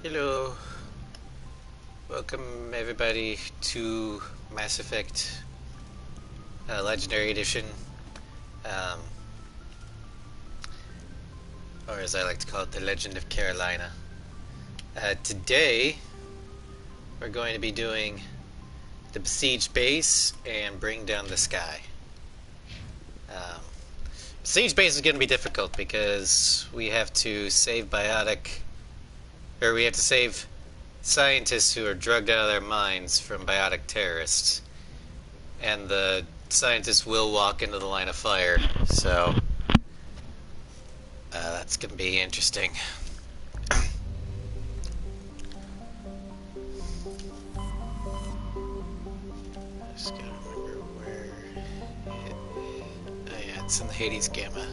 Hello, welcome everybody to Mass Effect Legendary Edition, um, or as I like to call it, the Legend of Carolina. Today, we're going to be doing the Besieged Base and Bring Down the Sky. Besieged Base is going to be difficult because we have to save we have to save scientists who are drugged out of their minds from biotic terrorists. And the scientists will walk into the line of fire, so that's going to be interesting. Just gotta remember where it is. Oh yeah, it's in the Hades Gamma.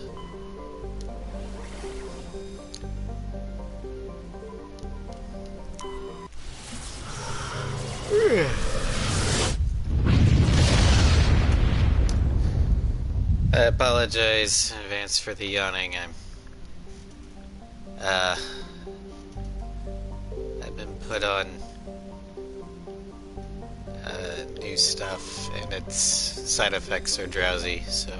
I apologize in advance for the yawning. I've been put on new stuff, and its side effects are drowsy, so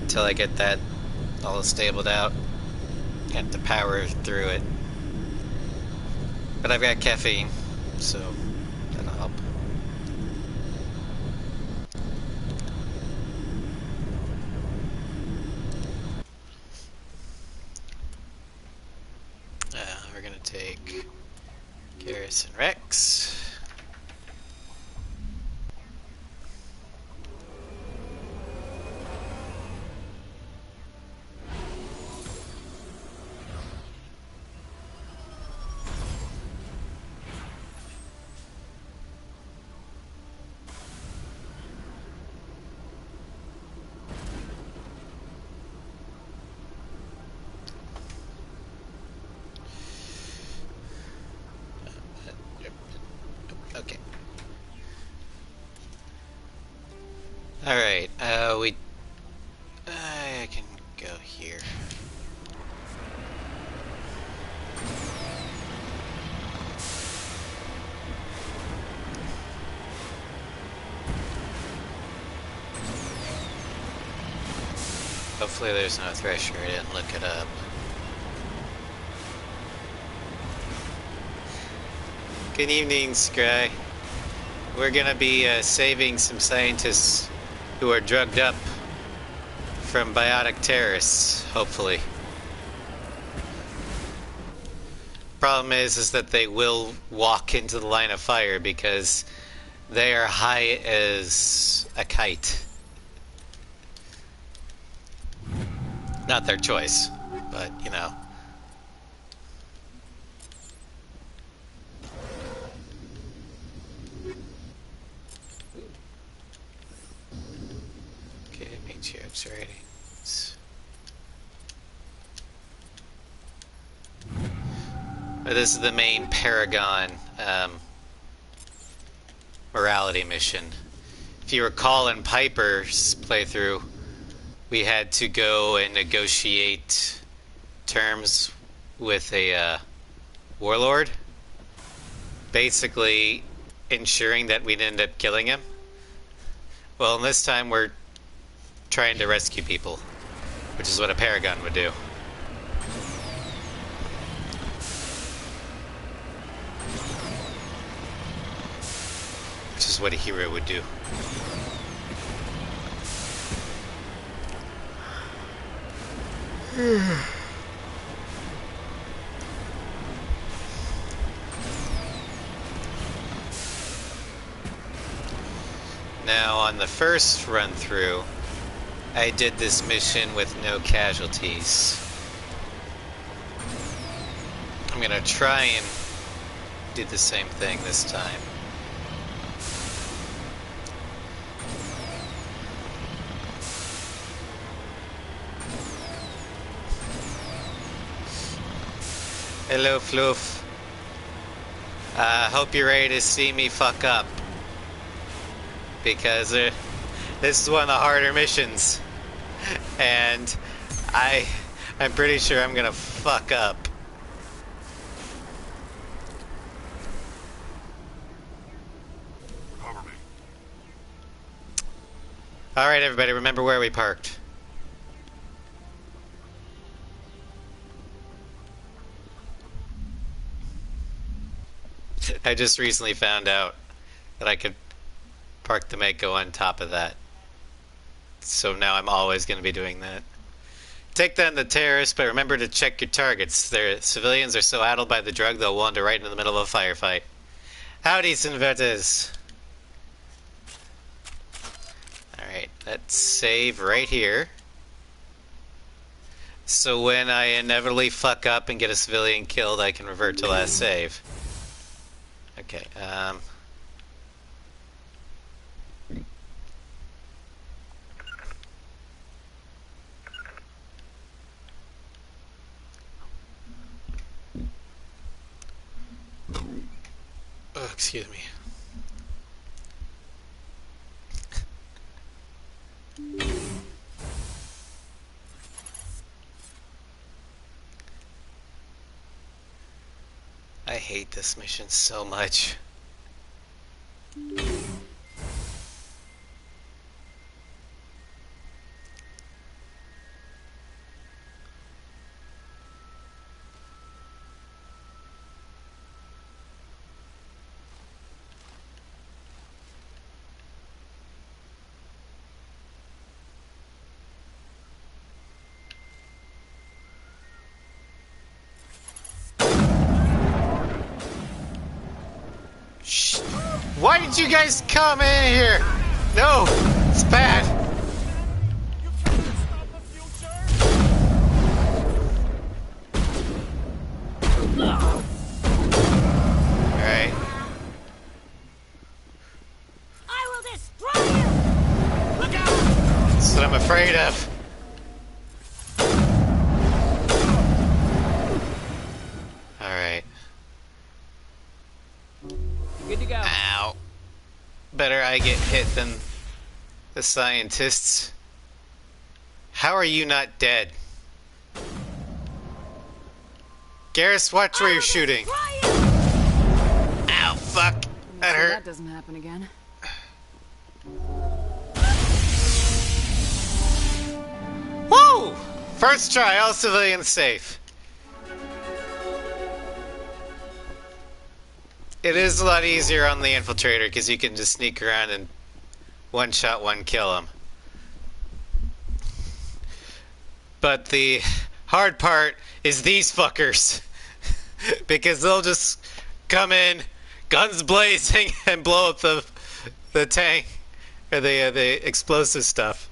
until I get that all stabled out, I have to power through it. But I've got caffeine, so that'll help. We're gonna take Garrison Rex. Okay. Alright, I can go here. Hopefully there's no thresher, I didn't look it up. Good evening, Scry. We're gonna be saving some scientists who are drugged up from biotic terrorists, hopefully. Problem is that they will walk into the line of fire because they are high as a kite. Not their choice, but you know. Matriarch's ratings. This is the main Paragon morality mission. If you recall in Piper's playthrough, we had to go and negotiate terms with a warlord, basically ensuring that we'd end up killing him. Well, this time we're trying to rescue people, which is what a Paragon would do. Which is what a hero would do. Now, on the first run through, I did this mission with no casualties. I'm gonna try and do the same thing this time. Hello, Floof. Hope you're ready to see me fuck up. Because this is one of the harder missions. And I I'm pretty sure I'm gonna fuck up. Cover me. Alright, everybody, remember where we parked. I just recently found out that I could park the Mako on top of that. So now I'm always going to be doing that. Take down the terrorists, but remember to check your targets. Their civilians are so addled by the drug they'll wander right into the middle of a firefight. Howdy, Sinvertes. Alright, let's save right here. So when I inevitably fuck up and get a civilian killed, I can revert to last save. Okay, oh, excuse me. I hate this mission so much. Shh. Why did you guys come in here? No, it's bad. Alright. I will destroy you! Look out! That's what I'm afraid of. Alright. Good to go. Ow. Better I get hit than the scientists. How are you not dead? Garrus, watch where you're shooting. Ow, fuck. That hurt. That doesn't happen again. Woo! First try, all civilians safe. It is a lot easier on the infiltrator because you can just sneak around and one shot, one kill them. But the hard part is these fuckers. Because they'll just come in, guns blazing, and blow up the tank or the explosive stuff.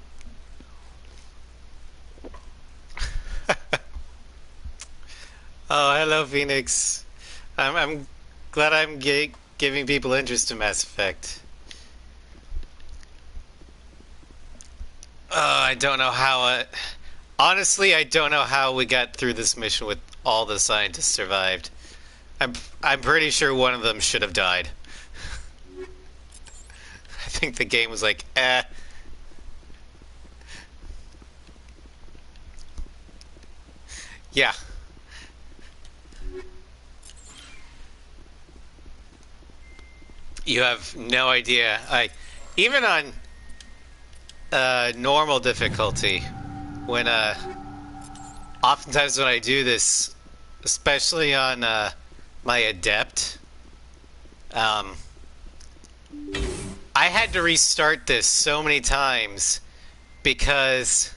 Oh, hello, Phoenix. I'm glad I'm giving people interest in Mass Effect. Oh, I don't know how. Honestly, I don't know how we got through this mission with all the scientists survived. I'm pretty sure one of them should have died. I think the game was like, eh. Yeah. You have no idea. Even on normal difficulty, when oftentimes when I do this, especially on my adept, I had to restart this so many times because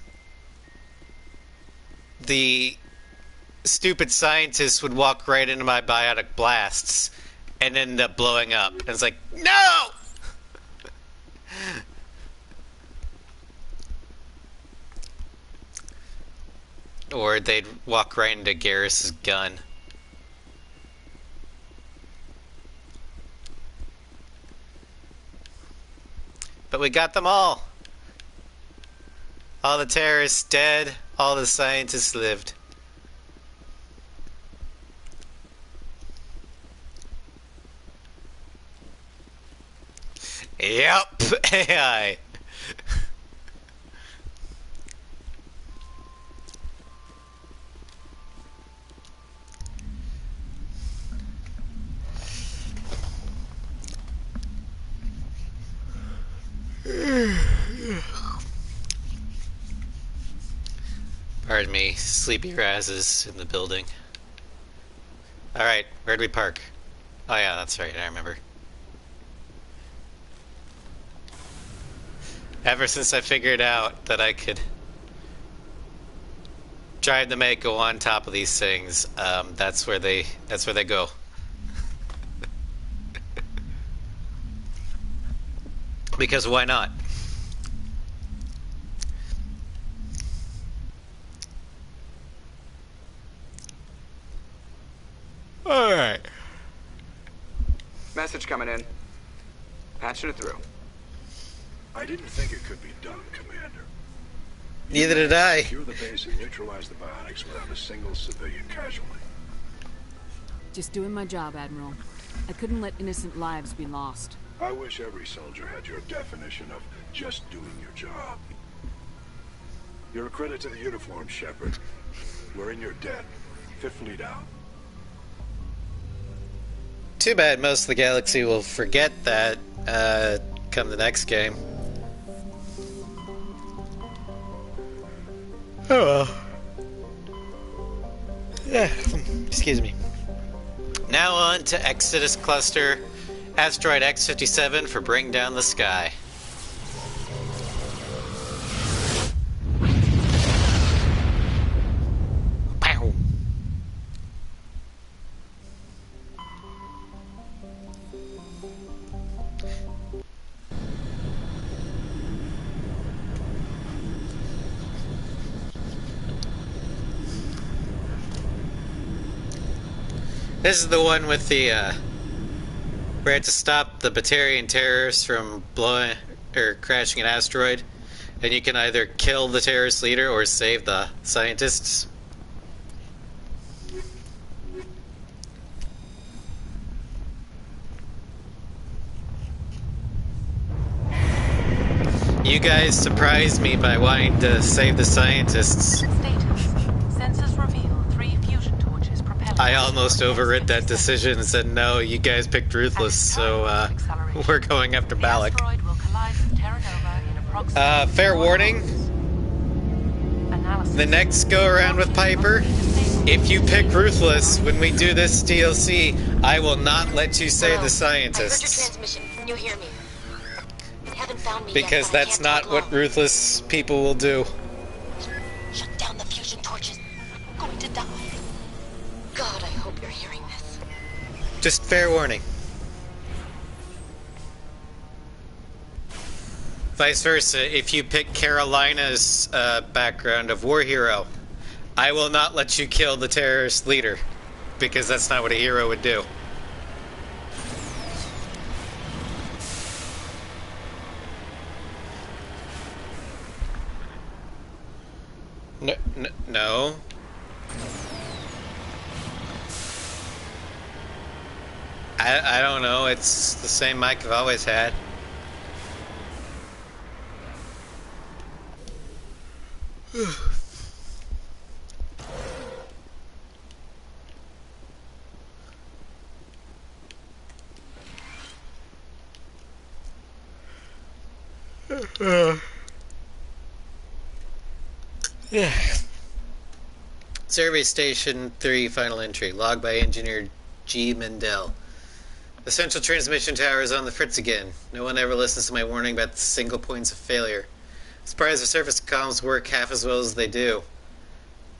the stupid scientists would walk right into my biotic blasts and end up blowing up. And it's like, no! Or they'd walk right into Garrus's gun. But we got them all. All the terrorists dead, all the scientists lived. Yep, AI. Pardon me, sleepy Raz in the building. Alright, where'd we park? Oh yeah, that's right, I remember. Ever since I figured out that I could drive the Mako on top of these things, that's where they go. Because why not? Alright. Message coming in. Patching it through. I didn't think it could be done, Commander. Neither did I. Secure the base and neutralize the biotics without a single civilian casualty. Just doing my job, Admiral. I couldn't let innocent lives be lost. I wish every soldier had your definition of just doing your job. You're a credit to the uniform, Shepard. We're in your debt. Fifth Fleet out. Too bad most of the galaxy will forget that come the next game. Oh well. Yeah, excuse me. Now on to Exodus Cluster, Asteroid X-57 for Bring Down the Sky. Pow! This is the one with the, where I had to stop the Batarian terrorists from blowing, or crashing an asteroid. And you can either kill the terrorist leader or save the scientists. You guys surprised me by wanting to save the scientists. I almost overrid that decision and said, no, you guys picked Ruthless, so we're going after Balak. Fair warning, the next go around with Piper, if you pick Ruthless when we do this DLC, I will not let you save the scientists. I heard your transmission. You hear me? They haven't found me Because yet, but I that's can't not talk what long. Ruthless people will do. Shut down the fusion torches. I'm going to die. God, I hope you're hearing this. Just fair warning. Vice versa, if you pick Carolina's background of war hero, I will not let you kill the terrorist leader, because that's not what a hero would do. No. I don't know, it's the same mic I've always had. Yeah. Survey Station 3, final entry. Log by Engineer G. Mendel. The central transmission tower is on the fritz again. No one ever listens to my warning about the single points of failure. I'm surprised the surface comms work half as well as they do.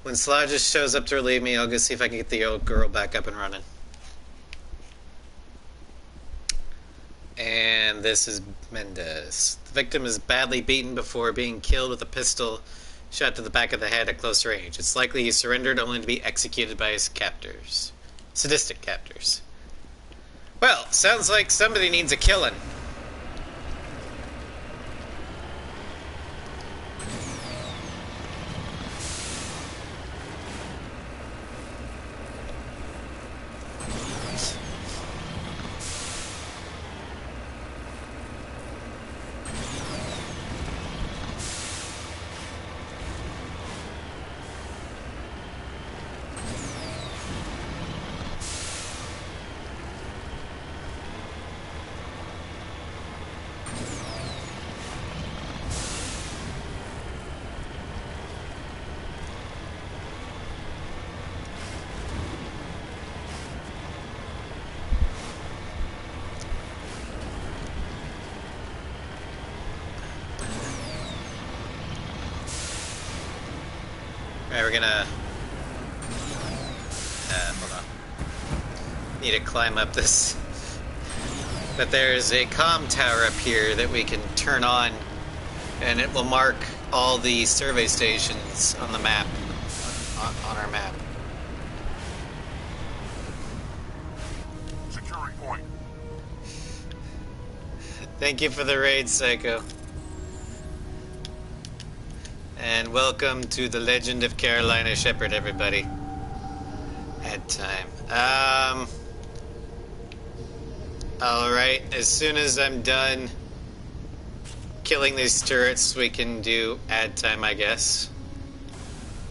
When Slodges shows up to relieve me, I'll go see if I can get the old girl back up and running. And this is Mendez. The victim is badly beaten before being killed with a pistol shot to the back of the head at close range. It's likely he surrendered only to be executed by his captors. Sadistic captors. Well, sounds like somebody needs a killing. Alright, we're gonna... hold on. Need to climb up this. But there's a comm tower up here that we can turn on, and it will mark all the survey stations on the map, on our map. Securing point. Thank you for the raid, Psycho. And welcome to the Legend of Carolina Shepard, everybody. At time. Alright, as soon as I'm done killing these turrets, we can do ad time, I guess.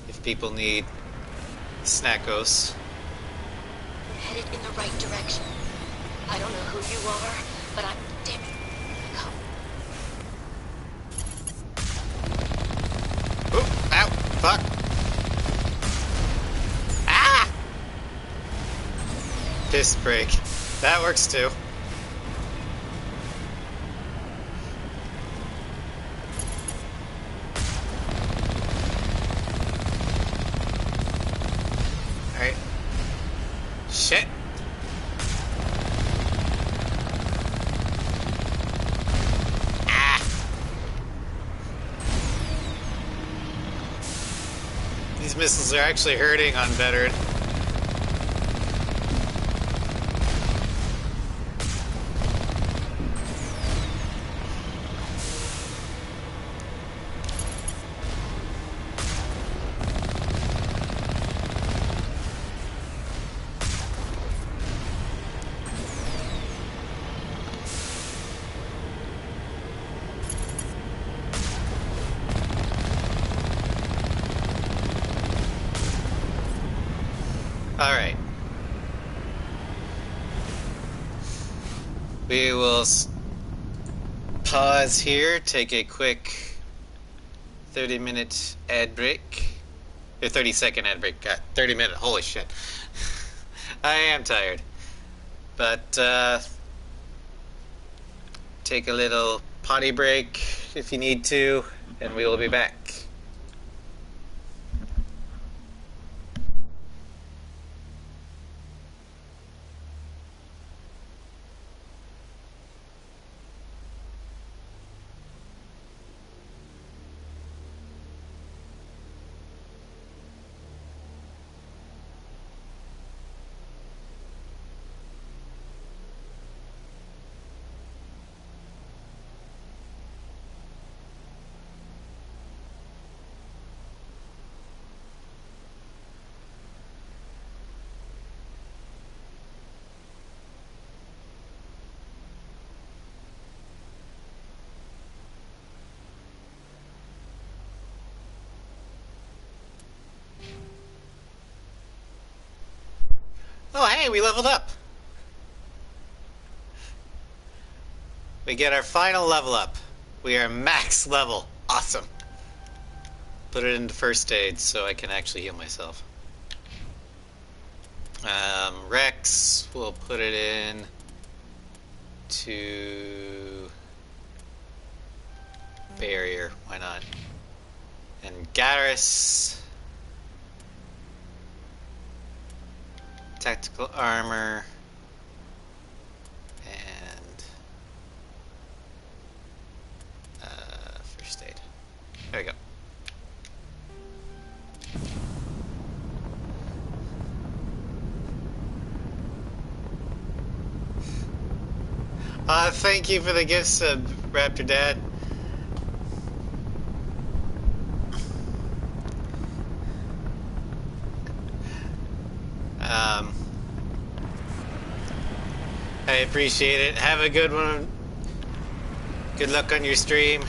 If people need snackos. We're headed in the right direction. I don't know who you are, but I'm damn come. Oop! Ow! Fuck! Ah! Piss break. That works too. Alright. Shit! Ah! These missiles are actually hurting on veteran. Alright. We will pause here, take a quick 30-minute ad break. Or 30-second ad break. God, 30-minute. Holy shit. I am tired. But, take a little potty break if you need to, and we will be back. Oh, hey, we leveled up. We get our final level up. We are max level. Awesome. Put it into first aid so I can actually heal myself. Rex, we'll put it in to barrier. Why not? And Garrus, tactical armor, and first aid. There we go. Thank you for the gift sub, Raptor Dad. I appreciate it. Have a good one. Good luck on your stream.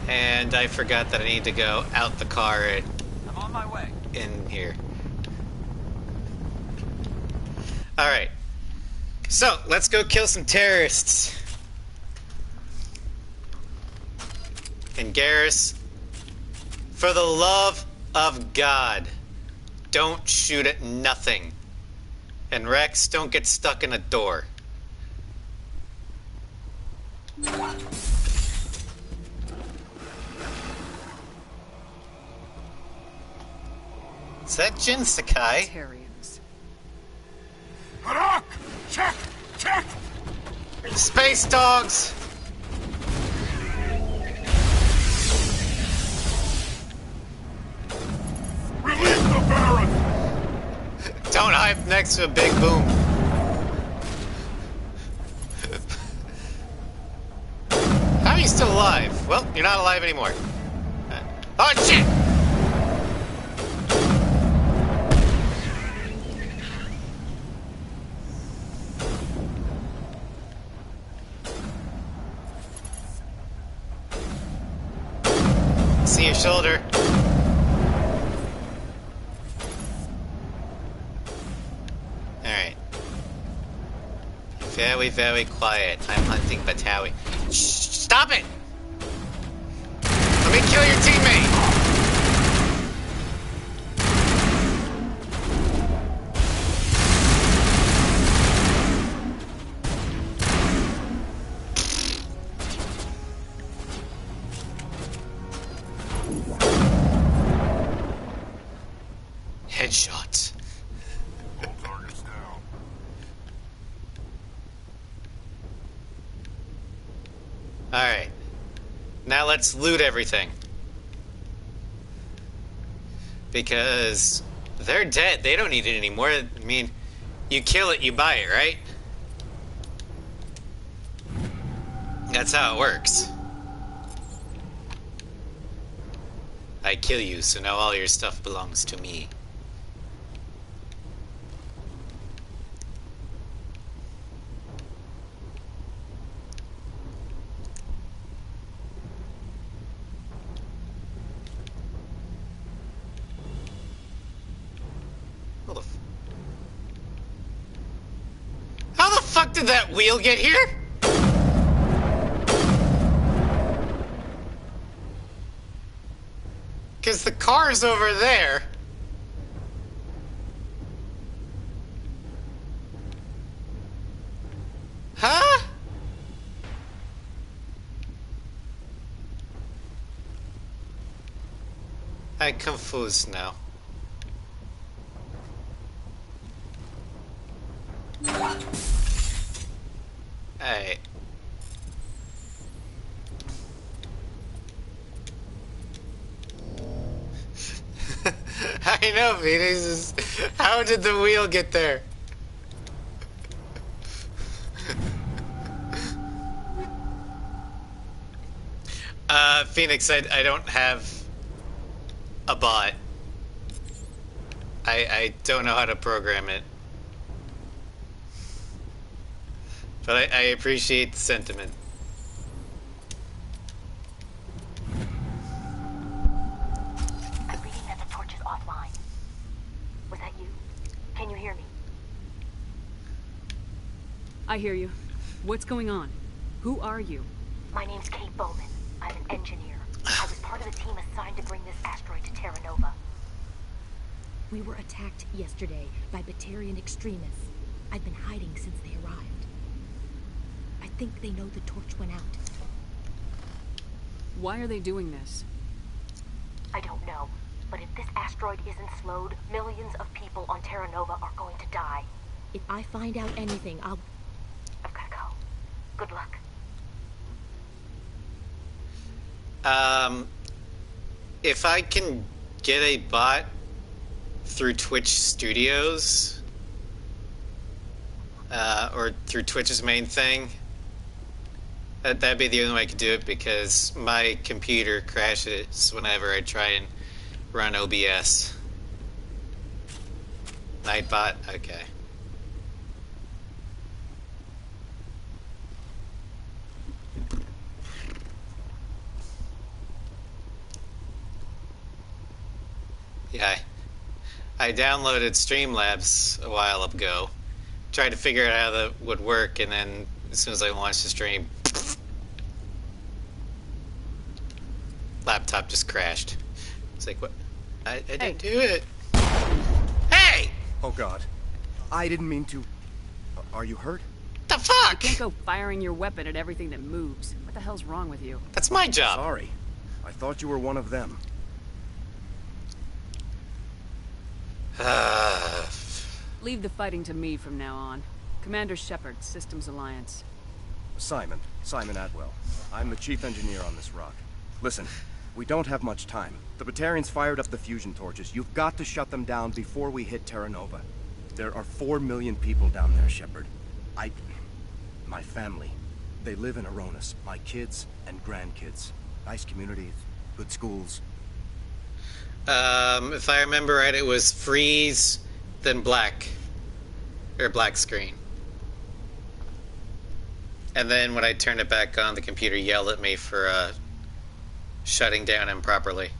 And I forgot that I need to go out the car and I'm on my way. in here. Alright. So, let's go kill some terrorists. And Garrus, for the love of God, don't shoot at nothing. And Rex, don't get stuck in a door. Is that Jin Sakai? Tarians. Harak! Check! Check! Space dogs! Release the Baron! Don't hype next to a big boom. How are you still alive? Well, you're not alive anymore. Oh, shit! See your shoulder. Alright. Very, very quiet. I'm hunting Batawi. Shh! Stop it! Let me kill your teammate! Headshot. All targets down. Alright. Now let's loot everything. Because they're dead. They don't need it anymore. I mean, you kill it, you buy it, right? That's how it works. I kill you, so now all your stuff belongs to me. How the fuck did that wheel get here? Because the car's over there. Huh? I'm confused now. Hey. I know, Phoenix. How did the wheel get there? Phoenix, I don't have a bot. I don't know how to program it. But I appreciate the sentiment. I'm reading that the torch is offline. Was that you? Can you hear me? I hear you. What's going on? Who are you? My name's Kate Bowman. I'm an engineer. I was part of the team assigned to bring this asteroid to Terra Nova. We were attacked yesterday by Batarian extremists. I've been hiding since they arrived. I think they know the torch went out. Why are they doing this? I don't know, but if this asteroid isn't slowed, millions of people on Terra Nova are going to die. If I find out anything, I've gotta go. Good luck. If I can get a bot through Twitch Studios, or through Twitch's main thing, that'd be the only way I could do it, because my computer crashes whenever I try and run OBS. Nightbot? Okay. Yeah, I downloaded Streamlabs a while ago. Tried to figure out how that would work, and then as soon as I launched the stream, laptop just crashed. It's like, what? I didn't do it. Hey! Oh God, I didn't mean to. Are you hurt? The fuck? You can't go firing your weapon at everything that moves. What the hell's wrong with you? That's my job. Sorry, I thought you were one of them. Leave the fighting to me from now on. Commander Shepard, Systems Alliance. Simon Atwell. I'm the chief engineer on this rock. Listen, we don't have much time. The Batarians fired up the fusion torches. You've got to shut them down before we hit Terra Nova. There are 4 million people down there, Shepard. My family, they live in Aronis. My kids and grandkids. Nice communities, good schools. If I remember right, it was freeze, then black. Or black screen. And then when I turned it back on, the computer yelled at me for, shutting down improperly.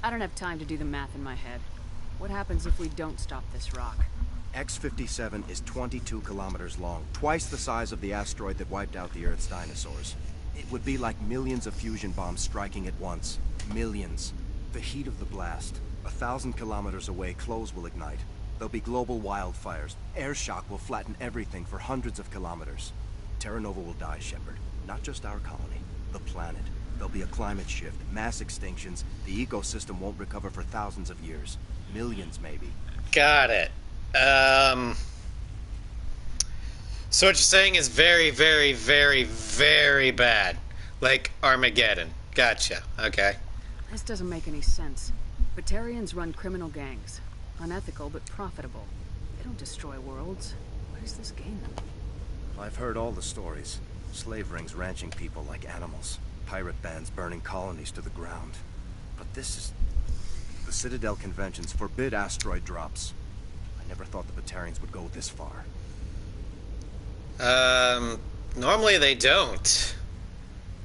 I don't have time to do the math in my head. What happens if we don't stop this rock? X-57 is 22 kilometers long, twice the size of the asteroid that wiped out the Earth's dinosaurs. It would be like millions of fusion bombs striking at once. Millions. The heat of the blast. 1,000 kilometers away, clothes will ignite. There'll be global wildfires. Air shock will flatten everything for hundreds of kilometers. Terra Nova will die, Shepard. Not just our colony. The planet. There'll be a climate shift, mass extinctions. The ecosystem won't recover for thousands of years. Millions, maybe. Got it. So what you're saying is very, very, very, very bad. Like Armageddon. Gotcha. Okay. This doesn't make any sense. Batarians run criminal gangs. Unethical, but profitable. They don't destroy worlds. Where does this gain them? I've heard all the stories. Slave rings ranching people like animals. Pirate bands burning colonies to the ground. But this is... The Citadel conventions forbid asteroid drops. I never thought the Batarians would go this far. Normally they don't.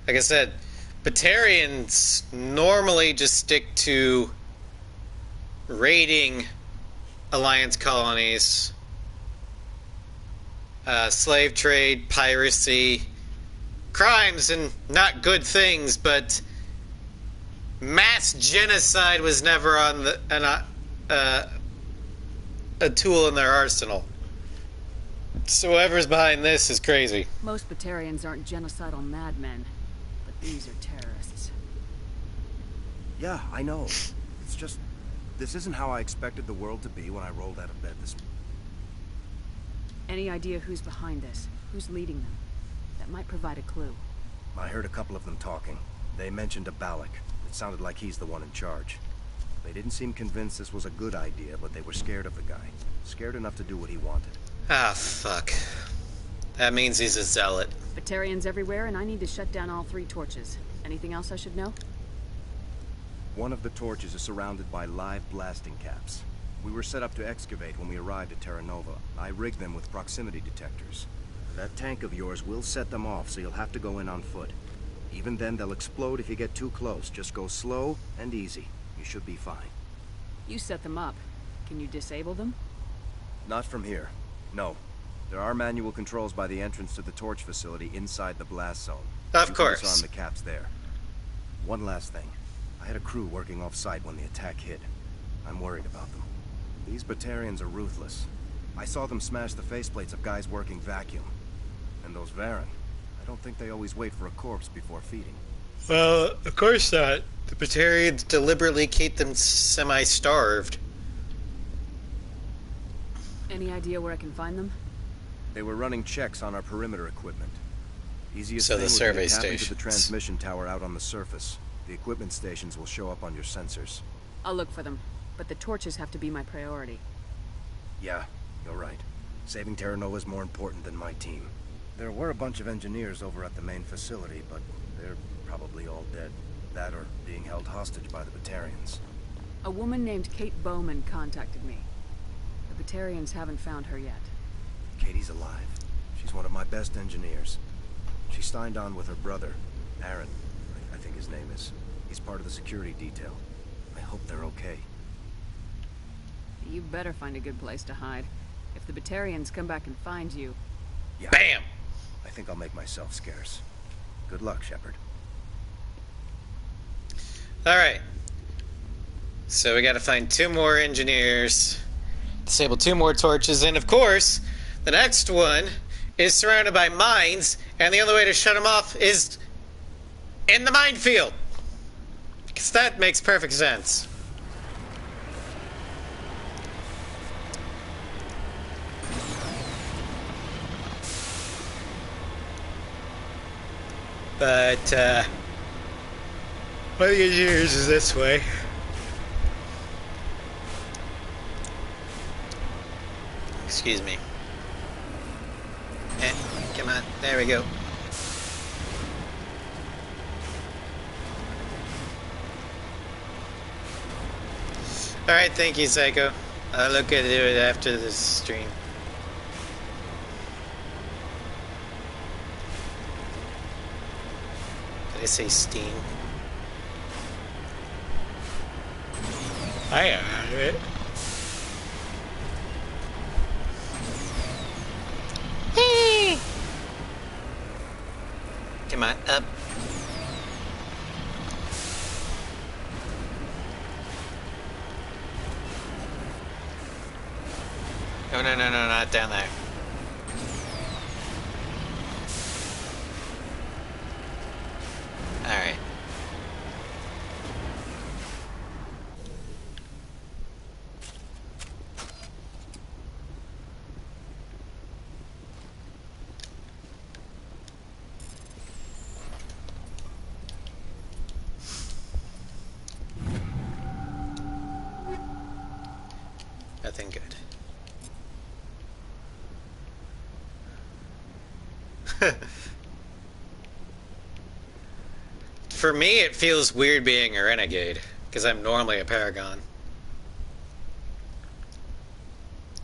Like I said, Batarians normally just stick to raiding Alliance colonies, slave trade, piracy, crimes and not good things, but mass genocide was never on a tool in their arsenal. So whoever's behind this is crazy. Most Batarians aren't genocidal madmen, but these are terrorists. Yeah, I know. It's just... This isn't how I expected the world to be when I rolled out of bed this morning. Any idea who's behind this? Who's leading them? That might provide a clue. I heard a couple of them talking. They mentioned a Balak. It sounded like he's the one in charge. They didn't seem convinced this was a good idea, but they were scared of the guy. Scared enough to do what he wanted. Ah, fuck. That means he's a zealot. Batarians everywhere, and I need to shut down all 3 torches. Anything else I should know? One of the torches is surrounded by live blasting caps. We were set up to excavate when we arrived at Terra Nova. I rigged them with proximity detectors. That tank of yours will set them off, so you'll have to go in on foot. Even then, they'll explode if you get too close. Just go slow and easy. You should be fine. You set them up. Can you disable them? Not from here. No. There are manual controls by the entrance to the torch facility inside the blast zone. Of course. Focus on the caps there. One last thing. I had a crew working off-site when the attack hit. I'm worried about them. These Batarians are ruthless. I saw them smash the faceplates of guys working vacuum. And those Varen, I don't think they always wait for a corpse before feeding. Well, of course not. The Batarians deliberately keep them semi-starved. Any idea where I can find them? They were running checks on our perimeter equipment. Easiest So thing the would survey be to tap into the stations. transmission tower out on the surface. The equipment stations will show up on your sensors. I'll look for them, but the torches have to be my priority. Yeah, you're right. Saving Terra Nova is more important than my team. There were a bunch of engineers over at the main facility, but they're probably all dead. That or being held hostage by the Batarians. A woman named Kate Bowman contacted me. The Batarians haven't found her yet. Katie's alive. She's one of my best engineers. She signed on with her brother, Aaron, I think his name is. He's part of the security detail. I hope they're okay. You better find a good place to hide. If the Batarians come back and find you... Yeah. Bam! I think I'll make myself scarce. Good luck, Shepard. Alright. So we gotta find 2 more engineers, disable 2 more torches, and of course, the next one is surrounded by mines, and the only way to shut them off is in the minefield. Because that makes perfect sense. But, one of the engineers is this way. Excuse me. Come on, there we go. Alright, thank you, Psycho. I'll look at it after this stream. Did I say Steam? I have it. Hey! Come on, up. Oh, no, not down there. Alright. Nothing good. For me, it feels weird being a renegade, because I'm normally a paragon.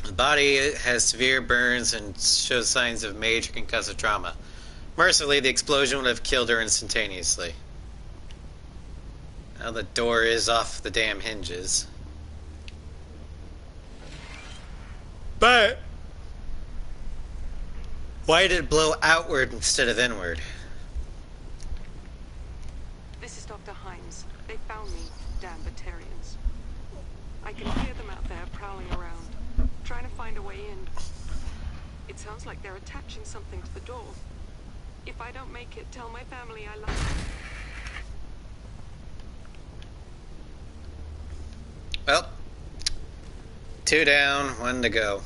The body has severe burns and shows signs of major concussive trauma. Mercifully, the explosion would have killed her instantaneously. Now the door is off the damn hinges. But why did it blow outward instead of inward? This is Dr. Himes. They found me, damn Batarians. I can hear them out there prowling around, trying to find a way in. It sounds like they're attaching something to the door. If I don't make it, tell my family I love them. Well, 2 down, 1 to go.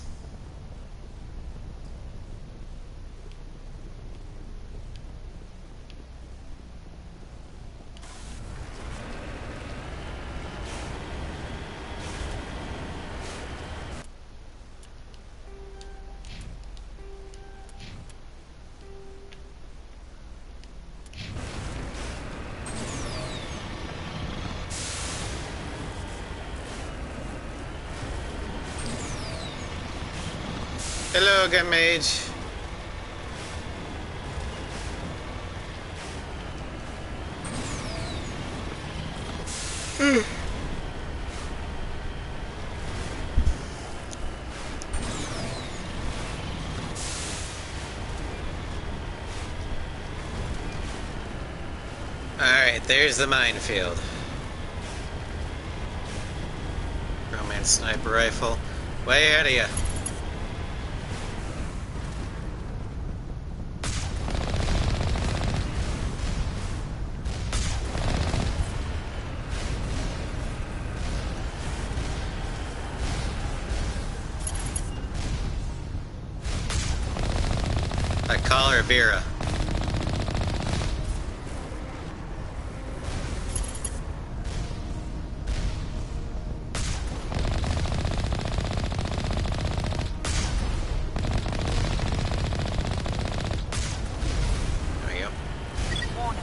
Hello, gun mage. Alright, there's the minefield. Romance sniper rifle. Way ahead of you. I call her Vera. There we go. Warning.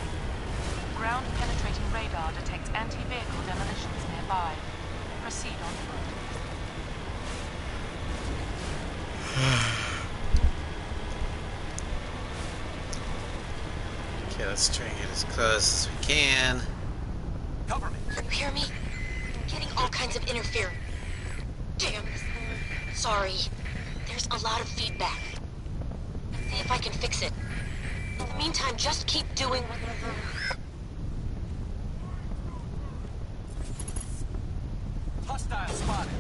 Ground-penetrating radar detects anti-vehicle demolitions nearby. Proceed on foot. Okay, let's try and get as close as we can. Cover me. You hear me? I'm getting all kinds of interference. Damn. Sorry. There's a lot of feedback. See if I can fix it. In the meantime, just keep doing what you're doing. Hostile spotted.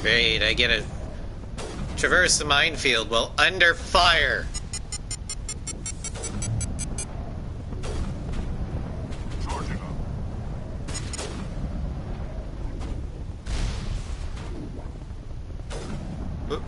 Great, I get to traverse the minefield while under fire. Oop.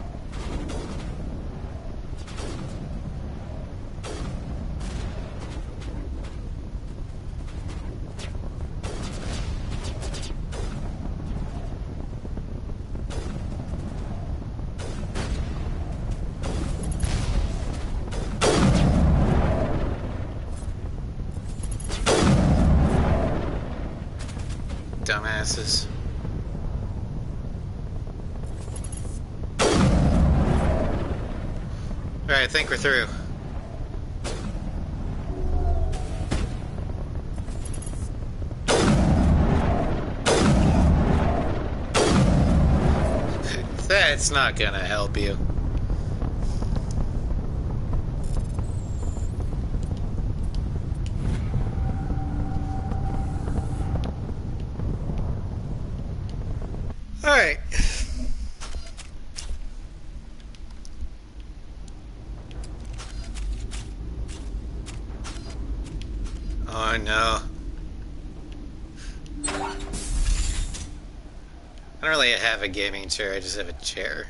Dumbasses. Alright, I think we're through. That's not gonna help you. Alright. Oh no. I don't really have a gaming chair, I just have a chair.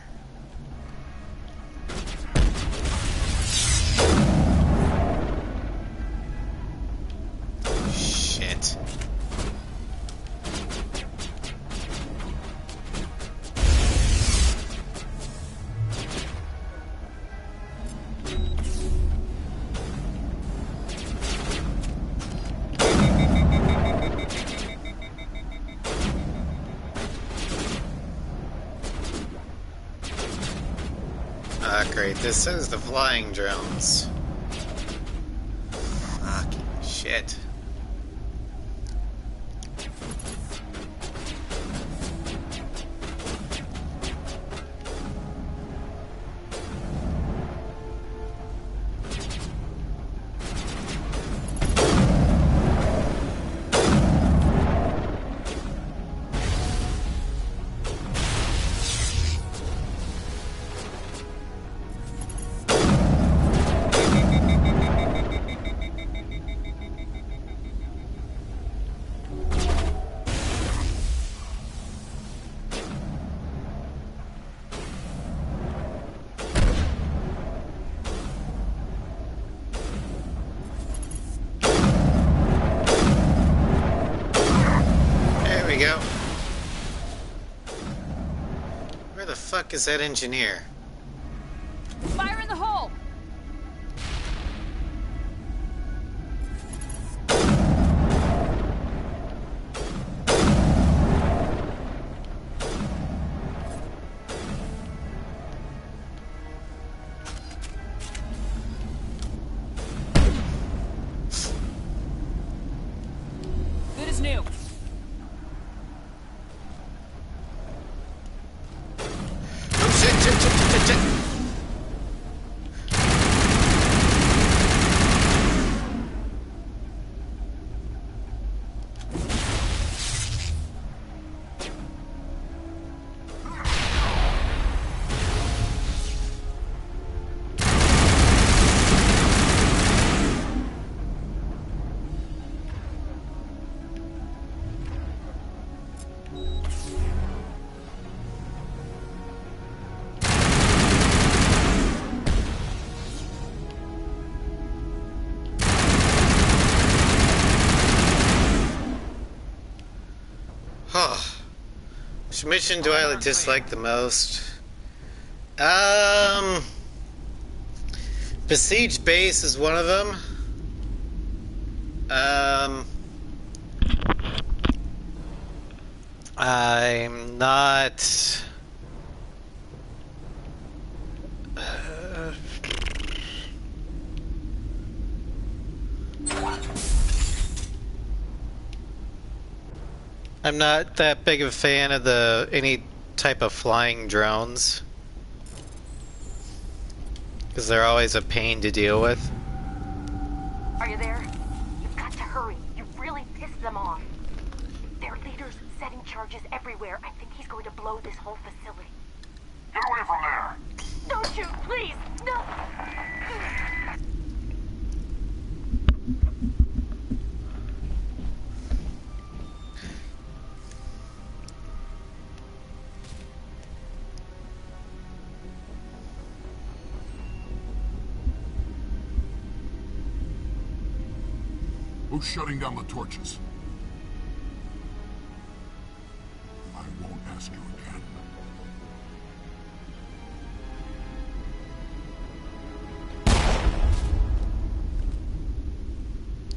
Shit. Ah, great. This is the flying drones. Fucking shit. Go. Where the fuck is that engineer? Fire in the hole! Good as new. Which mission do I dislike the most? Besieged Base is one of them. I'm not... I'm not that big of a fan of any type of flying drones, because they're always a pain to deal with. Are you there? You've got to hurry. You really pissed them off. Their leader's setting charges everywhere. I think he's going to blow this whole facility. Get away from there! Don't shoot, please! No! Who's shutting down the torches? I won't ask you again.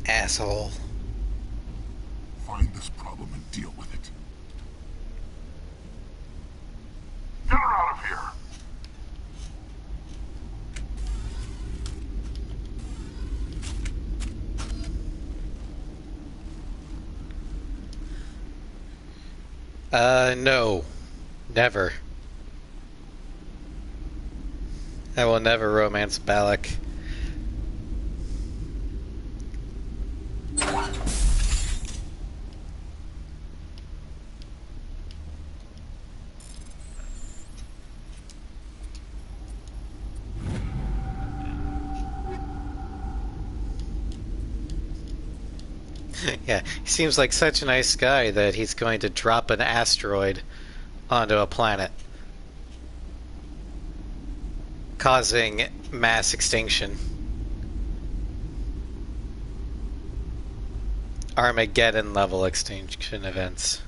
Asshole. Find this problem and deal with it. Get her out of here! No. Never. I will never romance Balak. Yeah, he seems like such a nice guy that he's going to drop an asteroid onto a planet, causing mass extinction. Armageddon level extinction events.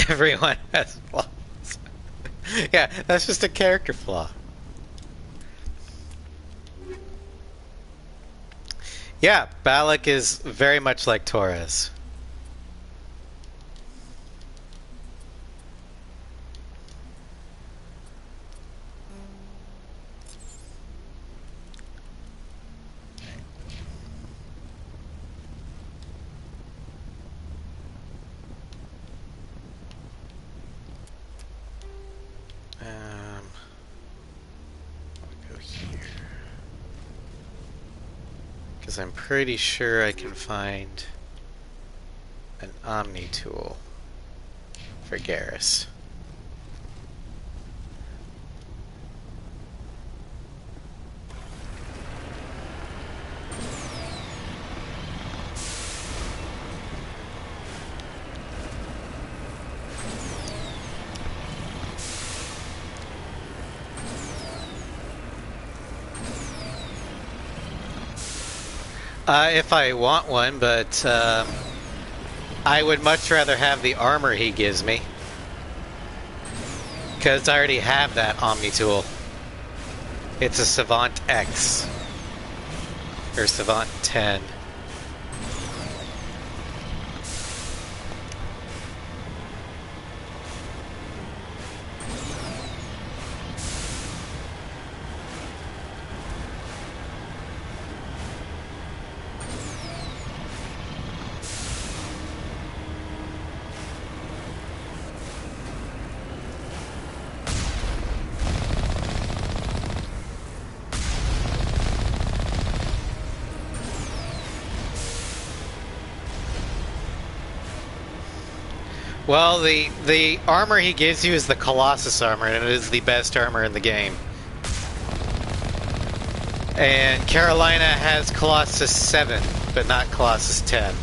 Everyone has flaws. Yeah, that's just a character flaw. Yeah, Balak is very much like Torres. I'll go here. Because I'm pretty sure I can find an Omni tool for Garrus. If I want one, but I would much rather have the armor he gives me. Because I already have that Omni tool. It's a Savant X. Or Savant 10. Well, the armor he gives you is the Colossus armor, and it is the best armor in the game. And Carolina has Colossus 7, but not Colossus 10.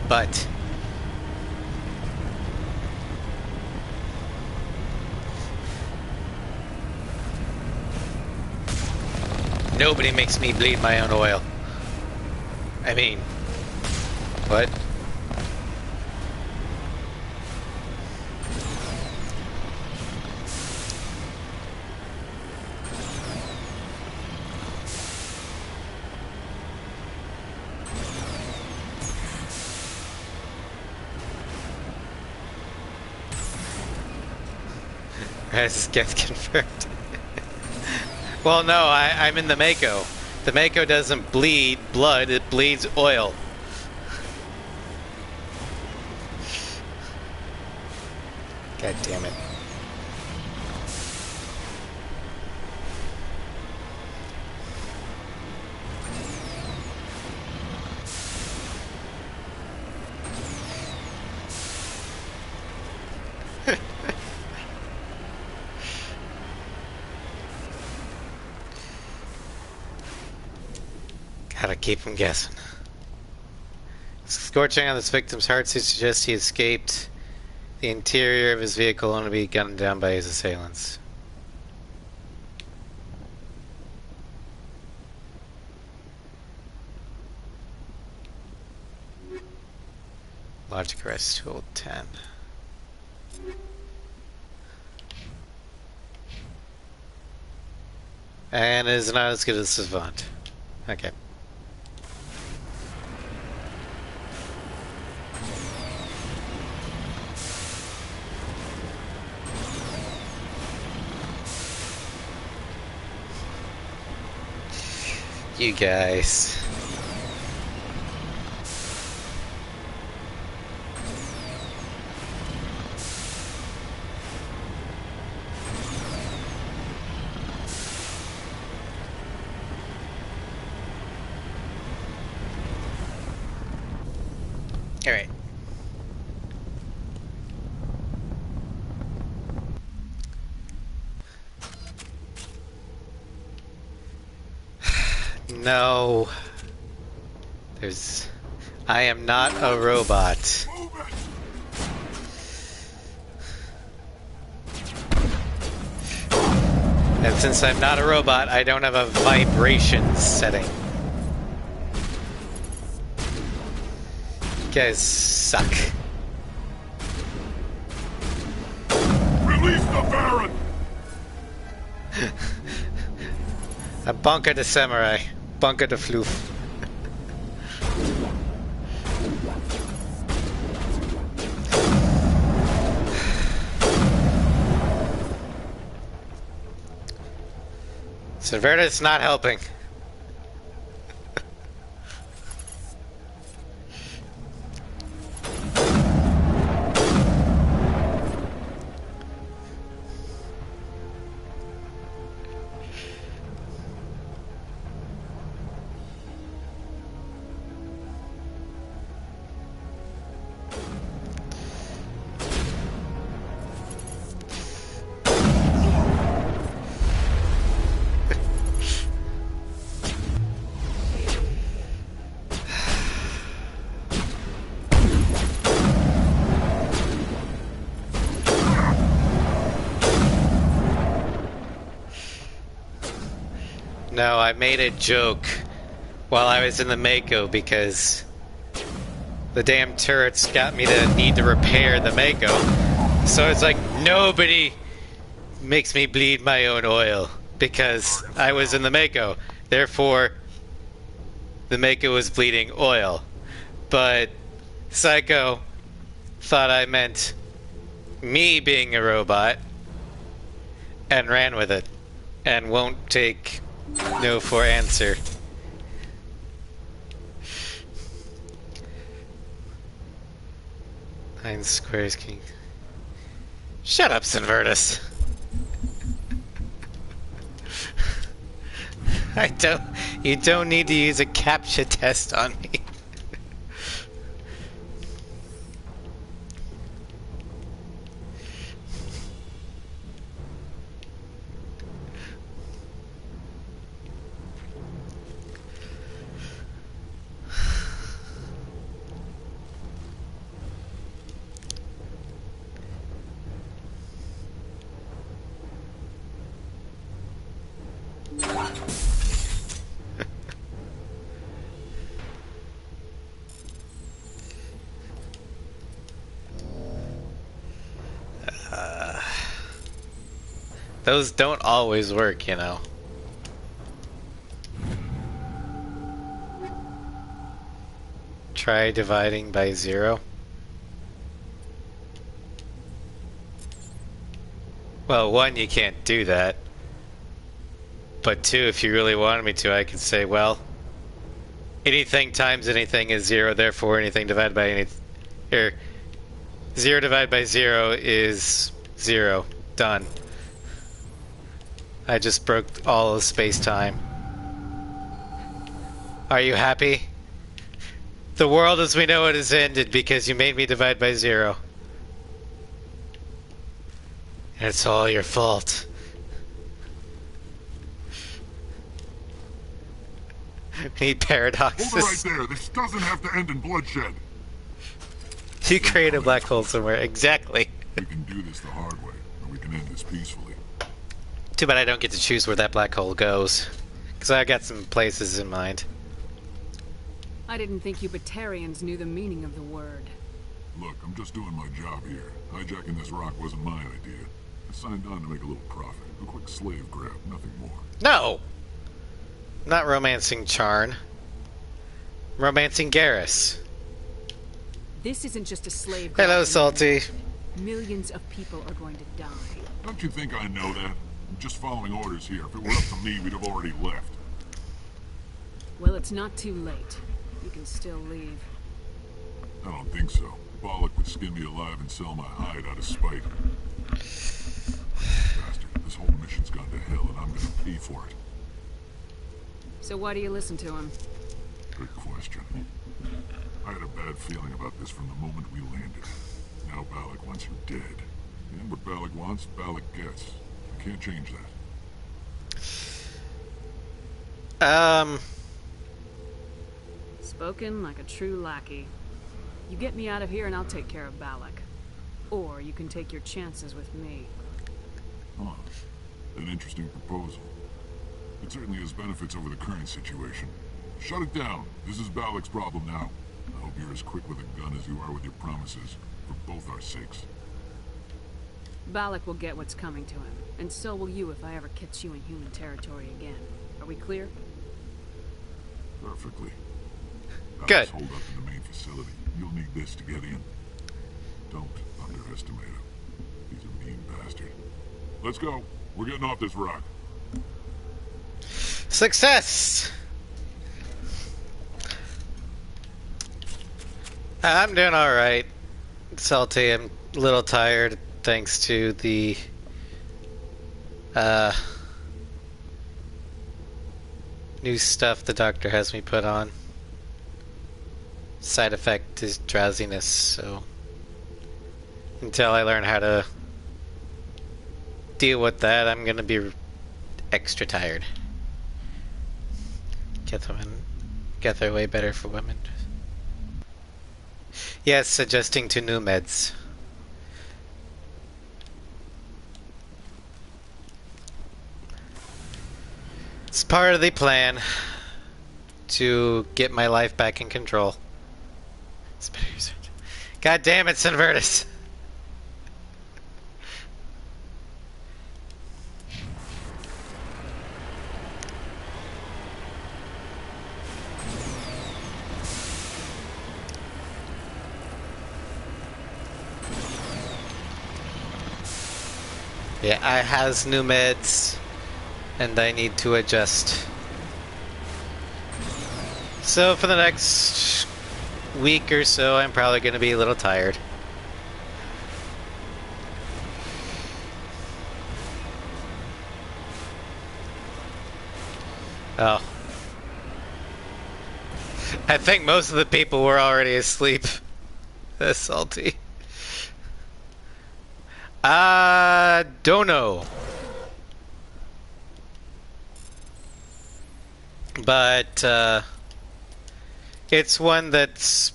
But nobody makes me bleed my own oil. I mean, what? This gets confirmed. Well, no, I'm in the Mako. The Mako doesn't bleed blood, it bleeds oil. God damn it. Gotta keep him guessing. Scorching on this victim's heart suggests he escaped the interior of his vehicle only to be gunned down by his assailants. Logic arrest tool 10. And it is not as good as Savant. Okay. You guys. All right. No. I am not a robot. And since I'm not a robot, I don't have a vibration setting. You guys suck. Release the Baron! A bunker de samurai. Bunker de floof. Severus not helping. No, I made a joke while I was in the Mako because the damn turrets got me to need to repair the Mako. So it's like nobody makes me bleed my own oil because I was in the Mako. Therefore, the Mako was bleeding oil. But Psycho thought I meant me being a robot and ran with it and won't take no for answer. Nine squares king. Shut up, Sinvertus. You don't need to use a CAPTCHA test on me. Those don't always work, you know. Try dividing by 0. Well, 1, you can't do that. But two, if you really wanted me to, I could say, well, anything times anything is 0, therefore anything divided by anything... Here, 0 divided by 0 is 0. Done. I just broke all of space-time. Are you happy? The world as we know it has ended because you made me divide by 0. And it's all your fault. We need paradoxes. Hold it right there. This doesn't have to end in bloodshed. You create a black hole somewhere. Exactly. We can do this the hard way, or we can end this peacefully. Too bad I don't get to choose where that black hole goes. Because I got some places in mind. I didn't think you Batarians knew the meaning of the word. Look, I'm just doing my job here. Hijacking this rock wasn't my idea. I signed on to make a little profit. A quick slave grab, nothing more. No! I'm not romancing Charn. I'm romancing Garrus. This isn't just a slave. Hello, Salty. Millions of people are going to die. Don't you think I know that? I'm just following orders here. If it were up to me, we'd have already left. Well, it's not too late. You can still leave. I don't think so. Bollock would skin me alive and sell my hide out of spite. Bastard, this whole mission's gone to hell and I'm gonna pay for it. So why do you listen to him? Good question. I had a bad feeling about this from the moment we landed. Now Bollock wants her dead. And what Bollock wants, Bollock gets. I can't change that. Spoken like a true lackey. You get me out of here and I'll take care of Balak. Or you can take your chances with me. Huh. An interesting proposal. It certainly has benefits over the current situation. Shut it down. This is Balak's problem now. I hope you're as quick with a gun as you are with your promises, for both our sakes. Balak will get what's coming to him, and so will you if I ever catch you in human territory again. Are we clear? Perfectly. Good. Hold up in the main facility. You'll need this to get in. Don't underestimate him. He's a mean bastard. Let's go. We're getting off this rock. Success! I'm doing alright. Salty, I'm a little tired thanks to the new stuff the doctor has me put on. Side effect is drowsiness, so until I learn how to deal with that, I'm gonna be extra tired. Get their way better for women. Yes, suggesting to new meds. It's part of the plan to get my life back in control. God damn it, Sinvertus! Yeah, I has new meds, and I need to adjust. So for the next week or so, I'm probably going to be a little tired. Oh. I think most of the people were already asleep. That's salty. I don't know. But, it's one that's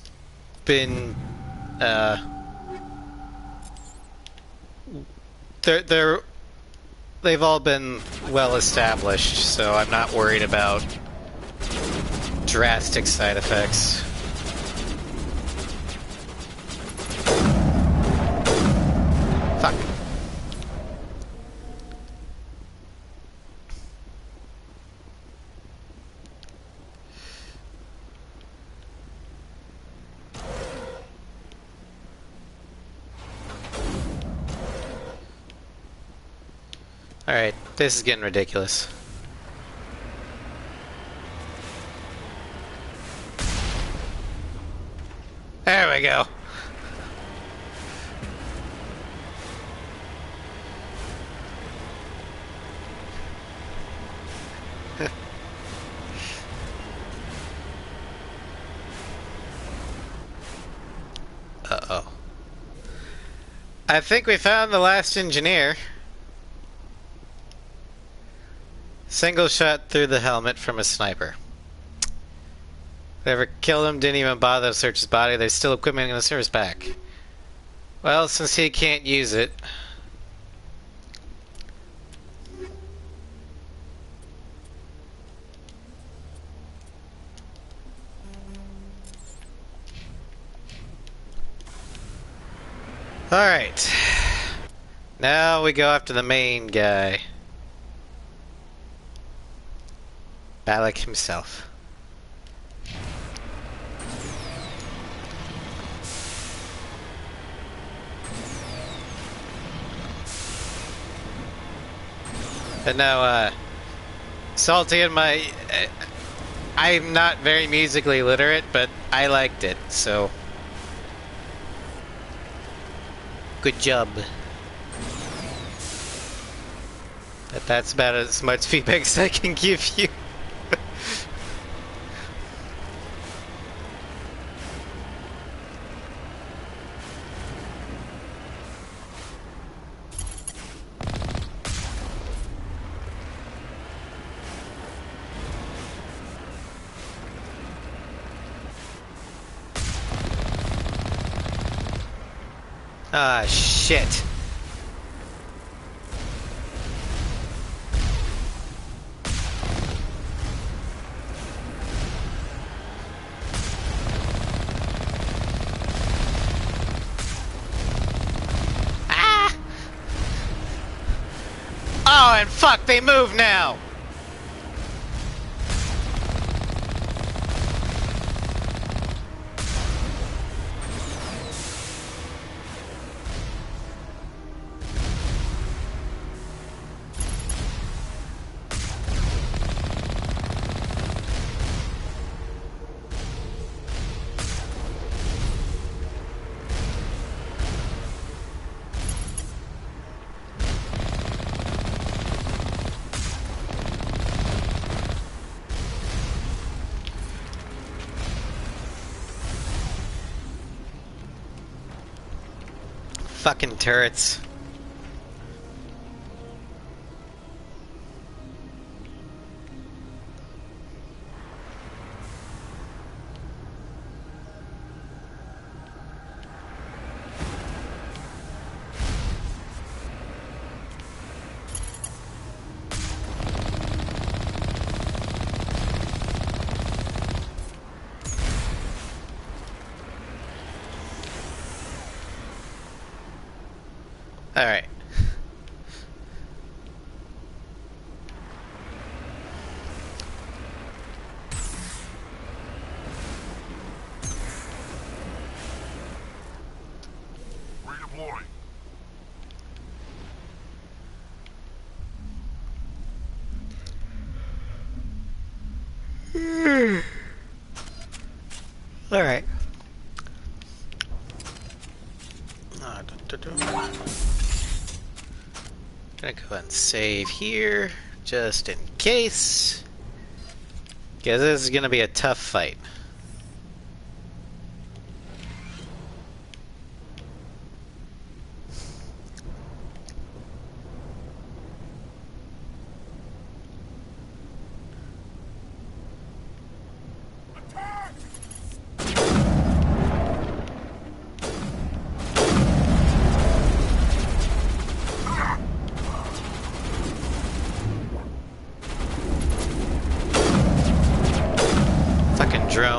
been, they've all been well established, so I'm not worried about drastic side effects. Fuck. Alright, this is getting ridiculous. we go. Uh-oh. I think we found the last engineer. Single shot through the helmet from a sniper. Whoever killed him didn't even bother to search his body. There's still equipment in the service pack. Well, since he can't use it... Alright. Now we go after the main guy. Balak himself. But no, Salty and my... I'm not very musically literate, but I liked it, so... Good job. But that's about as much feedback as I can give you. Ah, shit. Ah! Oh, and fuck, they move now! Fucking turrets. All right. Redeploy. All right. Gonna go ahead and save here, just in case. Because this is gonna be a tough fight. Drone.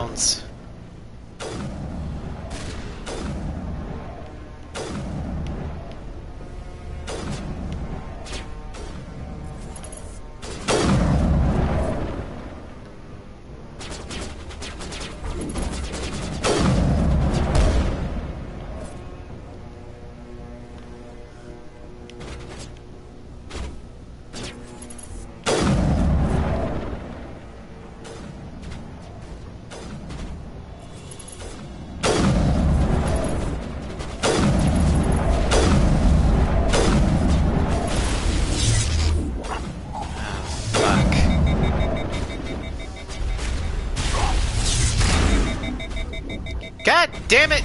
Damn it!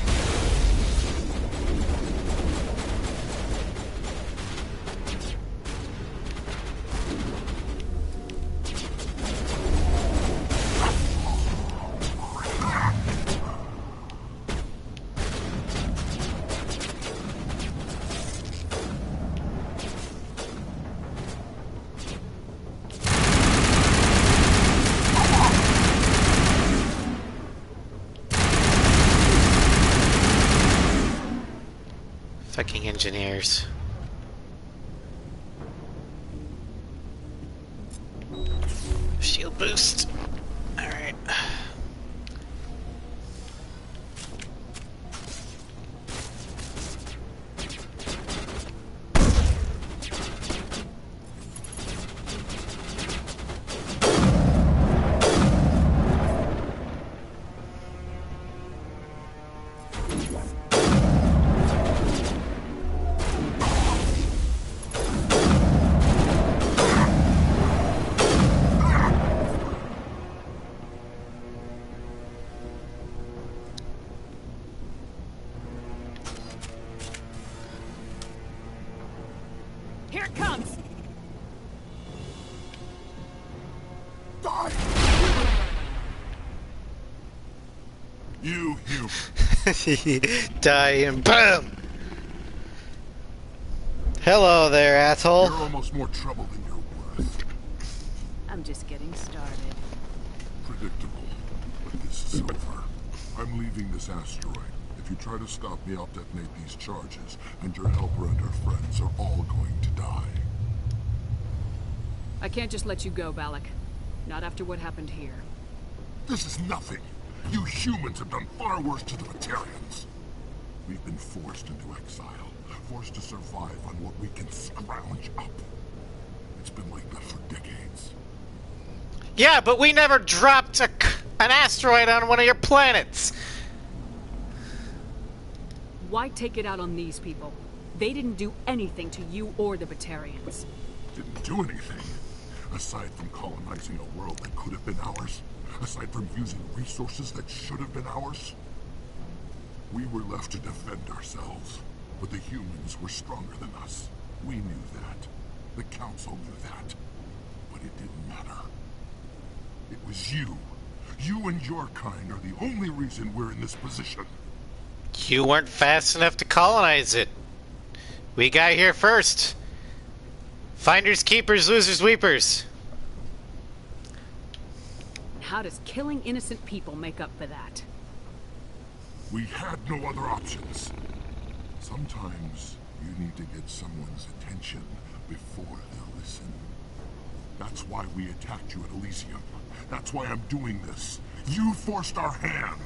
Fucking engineers. Shield boost. Alright. Here it comes! You. Die and boom! Hello there, asshole. You're almost more trouble than you're worth. I'm just getting started. Predictable. But this is over. I'm leaving this asteroid. If you try to stop me, I'll detonate these charges, and your helper and her friends are all going to die. I can't just let you go, Balak. Not after what happened here. This is nothing. You humans have done far worse to the Batarians. We've been forced into exile, forced to survive on what we can scrounge up. It's been like that for decades. Yeah, but we never dropped an asteroid on one of your planets. Why take it out on these people? They didn't do anything to you or the Batarians. Didn't do anything. Aside from colonizing a world that could have been ours. Aside from using resources that should have been ours. We were left to defend ourselves. But the humans were stronger than us. We knew that. The Council knew that. But it didn't matter. It was you. You and your kind are the only reason we're in this position. You weren't fast enough to colonize it. We got here first. Finders, keepers, losers, weepers. How does killing innocent people make up for that? We had no other options. Sometimes you need to get someone's attention before they'll listen. That's why we attacked you at Elysium. That's why I'm doing this. You forced our hand.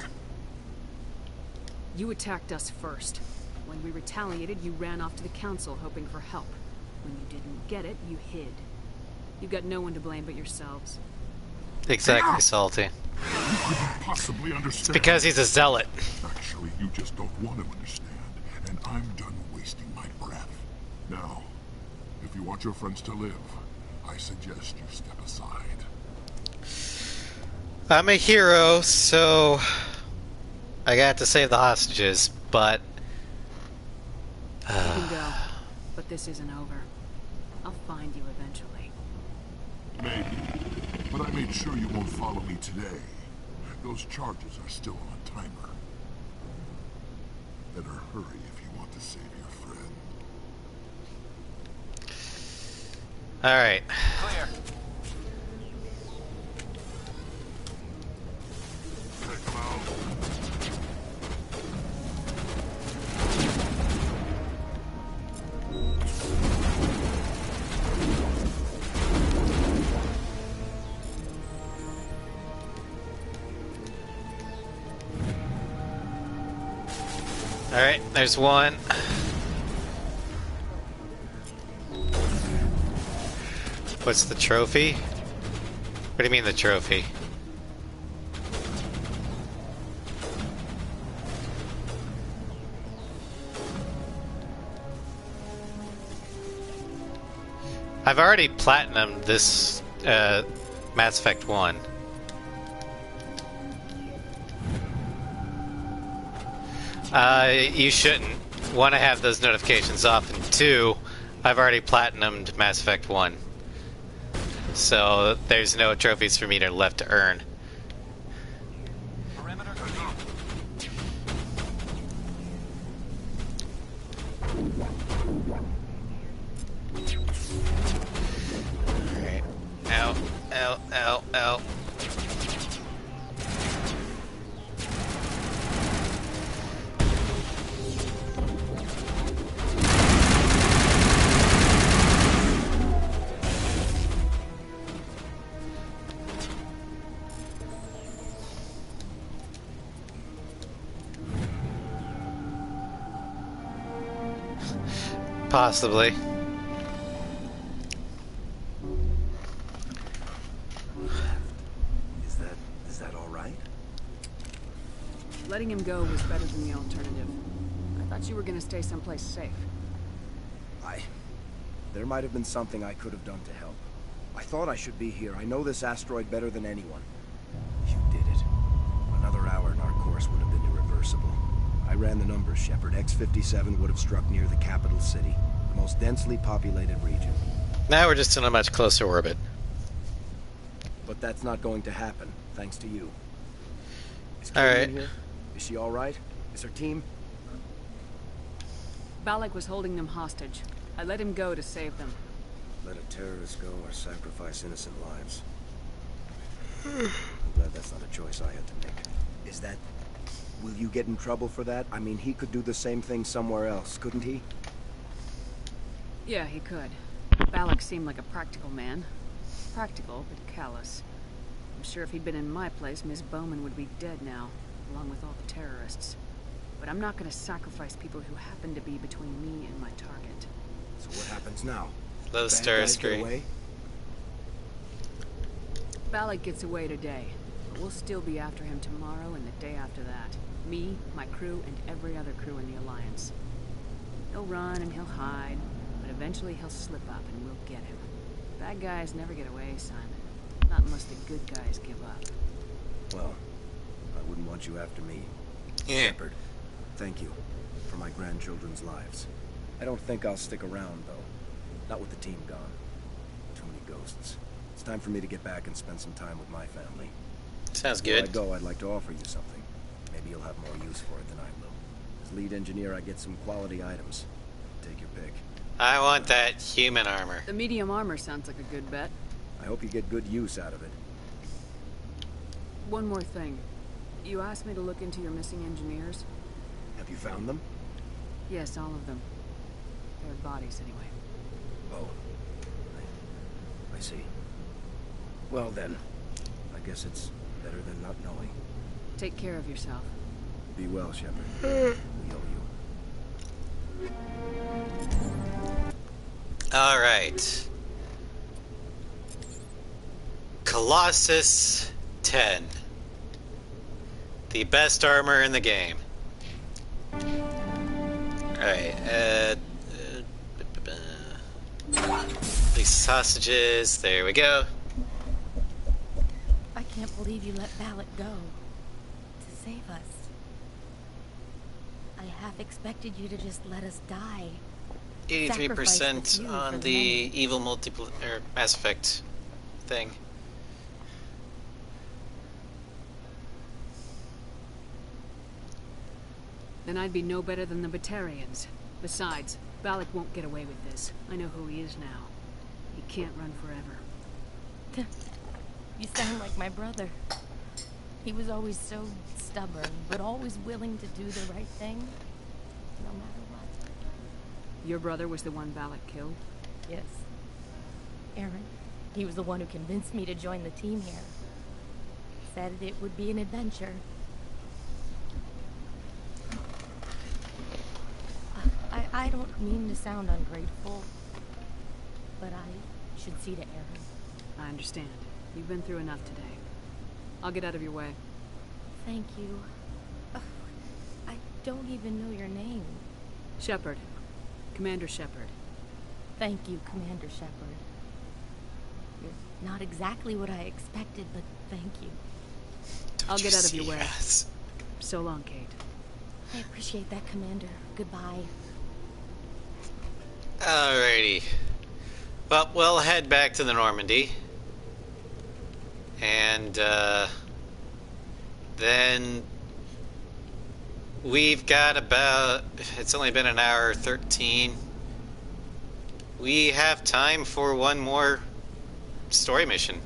You attacked us first. When we retaliated, you ran off to the Council hoping for help. When you didn't get it, you hid. You've got no one to blame but yourselves. Exactly, Salty. You couldn't possibly understand. It's because he's a zealot. Actually, you just don't want to understand. And I'm done wasting my breath. Now, if you want your friends to live, I suggest you step aside. I'm a hero, so I got to save the hostages, but You can go, but this isn't over. I'll find you eventually. Maybe. But I made sure you won't follow me today. Those charges are still on a timer. Better hurry if you want to save your friend. alright. Clear. Take them out. Alright, there's one. What's the trophy? What do you mean the trophy? I've already platinumed this Mass Effect 1. You shouldn't. One, I have those notifications off, and two, I've already platinumed Mass Effect 1. So there's no trophies for me left to earn. Perimeter clear. Alright. Ow, ow, ow, ow. Possibly. Is that all right? Letting him go was better than the alternative. I thought you were gonna stay someplace safe. There might have been something I could have done to help. I thought I should be here. I know this asteroid better than anyone. You did it. Another hour and our course would have been irreversible. I ran the numbers, Shepard. X-57 would have struck near the capital city, the most densely populated region. Now we're just in a much closer orbit. But that's not going to happen, thanks to you. Is All Katie right. in here? Is she all right? Is her team? Balak was holding them hostage. I let him go to save them. Let a terrorist go or sacrifice innocent lives. I'm glad that's not a choice I had to make. Is that... Will you get in trouble for that? I mean, he could do the same thing somewhere else, couldn't he? Yeah, he could. Balak seemed like a practical man. Practical, but callous. I'm sure if he'd been in my place, Miss Bowman would be dead now, along with all the terrorists. But I'm not gonna sacrifice people who happen to be between me and my target. So what happens now? Low Bad star guys get screen. away? Balak gets away today, but we'll still be after him tomorrow and the day after that. Me, my crew, and every other crew in the Alliance. He'll run and he'll hide, but eventually he'll slip up and we'll get him. Bad guys never get away, Simon. Not unless the good guys give up. Well, I wouldn't want you after me. Yeah. Shepard, thank you for my grandchildren's lives. I don't think I'll stick around, though. Not with the team gone. Too many ghosts. It's time for me to get back and spend some time with my family. Sounds Before good. I go, I'd like to offer you something. Maybe you'll have more use for it than I will. As lead engineer, I get some quality items. Take your pick. I want that human armor. The medium armor sounds like a good bet. I hope you get good use out of it. One more thing. You asked me to look into your missing engineers? Have you found them? Yes, all of them. Their bodies, anyway. Oh. I see. Well then, I guess it's better than not knowing. Take care of yourself. Be well, Shepard. We owe you. All right. Colossus 10. The best armor in the game. Alright, these sausages, there we go. I can't believe you let Balak go. To save us. I half expected you to just let us die. 83% on the evil multiple or Mass Effect thing. Then I'd be no better than the Batarians. Besides, Balak won't get away with this. I know who he is now. He can't run forever. You sound like my brother. He was always so stubborn, but always willing to do the right thing, no matter what. Your brother was the one Balak killed? Yes. Aaron. He was the one who convinced me to join the team here. Said it would be an adventure. I don't mean to sound ungrateful, but I should see to Aaron. I understand. You've been through enough today. I'll get out of your way. Thank you. I don't even know your name. Shepard. Commander Shepard. Thank you, Commander Shepard. You're not exactly what I expected, but thank you. I'll get out of your way. Yes. So long, Kate. I appreciate that, Commander. Goodbye. Alrighty. Well, we'll head back to the Normandy. And, then we've got about... It's only been an hour 13. We have time for one more story mission.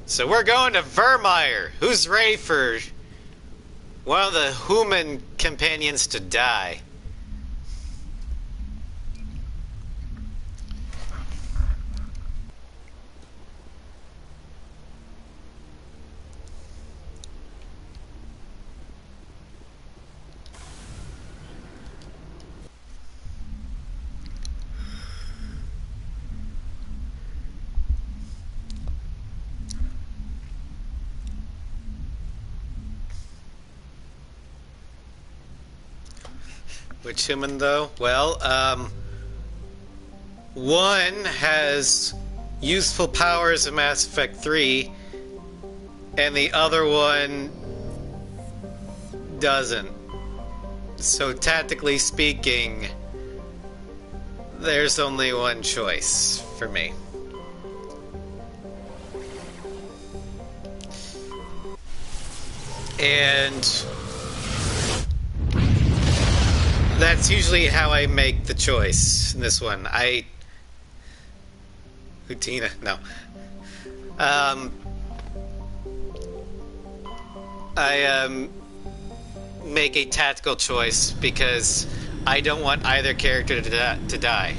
So we're going to Vermeer. Who's ready for one of the human companions to die? Which human, though? Well, one has useful powers of Mass Effect 3, and the other one doesn't. So, tactically speaking, there's only one choice for me. And that's usually how I make the choice in this one. Utina, no. I make a tactical choice because I don't want either character to die.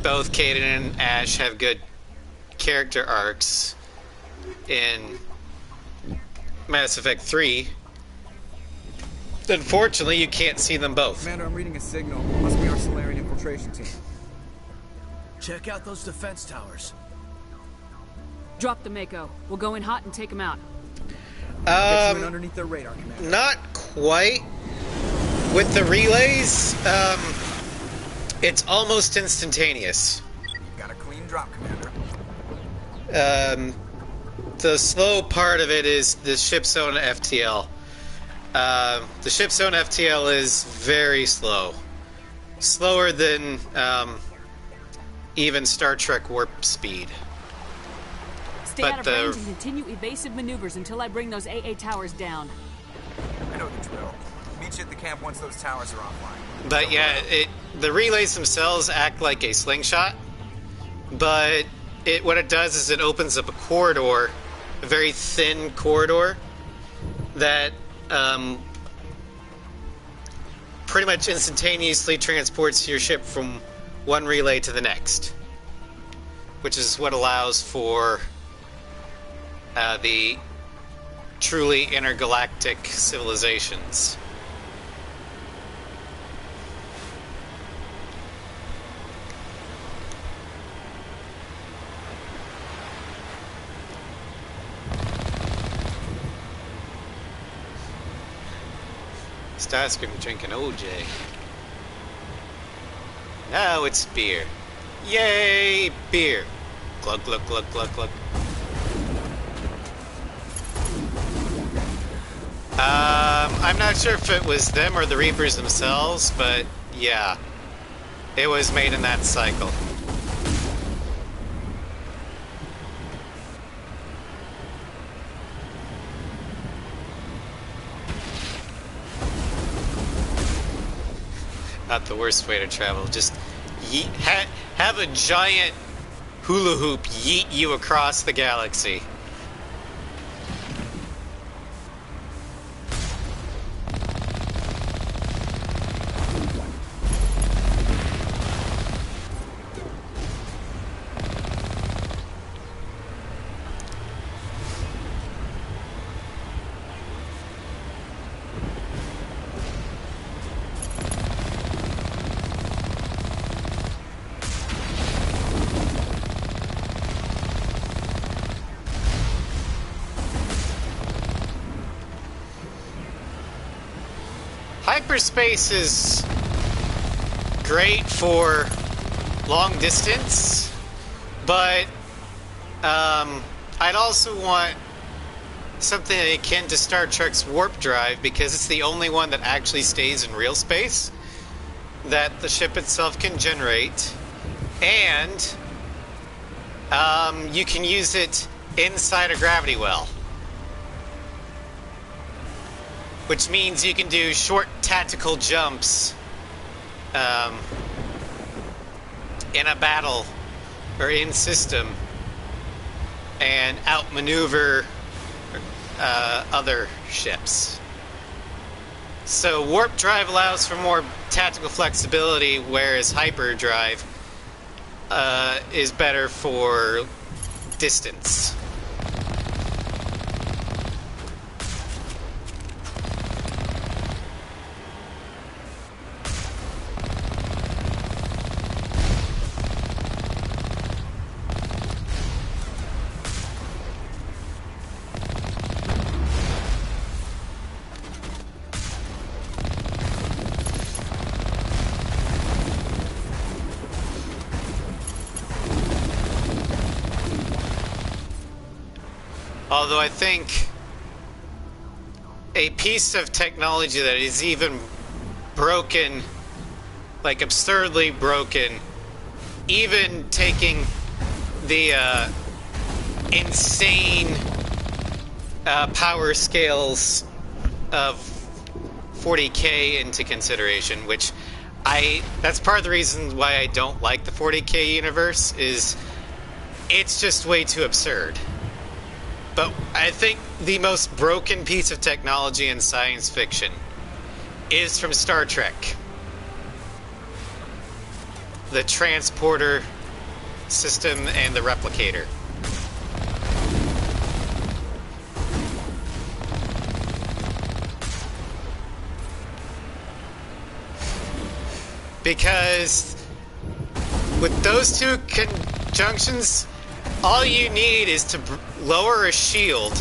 Both Kaden and Ash have good character arcs in Mass Effect 3. Unfortunately, you can't see them both. Commander, I'm reading a signal. Must be our Solarian infiltration team. Check out those defense towers. Drop the Mako. We'll go in hot and take them out. Get you in underneath their radar, Commander. Not quite. With the relays, it's almost instantaneous. Got a clean drop, Commander. The slow part of it is the ship's own FTL. The ship's own FTL is very slow. Slower than even Star Trek warp speed. Stay out of range and continue evasive maneuvers until I bring those AA towers down. I know the drill. Meet you at the camp once those towers are offline. But yeah, the relays themselves act like a slingshot. But what it does is it opens up a corridor, a very thin corridor, that pretty much instantaneously transports your ship from one relay to the next. Which is what allows for the truly intergalactic civilizations. Starscream drinking OJ. Now it's beer. Yay, beer. Glug, glug, glug, glug, glug. I'm not sure if it was them or the Reapers themselves, but yeah. It was made in that cycle. Not the worst way to travel. Just yeet, have a giant hula hoop yeet you across the galaxy. Hyperspace is great for long distance, but I'd also want something akin to Star Trek's warp drive because it's the only one that actually stays in real space that the ship itself can generate, and you can use it inside a gravity well, which means you can do short tactical jumps in a battle or in system and outmaneuver other ships. So warp drive allows for more tactical flexibility, whereas hyperdrive is better for distance. Although I think a piece of technology that is even broken, like absurdly broken, even taking the insane power scales of 40K into consideration, which that's part of the reason why I don't like the 40K universe, is it's just way too absurd. But I think the most broken piece of technology in science fiction is from Star Trek. The transporter system and the replicator. Because with those two conjunctions, all you need is to lower a shield,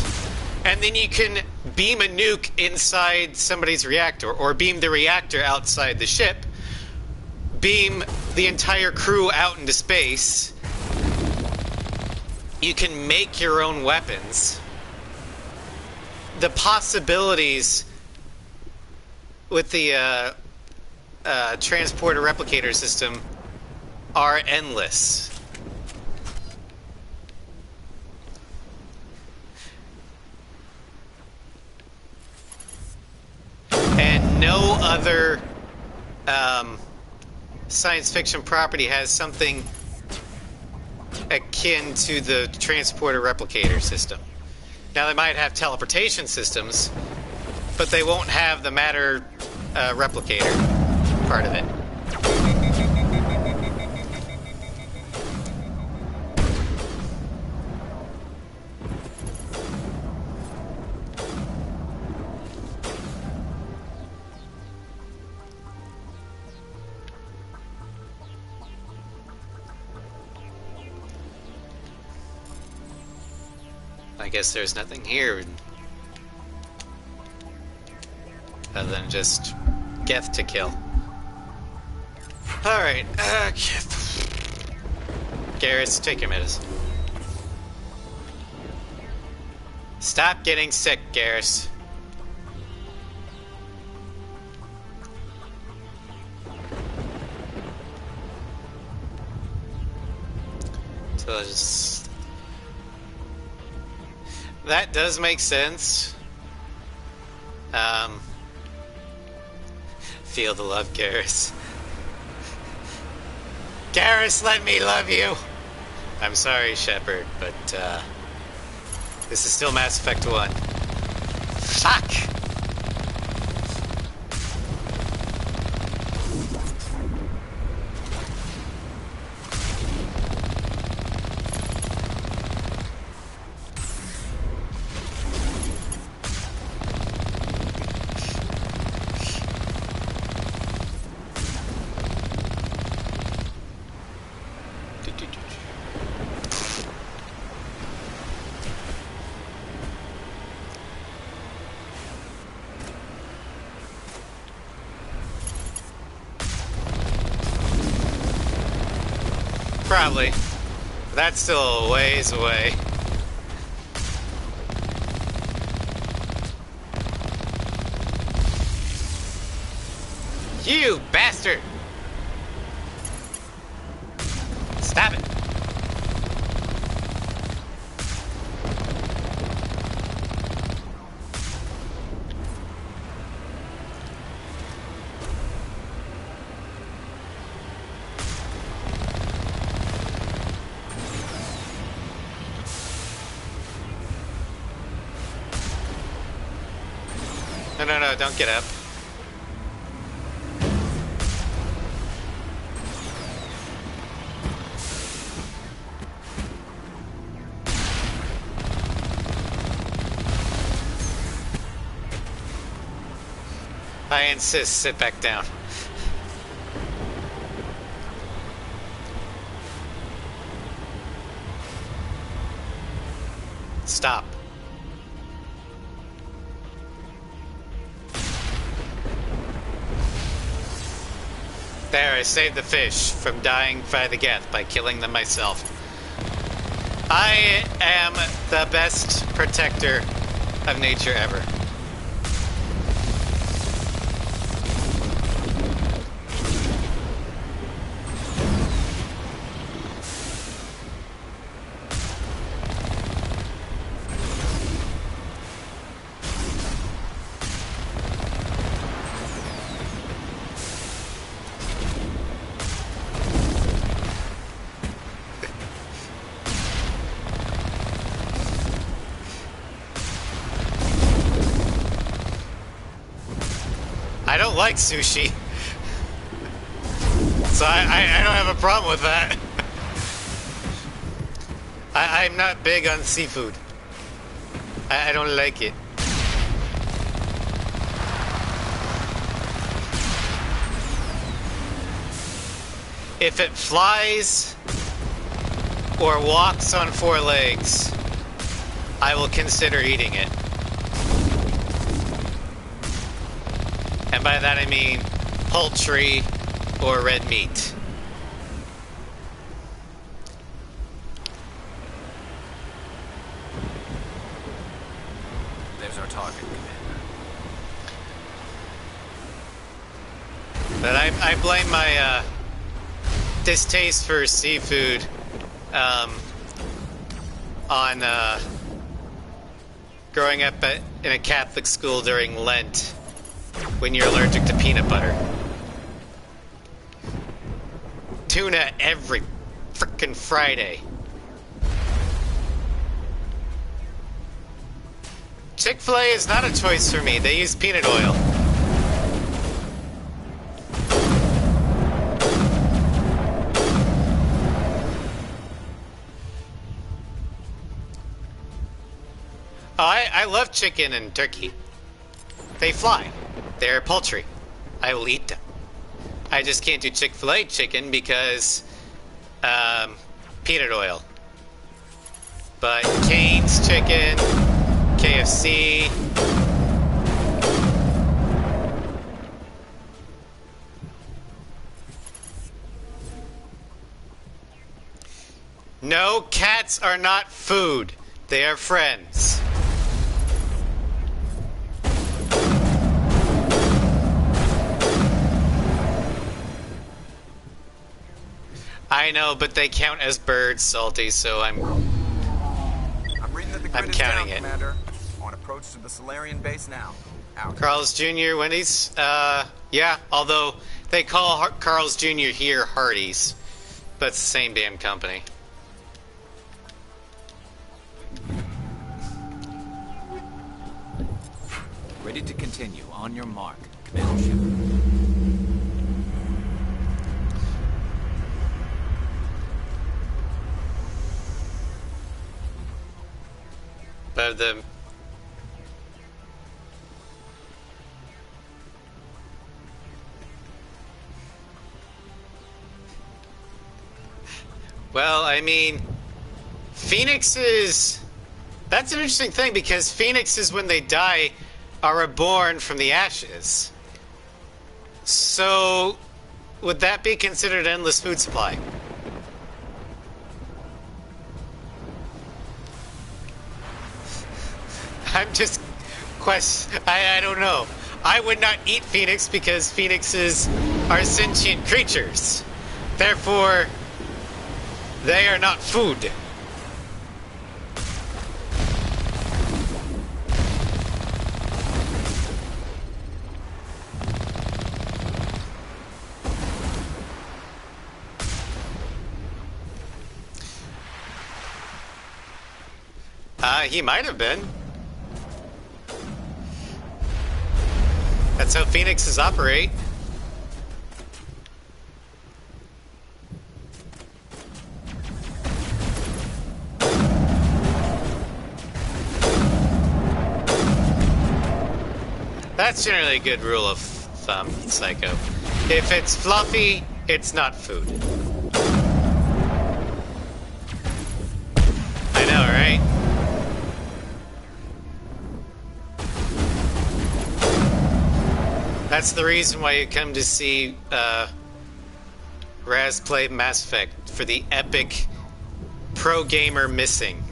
and then you can beam a nuke inside somebody's reactor, or beam the reactor outside the ship, beam the entire crew out into space. You can make your own weapons. The possibilities with the transporter replicator system are endless. And no other science fiction property has something akin to the transporter replicator system. Now, they might have teleportation systems, but they won't have the matter replicator part of it. I guess there's nothing here other than just Geth to kill. Alright, Garrus, take your medicine. Stop getting sick, Garrus. So just... That does make sense. Feel the love, Garrus. Garrus, let me love you! I'm sorry, Shepard, but, this is still Mass Effect 1. Fuck! Probably. That's still a ways away. You bastard! Stop it! No, don't get up. I insist, sit back down. Stop. There, I saved the fish from dying by the geth by killing them myself. I am the best protector of nature ever. I don't like sushi, so I don't have a problem with that. I'm not big on seafood. I don't like it. If it flies or walks on four legs, I will consider eating it. And by that I mean poultry or red meat. There's our target, Commander. But I blame my distaste for seafood on growing up in a Catholic school during Lent when you're allergic to peanut butter. Tuna every frickin' Friday. Chick-fil-A is not a choice for me. They use peanut oil. Oh, I love chicken and turkey. They fly. They're poultry. I will eat them. I just can't do Chick-fil-A chicken because peanut oil. But Cane's chicken, KFC. No, cats are not food. They are friends. I know, but they count as birds, Salty, so I'm reading that the grid is counting down, it. Commander. On approach to the Solarian base now. Out. Carl's Jr., Wendy's? Yeah, although they call Carl's Jr. here Hardee's, but it's the same damn company. Ready to continue. On your mark. Commander Shepard. But well, I mean, Phoenixes, that's an interesting thing because Phoenixes, when they die, are reborn from the ashes. So, would that be considered endless food supply? I'm just I don't know. I would not eat Phoenix because Phoenixes are sentient creatures. Therefore, they are not food. He might have been. That's how Phoenixes operate. That's generally a good rule of thumb, Psycho. If it's fluffy, it's not food. I know, right? That's the reason why you come to see Raz play Mass Effect, for the epic pro gamer missing.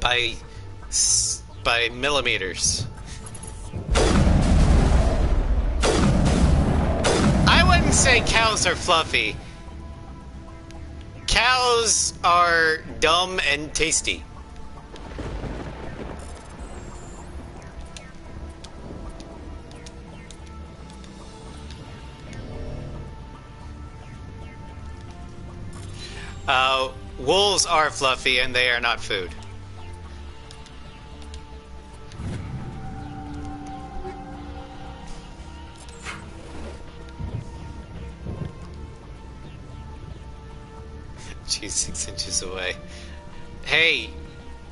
By millimeters. I wouldn't say cows are fluffy. Cows are dumb and tasty. Wolves are fluffy and they are not food. She's 6 inches away. Hey,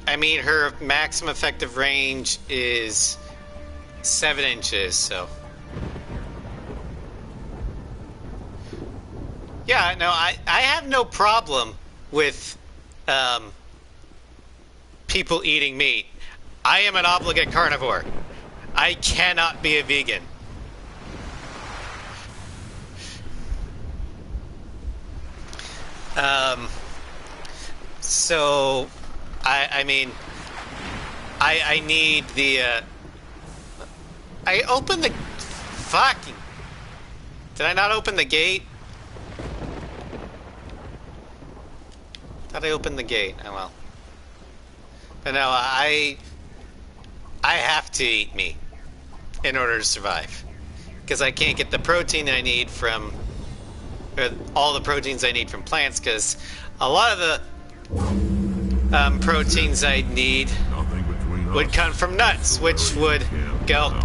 I mean, her maximum effective range is 7 inches, so. Yeah, no, I have no problem with people eating meat. I am an obligate carnivore. I cannot be a vegan. So, I mean, I need the, I opened the fucking, did I not open the gate? Thought I opened the gate. Oh well. But no, I have to eat meat in order to survive, because I can't get the protein I need from, or all the proteins I need from plants, because a lot of the proteins I'd need would come from nuts, which would go.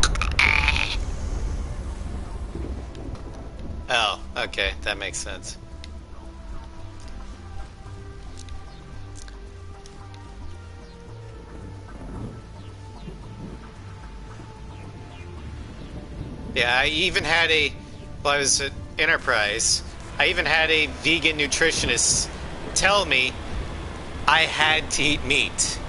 Oh, okay, that makes sense. Yeah, I even had a, well, I was at Enterprise, I even had a vegan nutritionist tell me I had to eat meat.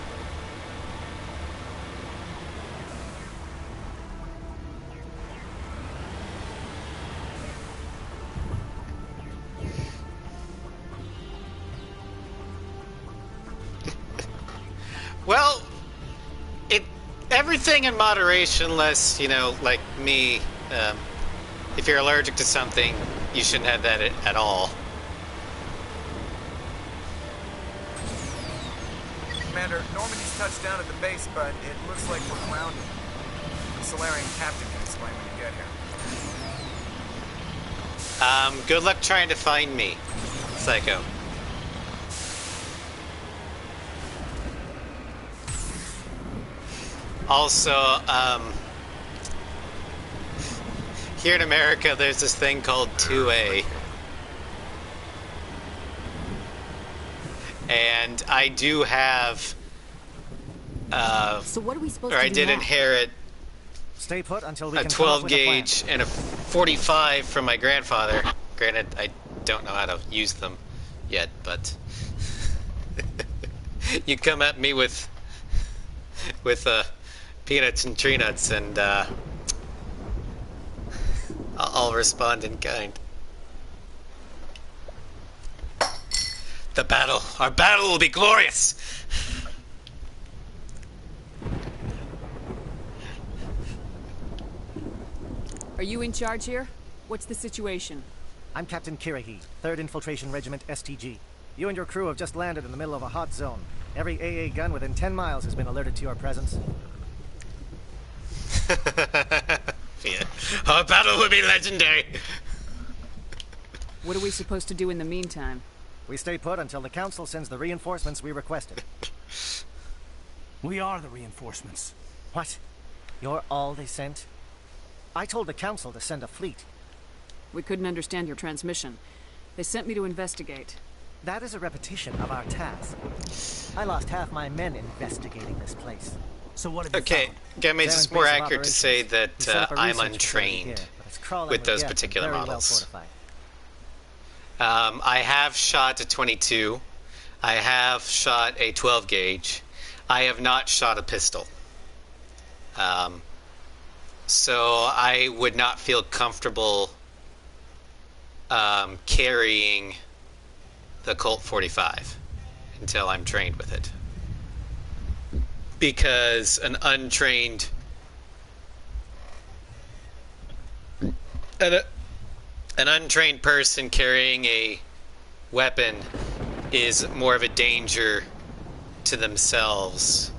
Well, everything in moderation, unless, you know, like me, if you're allergic to something, you shouldn't have that at all. Commander, Normandy's touched down at the base, but it looks like we're grounded. The Solarian captain can explain when you get here. Good luck trying to find me, Psycho. Also, here in America, there's this thing called 2A. And I do have, so what are we supposed or to I do did now? inherit Stay put until we a can 12 come up with a plan. gauge and a 45 from my grandfather. Granted, I don't know how to use them yet, but you come at me with peanuts and tree nuts, and I'll respond in kind. Our battle will be glorious. Are you in charge here? What's the situation? I'm Captain Kirahi, 3rd Infiltration Regiment STG. You and your crew have just landed in the middle of a hot zone. Every AA gun within 10 miles has been alerted to your presence. Yeah. Our battle will be legendary. What are we supposed to do in the meantime? We stay put until the Council sends the reinforcements we requested. We are the reinforcements. What? You're all they sent? I told the Council to send a fleet. We couldn't understand your transmission. They sent me to investigate. That is a repetition of our task. I lost half my men investigating this place. So what have you Okay, found? Game's it's more accurate to say that I'm untrained with those particular models. I have shot a 22. I have shot a 12 gauge. I have not shot a pistol. So I would not feel comfortable carrying the Colt 45 until I'm trained with it. Because an untrained person carrying a weapon is more of a danger to themselves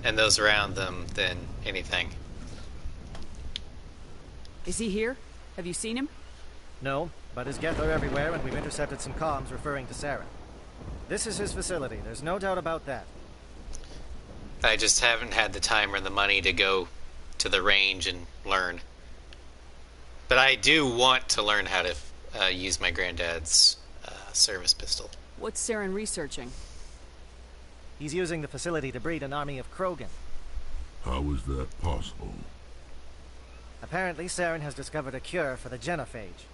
and those around them than anything. Is he here? Have you seen him? No, but his Geth are everywhere, and we've intercepted some comms referring to Saren. This is his facility, there's no doubt about that. I just haven't had the time or the money to go to the range and learn. But I do want to learn how to use my granddad's service pistol. What's Saren researching? He's using the facility to breed an army of Krogan. How is that possible? Apparently, Saren has discovered a cure for the genophage.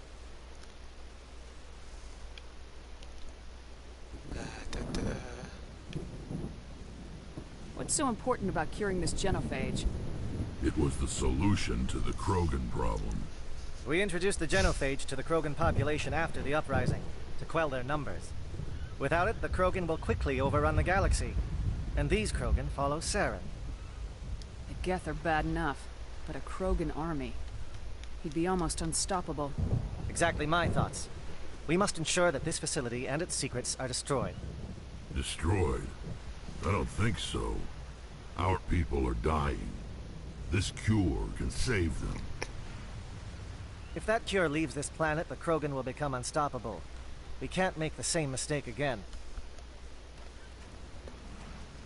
What's so important about curing this genophage? It was the solution to the Krogan problem. We introduced the genophage to the Krogan population after the uprising, to quell their numbers. Without it, the Krogan will quickly overrun the galaxy. And these Krogan follow Saren. The Geth are bad enough, but a Krogan army. He'd be almost unstoppable. Exactly my thoughts. We must ensure that this facility and its secrets are destroyed. Destroyed? I don't think so. Our people are dying. This cure can save them. If that cure leaves this planet, the Krogan will become unstoppable. We can't make the same mistake again.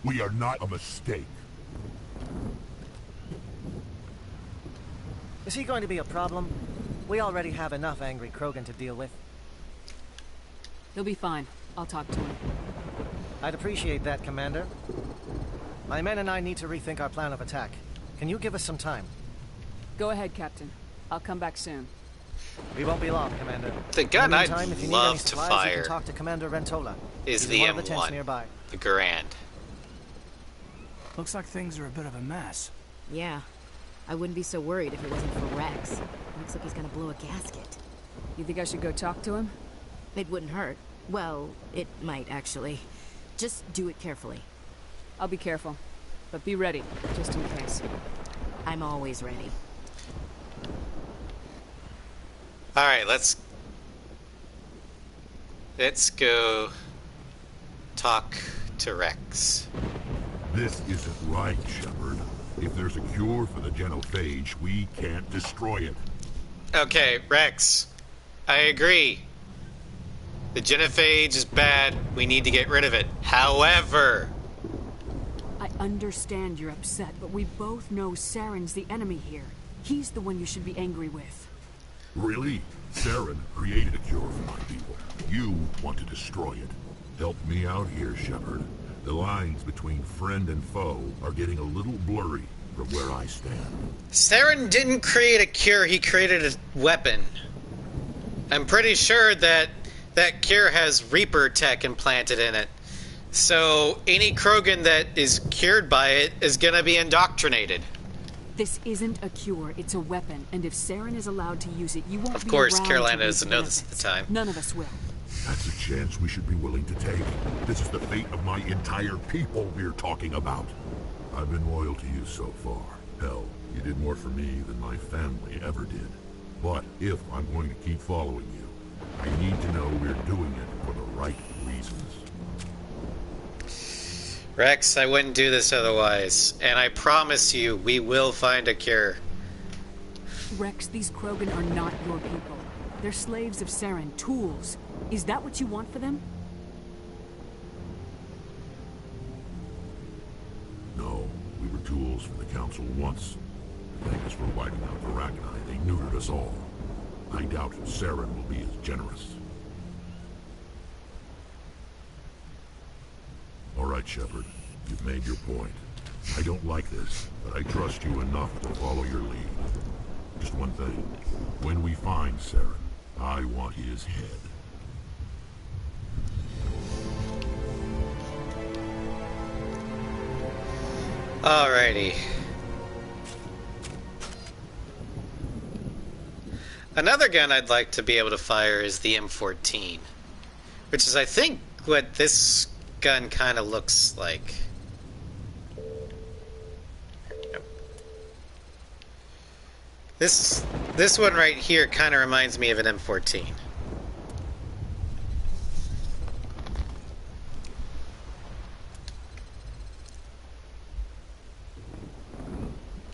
We are not a mistake. Is he going to be a problem? We already have enough angry Krogan to deal with. He'll be fine. I'll talk to him. I'd appreciate that, Commander. My men and I need to rethink our plan of attack. Can you give us some time? Go ahead, Captain. I'll come back soon. We won't be long, Commander. The gun I'd if you love need any to supplies, fire you can talk to Commander Rentola. is He's the in one of the tents M1, nearby. the Grand. Looks like things are a bit of a mess. Yeah. I wouldn't be so worried if it wasn't for Rex. Looks like he's gonna blow a gasket. You think I should go talk to him? It wouldn't hurt. Well, it might, actually. Just do it carefully. I'll be careful. But be ready, just in case. I'm always ready. Alright, let's go talk to Rex. This isn't right, Shepard. If there's a cure for the genophage, we can't destroy it. Okay, Rex. I agree. The genophage is bad. We need to get rid of it. However... I understand you're upset, but we both know Saren's the enemy here. He's the one you should be angry with. Really? Saren created a cure for my people. You want to destroy it. Help me out here, Shepard. The lines between friend and foe are getting a little blurry from where I stand. Saren didn't create a cure, he created a weapon. I'm pretty sure that that cure has Reaper tech implanted in it. So any Krogan that is cured by it is gonna be indoctrinated. This isn't a cure, it's a weapon, and if Saren is allowed to use it, you won't be Of course, around Carolina to reap doesn't the know this at the benefits. time. None of us will. That's a chance we should be willing to take. This is the fate of my entire people we're talking about. I've been loyal to you so far. Hell, you did more for me than my family ever did. But if I'm going to keep following you, I need to know we're doing it for the right reasons. Rex, I wouldn't do this otherwise. And I promise you, we will find a cure. Rex, these Krogan are not your people. They're slaves of Saren, tools. Is that what you want for them? No, we were tools for the Council once. Thank us for wiping out the Rachni. They neutered us all. I doubt Saren will be as generous. All right, Shepard. You've made your point. I don't like this, but I trust you enough to follow your lead. Just one thing. When we find Saren, I want his head. Alrighty. Another gun I'd like to be able to fire is the M14, which is, I think, what this gun kind of looks like. Nope. This one right here kind of reminds me of an M14.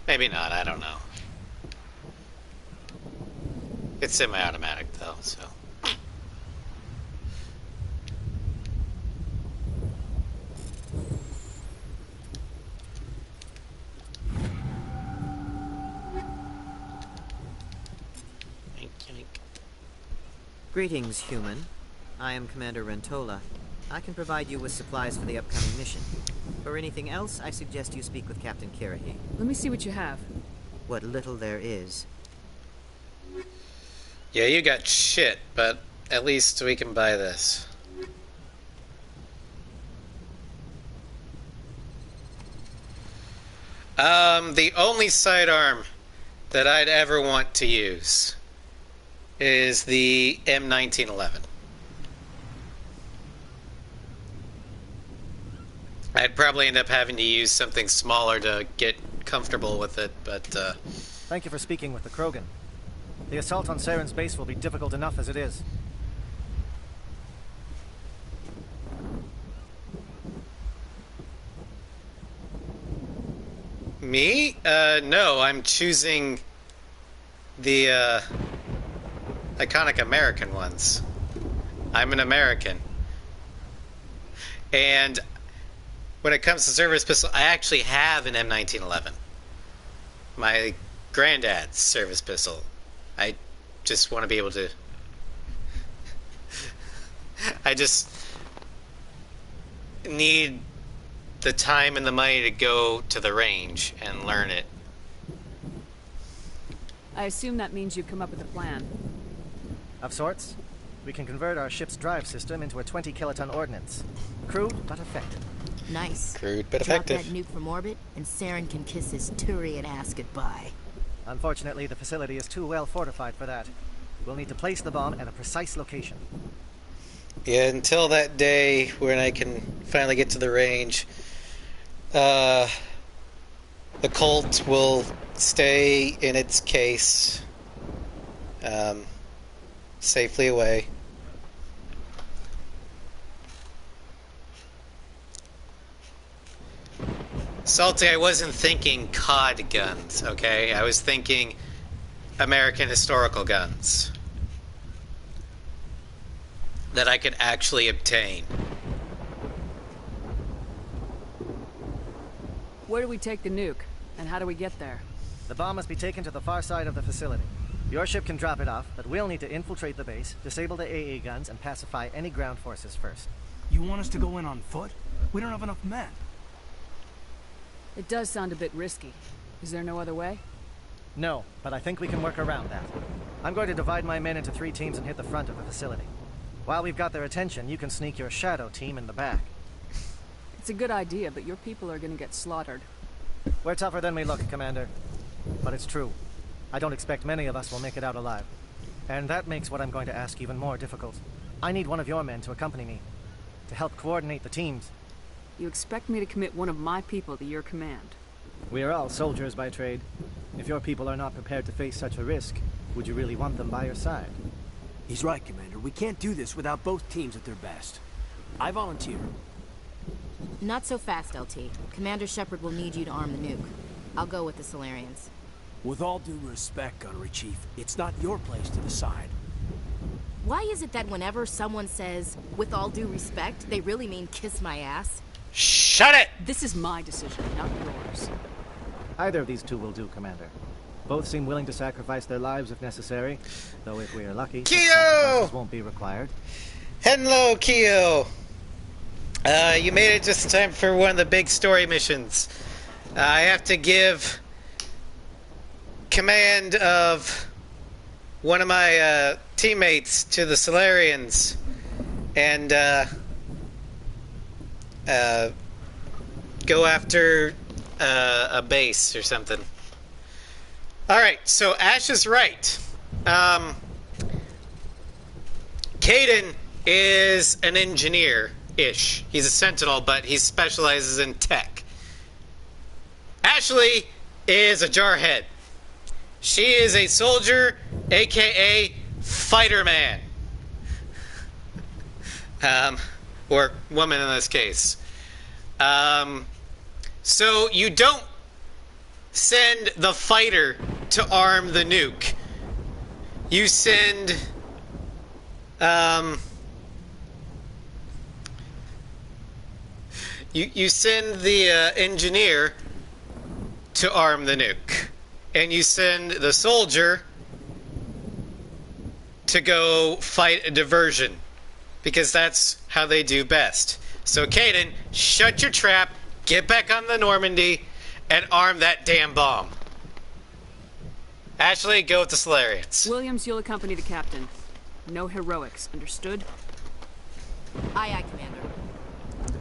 Maybe not, I don't know. It's semi-automatic though, so. Yoink, yoink. Greetings, human. I am Commander Rentola. I can provide you with supplies for the upcoming mission. For anything else, I suggest you speak with Captain Kirahi. Let me see what you have. What little there is. Yeah, you got shit, but at least we can buy this. The only sidearm that I'd ever want to use is the M1911. I'd probably end up having to use something smaller to get comfortable with it, but Thank you for speaking with the Krogan. The assault on Saren's base will be difficult enough as it is. Me? No, I'm choosing the iconic American ones. I'm an American. And when it comes to service pistol, I actually have an M1911. My granddad's service pistol. I just want to be able to... I just need the time and the money to go to the range and learn it. I assume that means you've come up with a plan. Of sorts. We can convert our ship's drive system into a 20-kiloton ordnance. Crude, but effective. Nice. Crude, but Drop effective. that nuke from orbit, and Saren can kiss his Turian ass goodbye. Unfortunately, the facility is too well fortified for that. We'll need to place the bomb at a precise location. Yeah, until that day when I can finally get to the range, the Colt will stay in its case, safely away. Salty, I wasn't thinking COD guns, okay? I was thinking American historical guns that I could actually obtain. Where do we take the nuke? And how do we get there? The bomb must be taken to the far side of the facility. Your ship can drop it off, but we'll need to infiltrate the base, disable the AA guns, and pacify any ground forces first. You want us to go in on foot? We don't have enough men. It does sound a bit risky. Is there no other way? No, but I think we can work around that. I'm going to divide my men into 3 teams and hit the front of the facility. While we've got their attention, you can sneak your shadow team in the back. It's a good idea, but your people are gonna get slaughtered. We're tougher than we look, Commander. But it's true. I don't expect many of us will make it out alive. And that makes what I'm going to ask even more difficult. I need one of your men to accompany me, to help coordinate the teams. You expect me to commit one of my people to your command? We are all soldiers by trade. If your people are not prepared to face such a risk, would you really want them by your side? He's right, Commander. We can't do this without both teams at their best. I volunteer. Not so fast, LT. Commander Shepard will need you to arm the nuke. I'll go with the Solarians. With all due respect, Gunnery Chief, it's not your place to decide. Why is it that whenever someone says, with all due respect, they really mean kiss my ass? Shut it! This is my decision, not yours. Either of these two will do, Commander. Both seem willing to sacrifice their lives if necessary, though if we are lucky, sacrifices won't be required. Hello, Kyo! You made it just in time for one of the big story missions. I have to give command of one of my teammates to the Solarians and go after a base or something. Alright, so Ash is right. Kaidan is an engineer-ish. He's a sentinel, but he specializes in tech. Ashley is a jarhead. She is a soldier, aka fighter man. Or woman in this case. So you don't send the fighter to arm the nuke. You send you send the engineer to arm the nuke, and you send the soldier to go fight a diversion, because that's how they do best. So Kaidan, shut your trap, get back on the Normandy, and arm that damn bomb. Ashley, go with the Solarians. Williams, you'll accompany the captain. No heroics, understood? Aye, aye, Commander.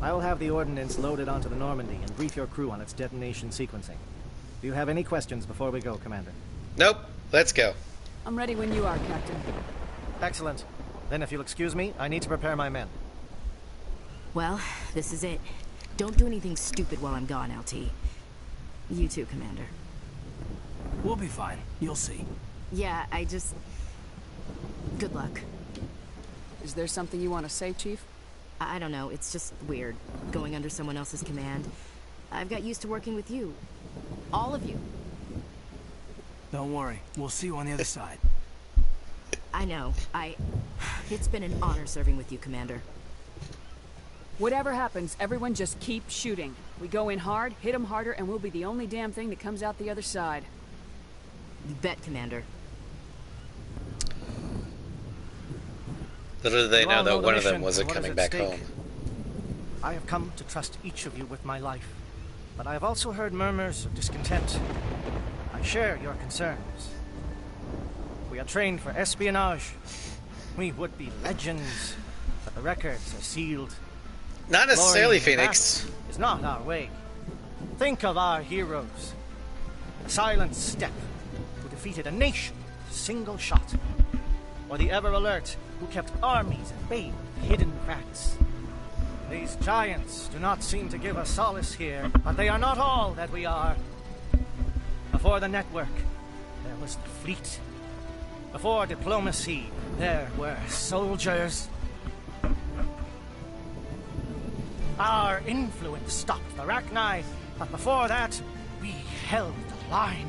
I will have the ordnance loaded onto the Normandy and brief your crew on its detonation sequencing. Do you have any questions before we go, Commander? Nope. Let's go. I'm ready when you are, Captain. Excellent. Then if you'll excuse me, I need to prepare my men. Well, this is it. Don't do anything stupid while I'm gone, LT. You too, Commander. We'll be fine. You'll see. Yeah, good luck. Is there something you want to say, Chief? I don't know, it's just weird, going under someone else's command. I've got used to working with you. All of you. Don't worry. We'll see you on the other side. I know. It's been an honor serving with you, Commander. Whatever happens, everyone just keep shooting. We go in hard, hit them harder, and we'll be the only damn thing that comes out the other side. You bet, Commander. Little did they know that one of them wasn't coming back home. I have come to trust each of you with my life, but I have also heard murmurs of discontent. I share your concerns. We are trained for espionage. We would be legends, but the records are sealed. Not necessarily, Phoenix. It's not our way. Think of our heroes. The silent step who defeated a nation with a single shot. Or the ever-alert who kept armies at bay with hidden cracks. These giants do not seem to give us solace here, but they are not all that we are. Before the network, there was the fleet. Before diplomacy, there were soldiers. Our influence stopped the Rachni, but before that, we held the line.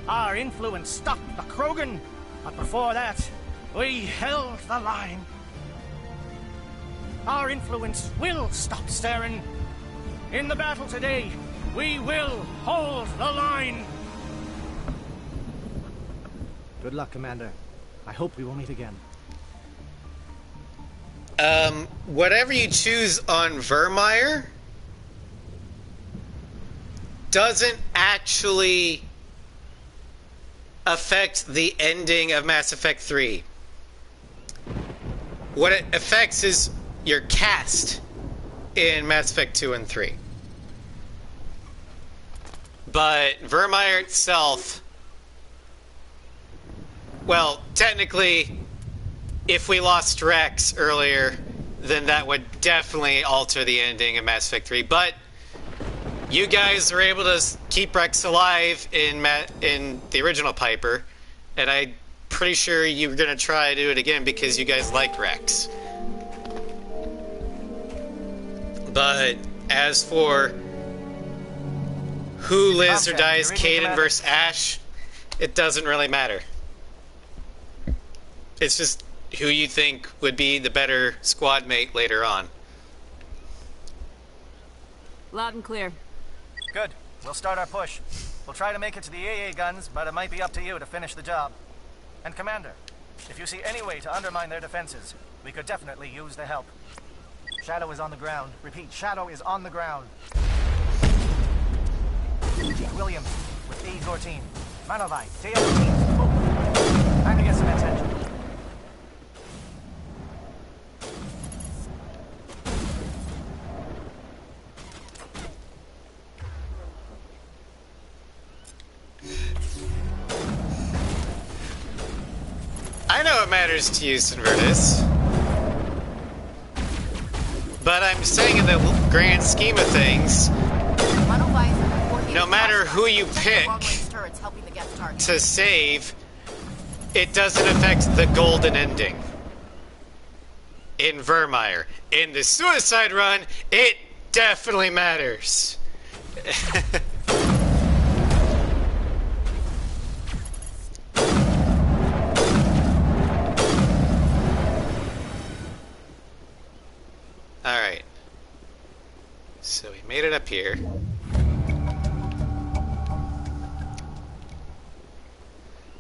Our influence stopped the Krogan, but before that, we held the line. Our influence will stop Saren. In the battle today, we will hold the line. Good luck, Commander. I hope we will meet again. Whatever you choose on Vermeer doesn't actually affect the ending of Mass Effect 3. What it affects is your cast in Mass Effect 2 and 3. But Vermeer itself, well, technically, if we lost Rex earlier, then that would definitely alter the ending of Mass Effect 3. But You guys were able to keep Rex alive in the original Piper, and I'm pretty sure you were gonna try to do it again because you guys like Rex. But as for who lives or dies, Kaden versus Ash, it doesn't really matter. It's just who you think would be the better squad mate later on. Loud and clear. Good. We'll start our push. We'll try to make it to the AA guns, but it might be up to you to finish the job. And Commander, if you see any way to undermine their defenses, we could definitely use the help. Shadow is on the ground. Repeat, Shadow is on the ground. Williams with E14. Manovai, TF14. Move. Time to get some attention. I know it matters to you, Sinvertus. But I'm saying in the grand scheme of things, no matter who you pick to save, it doesn't affect the golden ending. In Vermeer. In the Suicide Run, it definitely matters. Alright. So we made it up here.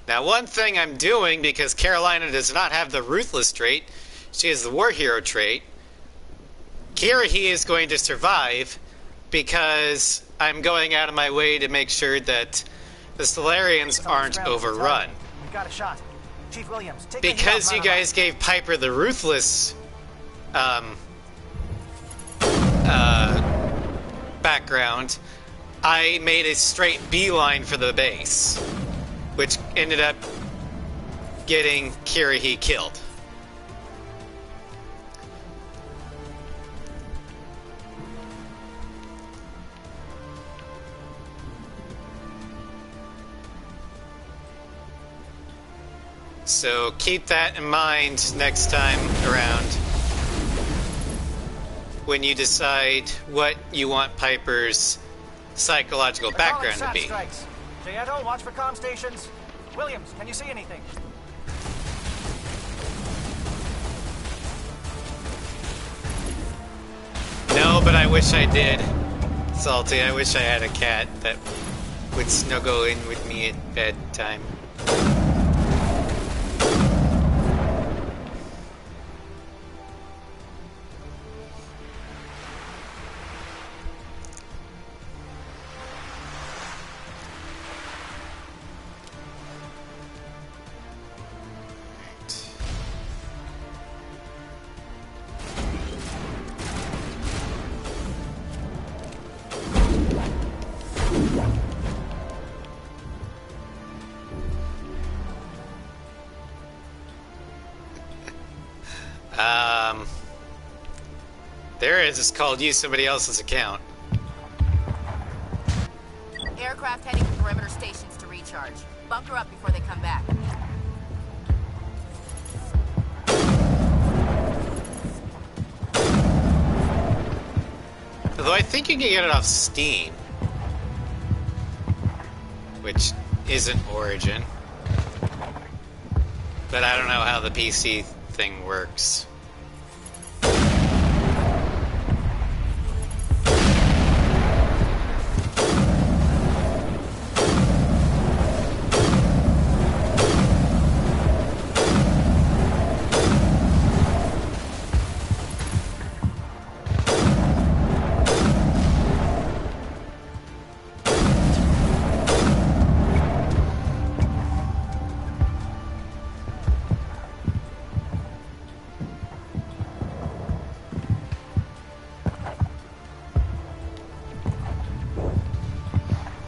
Now one thing I'm doing, because Carolina does not have the Ruthless trait, she has the War Hero trait, Kirihee is going to survive because I'm going out of my way to make sure that the Solarians aren't overrun. We've got a shot. Chief Williams, take because you guys gave Piper the Ruthless background, I made a straight beeline for the base, which ended up getting Kirihee killed. So keep that in mind next time around when you decide what you want Piper's psychological background to be. Jayeto, watch for comm stations. Williams, can you see anything? No, but I wish I did. Salty, I wish I had a cat that would snuggle in with me at bedtime. There is. It's called use somebody else's account. Aircraft heading to perimeter stations to recharge. Bunker up before they come back. Although I think you can get it off Steam, which isn't Origin. But I don't know how the PC thing works.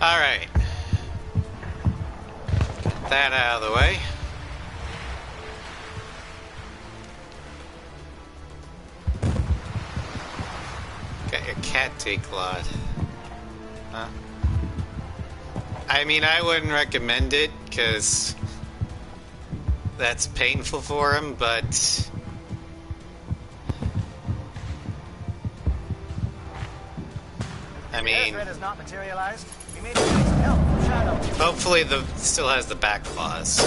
Alright. Get that out of the way. Got your cat take Claude. I mean, I wouldn't recommend it, because that's painful for him, but... I mean... has not materialized. We may be getting some help from Shadow. Hopefully the still has the back claws.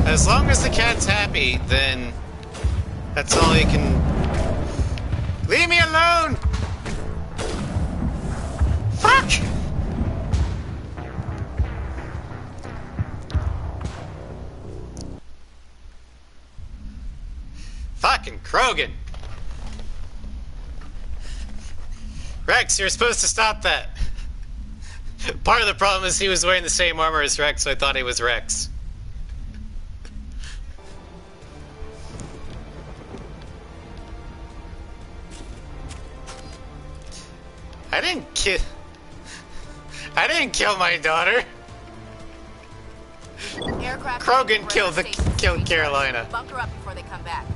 As long as the cat's happy, then that's all you can... Leave me alone! Fuck! Fucking Krogan! Rex, you're supposed to stop that! Part of the problem is he was wearing the same armor as Rex, so I thought he was Rex. I didn't kill my daughter. Aircraft Krogan killed Carolina. Bunker up before they come back.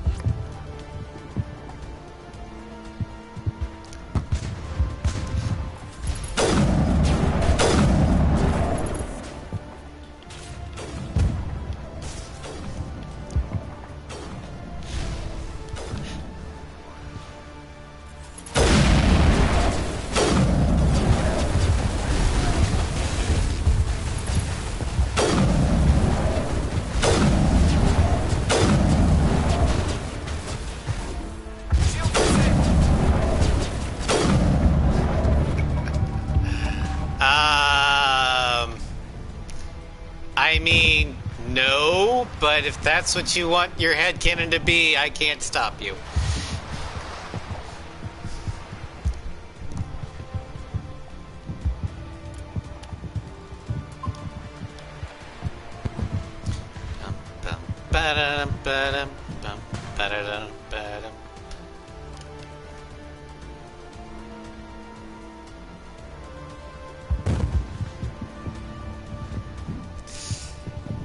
I mean, no, but if that's what you want your headcanon to be, I can't stop you.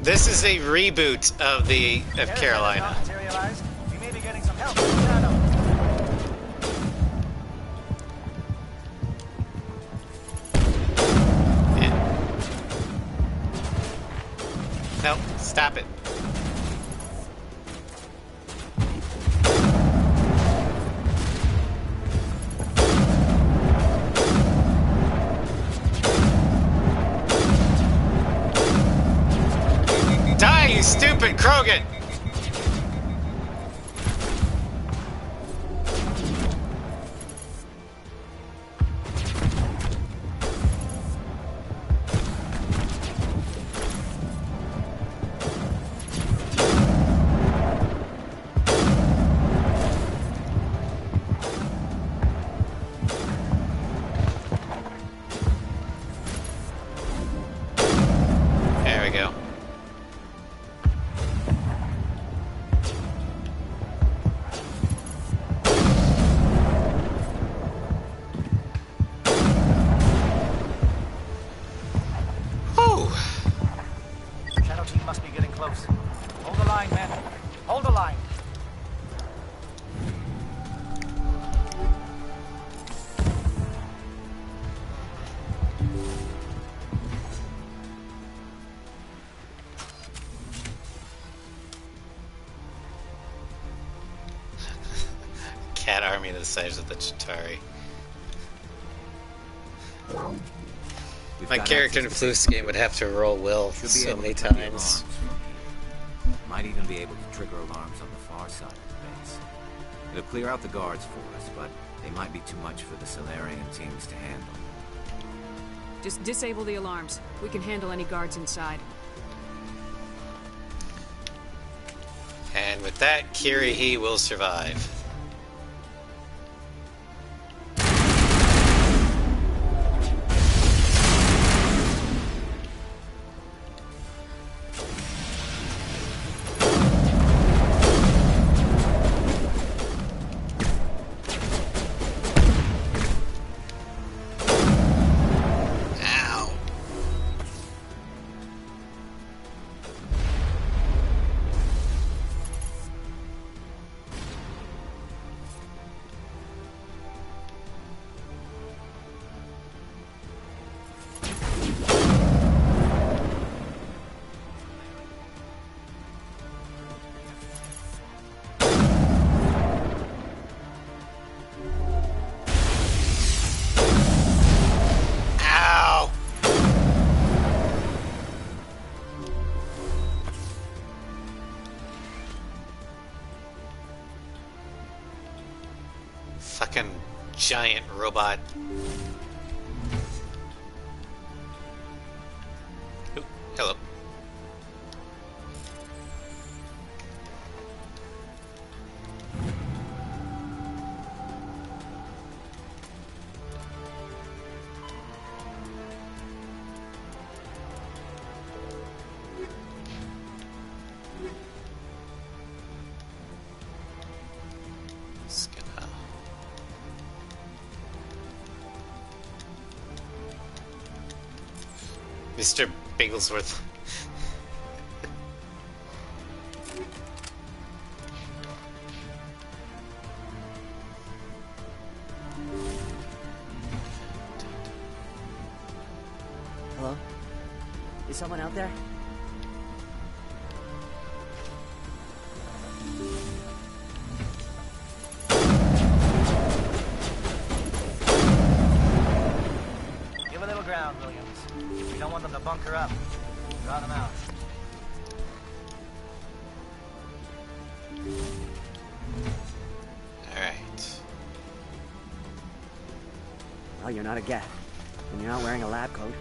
This is a reboot of Carolina. We may be getting some help from Shadow. No, stop it. Die, you stupid Krogan! There we go. Shadow team must be getting close. Hold the line, men. Hold the line. Cat army the size of the Chitauri. My character in Floof's game would have to roll Will so many times. Might even be able to trigger alarms on the far side of the base. It'll clear out the guards for us, but they might be too much for the Solarian teams to handle. Just disable the alarms. We can handle any guards inside. And with that, Kirihi will survive. Fucking giant robot. Ooh, hello. Mr. Bigglesworth. Hello? Is someone out there? Give a little ground, Williams. We don't want them to bunker up. Draw them out. Alright. Well, you're not a Gat, and you're not wearing a lab coat.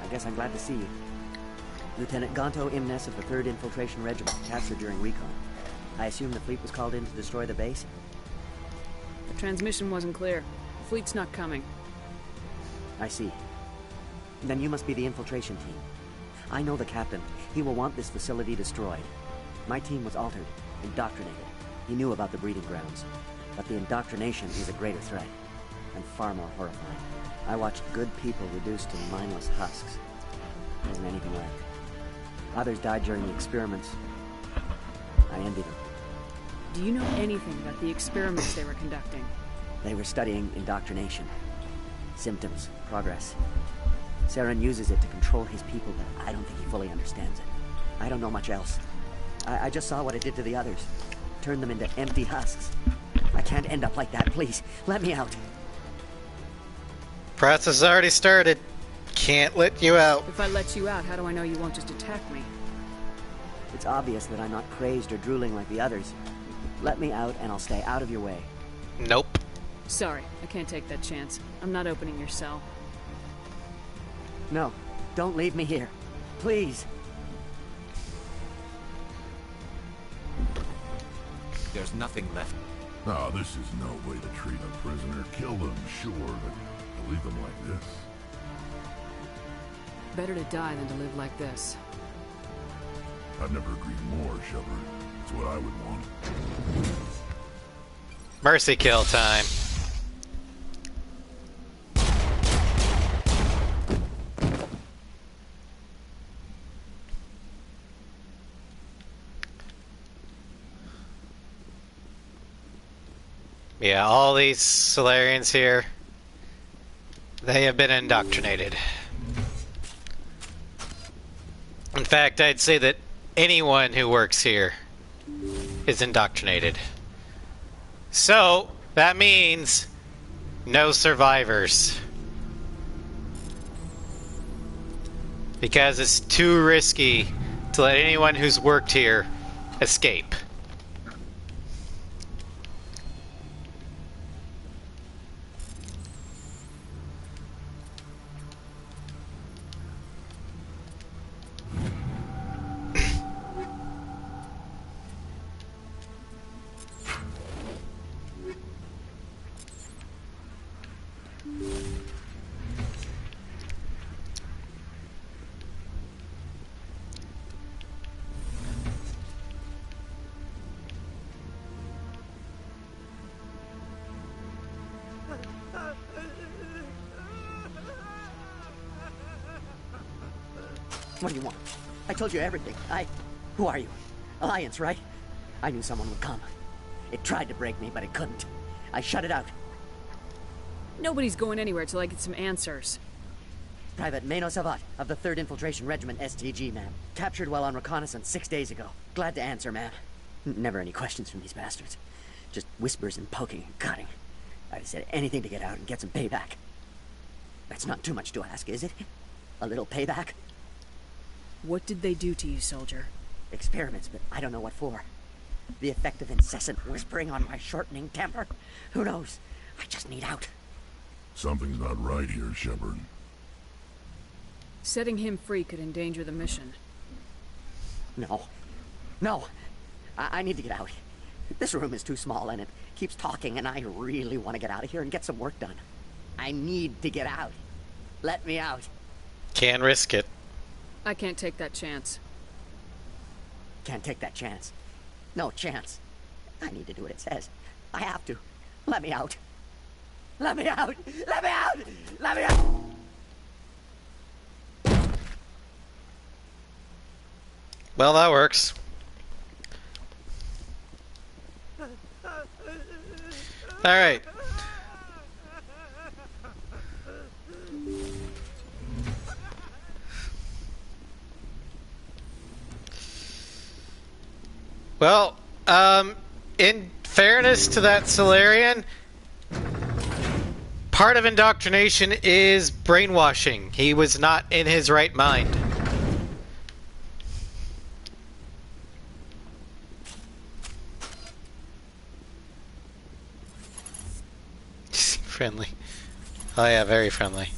I guess I'm glad to see you. Lieutenant Gonto Imnes of the 3rd Infiltration Regiment, captured during recon. I assume the fleet was called in to destroy the base? The transmission wasn't clear. The fleet's not coming. I see. Then you must be the infiltration team. I know the captain. He will want this facility destroyed. My team was altered, indoctrinated. He knew about the breeding grounds. But the indoctrination is a greater threat, and far more horrifying. I watched good people reduced to mindless husks. There wasn't anything left. Others died during the experiments. I envy them. Do you know anything about the experiments they were conducting? They were studying indoctrination. Symptoms, progress. Saren uses it to control his people, but I don't think he fully understands it. I don't know much else. I just saw what it did to the others. Turned them into empty husks. I can't end up like that, please. Let me out. Process already started. Can't let you out. If I let you out, how do I know you won't just attack me? It's obvious that I'm not crazed or drooling like the others. Let me out and I'll stay out of your way. Nope. Sorry, I can't take that chance. I'm not opening your cell. No, don't leave me here. Please. There's nothing left. Ah, this is no way to treat a prisoner. Kill them, sure, but to leave them like this? Better to die than to live like this. I've never agreed more, Shepard. It's what I would want. Mercy kill time. Yeah, all these Solarians here, they have been indoctrinated. In fact, I'd say that anyone who works here is indoctrinated. So, that means no survivors. Because it's too risky to let anyone who's worked here escape. What do you want? I told you everything. Who are you? Alliance, right? I knew someone would come. It tried to break me, but it couldn't. I shut it out. Nobody's going anywhere till I get some answers. Private Mano Savat of the 3rd Infiltration Regiment STG, ma'am. Captured while on reconnaissance 6 days ago. Glad to answer, ma'am. Never any questions from these bastards. Just whispers and poking and cutting. I'd have said anything to get out and get some payback. That's not too much to ask, is it? A little payback? What did they do to you, soldier? Experiments, but I don't know what for. The effect of incessant whispering on my shortening temper? Who knows? I just need out. Something's not right here, Shepard. Setting him free could endanger the mission. No. No. I need to get out. This room is too small and it keeps talking, and I really want to get out of here and get some work done. I need to get out. Let me out. Can't risk it. I can't take that chance. Can't take that chance. No chance. I need to do what it says. I have to. Let me out. Let me out! Let me out! Let me out! Well, that works. Alright. Well, in fairness to that Solarian, part of indoctrination is brainwashing. He was not in his right mind. Friendly. Oh yeah, very friendly.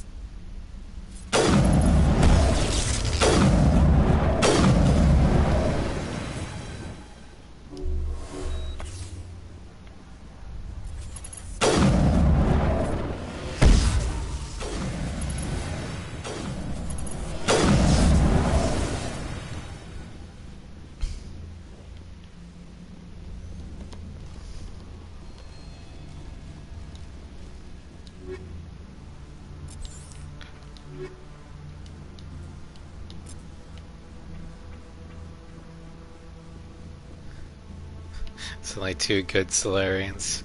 It's only two good Solarians.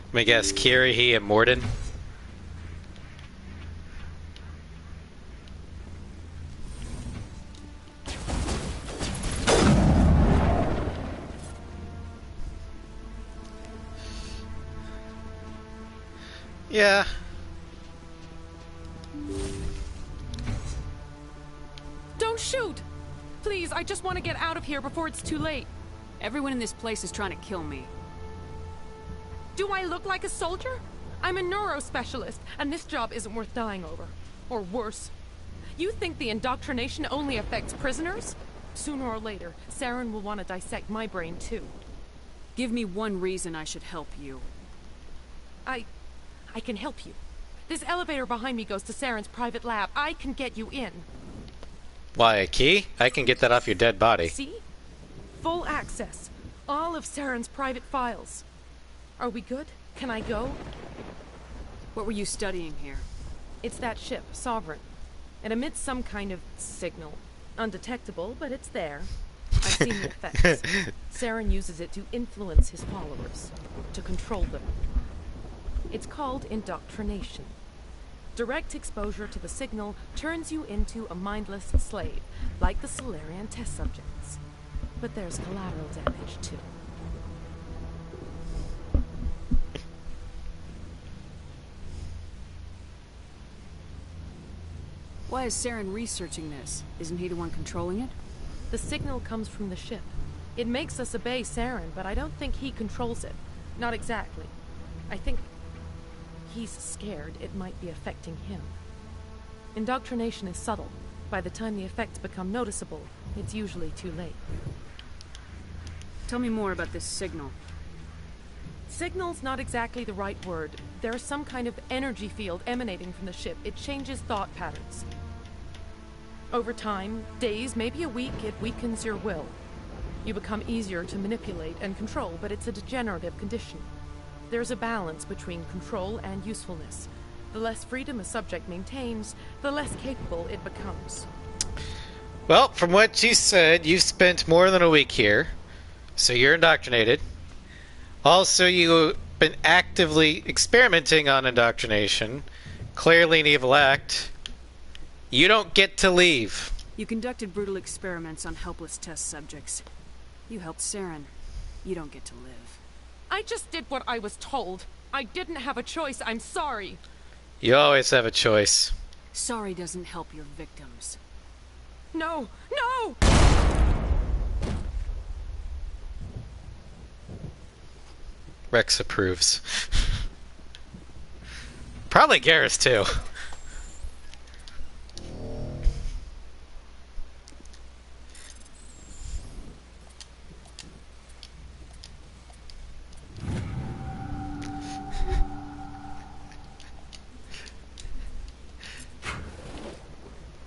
Let me guess, Kirihi and Morden? Yeah. Don't shoot! Please, I just want to get out of here before it's too late. Everyone in this place is trying to kill me. Do I look like a soldier? I'm a neurospecialist, and this job isn't worth dying over. Or worse. You think the indoctrination only affects prisoners? Sooner or later, Saren will want to dissect my brain too. Give me one reason I should help you. I can help you. This elevator behind me goes to Saren's private lab. I can get you in. Why, a key? I can get that off your dead body. See? Full access. All of Saren's private files. Are we good? Can I go? What were you studying here? It's that ship, Sovereign. It emits some kind of signal. Undetectable, but it's there. I've seen the effects. Saren uses it to influence his followers. To control them. It's called indoctrination. Direct exposure to the signal turns you into a mindless slave, like the Solarian test subjects. But there's collateral damage, too. Why is Saren researching this? Isn't he the one controlling it? The signal comes from the ship. It makes us obey Saren, but I don't think he controls it. Not exactly. I think he's scared it might be affecting him. Indoctrination is subtle. By the time the effects become noticeable, it's usually too late. Tell me more about this signal. Signal's not exactly the right word. There's some kind of energy field emanating from the ship. It changes thought patterns. Over time, days, maybe a week, it weakens your will. You become easier to manipulate and control, but it's a degenerative condition. There's a balance between control and usefulness. The less freedom a subject maintains, the less capable it becomes. Well, from what you said, you've spent more than a week here, so you're indoctrinated. Also, you've been actively experimenting on indoctrination. Clearly an evil act. You don't get to leave. You conducted brutal experiments on helpless test subjects. You helped Saren. You don't get to live. I just did what I was told. I didn't have a choice. I'm sorry. You always have a choice. Sorry doesn't help your victims. No! No! Rex approves. Probably Garrus too.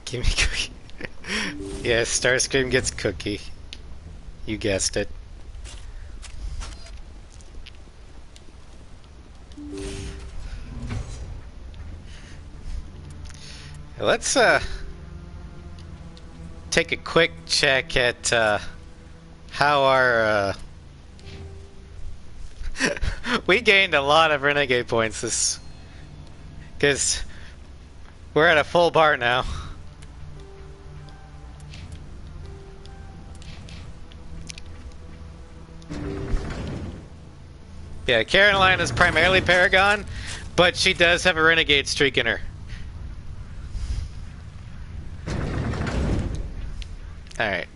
Give me cookie. Yes, Starscream gets cookie. You guessed it. Let's take a quick check at how our we gained a lot of renegade points this, because we're at a full bar now. Yeah, Carolina's primarily Paragon, but she does have a renegade streak in her. Alright.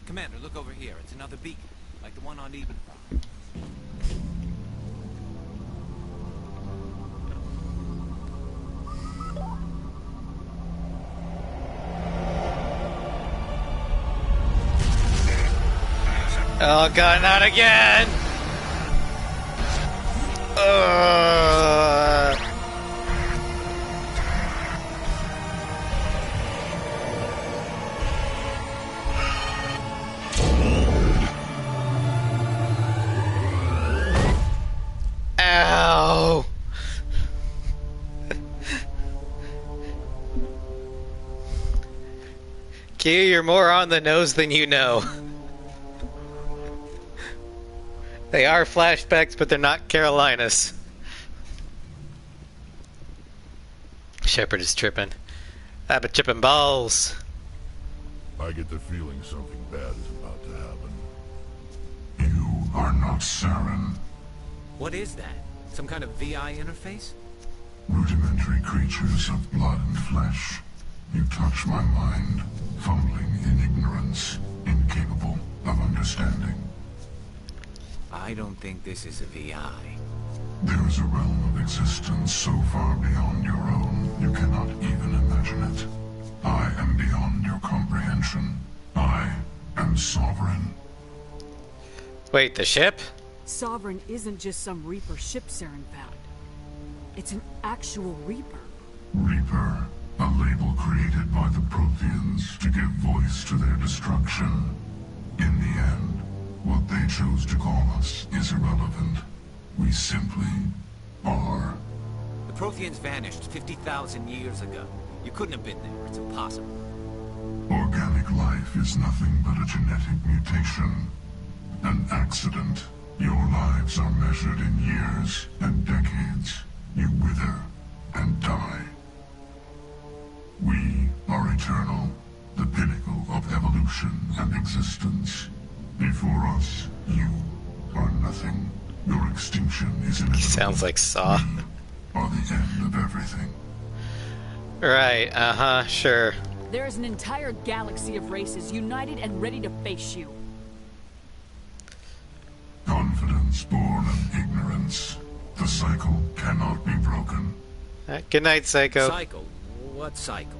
Commander, look over here. It's another beacon, like the one on Ebenfall. Oh god, not again! Ow! Q, you're more on the nose than you know. They are flashbacks, but they're not Carolinas. Shepard is tripping. I've been tripping balls. I get the feeling something bad is about to happen. You are not Saren. What is that? Some kind of VI interface? Rudimentary creatures of blood and flesh. You touch my mind, fumbling in ignorance, incapable of understanding. I don't think this is a VI. There is a realm of existence so far beyond your own, you cannot even imagine it. I am beyond your comprehension. I am Sovereign. Wait, the ship? Sovereign isn't just some Reaper ship Saren found. It's an actual Reaper. Reaper, a label created by the Protheans to give voice to their destruction. In the end, what they chose to call us is irrelevant. We simply are. The Protheans vanished 50,000 years ago. You couldn't have been there. It's impossible. Organic life is nothing but a genetic mutation. An accident. Your lives are measured in years and decades. You wither and die. We are eternal, the pinnacle of evolution and existence. Before us, you are nothing. Your extinction is inevitable. Sounds like Saw. We are the end of everything. Right, sure. There is an entire galaxy of races united and ready to face you. Confidence born of ignorance. The cycle cannot be broken. Good night, Psycho. Cycle? What cycle?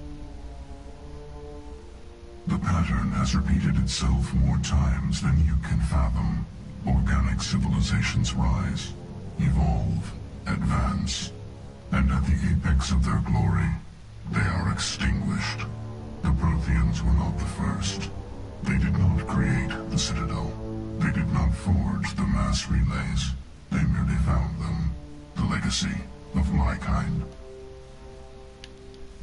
The pattern has repeated itself more times than you can fathom. Organic civilizations rise, evolve, advance, and at the apex of their glory, they are extinguished. The Protheans were not the first. They did not create the Citadel. They did not forge the mass relays. They merely found them, the legacy of my kind.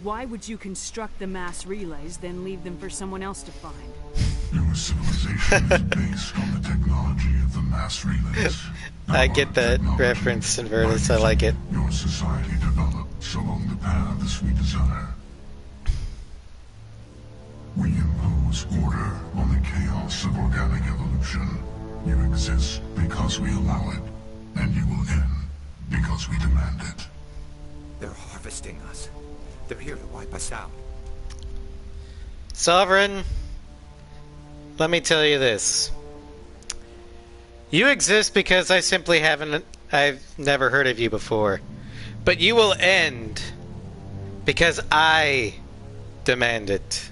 Why would you construct the mass relays, then leave them for someone else to find? Your civilization is based on the technology of the mass relays. I get that reference, Invertus. I like it. Your society develops along the paths we desire. We impose order on the chaos of organic evolution. You exist because we allow it, and you will end because we demand it. They're harvesting us. They're here to wipe us out. Sovereign, let me tell you this. You exist because I've never heard of you before. But you will end because I demand it.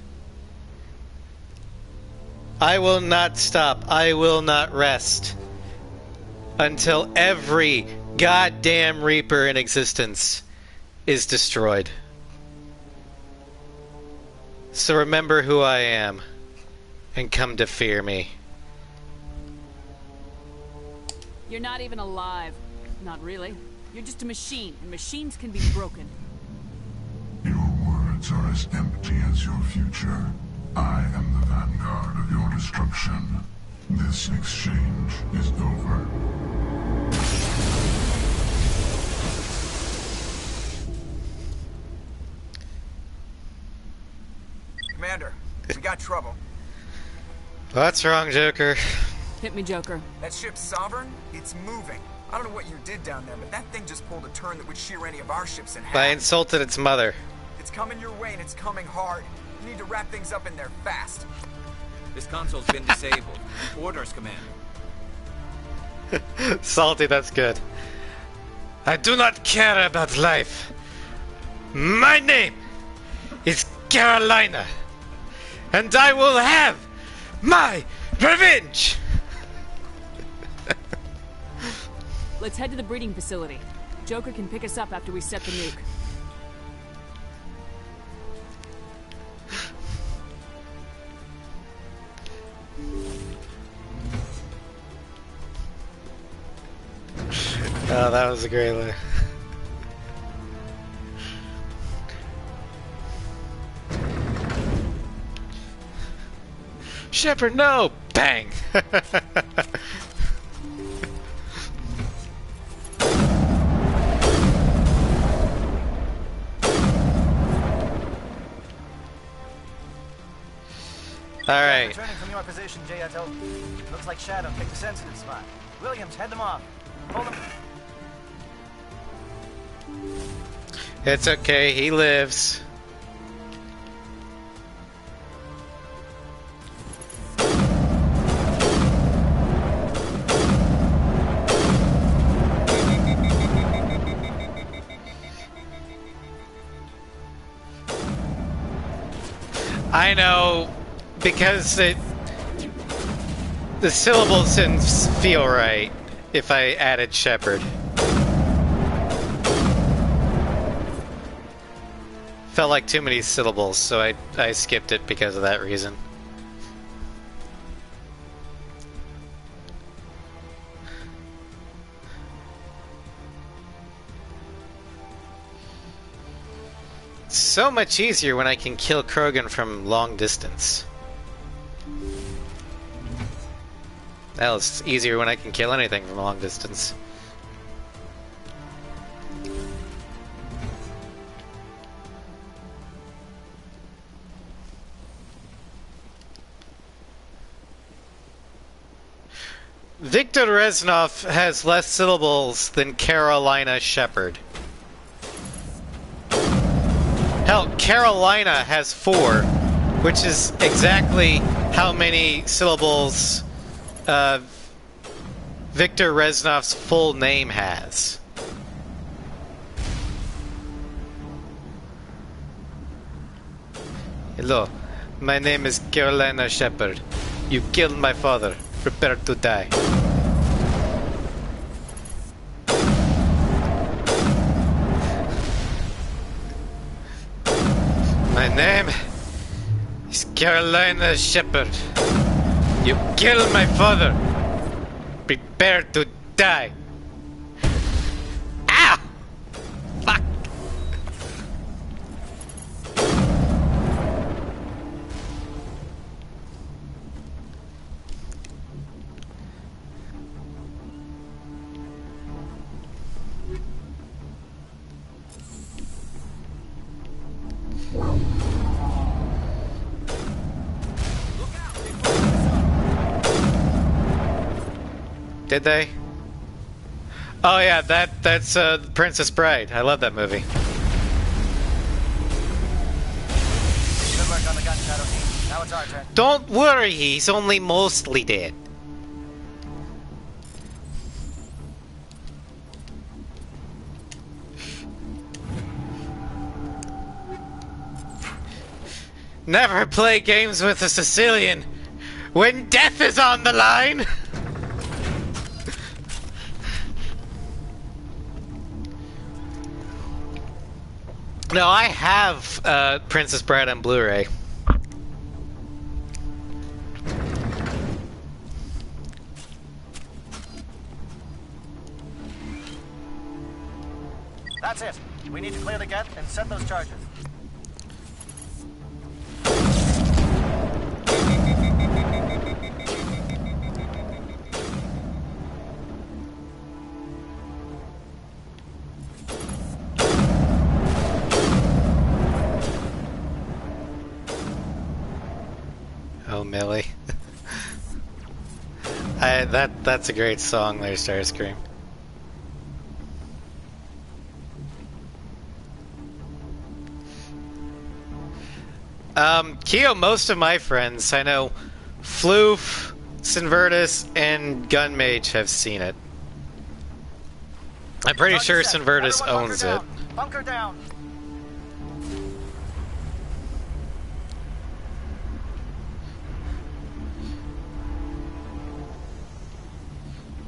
I will not stop. I will not rest until every goddamn Reaper in existence is destroyed. So remember who I am and come to fear me. You're not even alive. Not really. You're just a machine, and machines can be broken. Your words are as empty as your future. I am the vanguard of your destruction. This exchange is over. Commander, we got trouble. What's wrong, Joker? Hit me, Joker. That ship's Sovereign? It's moving. I don't know what you did down there, but that thing just pulled a turn that would shear any of our ships in half. I insulted its mother. It's coming your way, and it's coming hard. You need to wrap things up in there fast. This console's been disabled. Orders, Commander. Salty, that's good. I do not care about life. My name is Carolina, and I will have my revenge! Let's head to the breeding facility. Joker can pick us up after we set the nuke. Oh, that was a great line. Shepard, no! Bang! Alright. Returning from your position, J-Atto. Looks like Shadow picked a sensitive spot. Williams, head them off. Hold them. It's okay, he lives. I know, because the syllables didn't feel right if I added Shepard. Felt like too many syllables, so I skipped it because of that reason. So much easier when I can kill Krogan from long distance. Well, it's easier when I can kill anything from long distance. Victor Reznov has less syllables than Carolina Shepard. Hell, Carolina has 4, which is exactly how many syllables Victor Reznov's full name has. Hello, my name is Carolina Shepard. You killed my father. Prepare to die. My name is Carolina Shepard. You killed my father. Prepare to die. Ah! Fuck! Did they? Oh yeah, that's Princess Bride. I love that movie. Good work on the gun, Shadow. team. Now it's our turn. Don't worry, he's only mostly dead. Never play games with a Sicilian when death is on the line! No, I have Princess Bride on Blu-ray. That's it. We need to clear the gate and set those charges. Oh, Millie. That's a great song there, Starscream. Keo, most of my friends, I know Floof, Sinvertus, and Gunmage have seen it. I'm pretty sure Sinvertus owns it. Bunker down.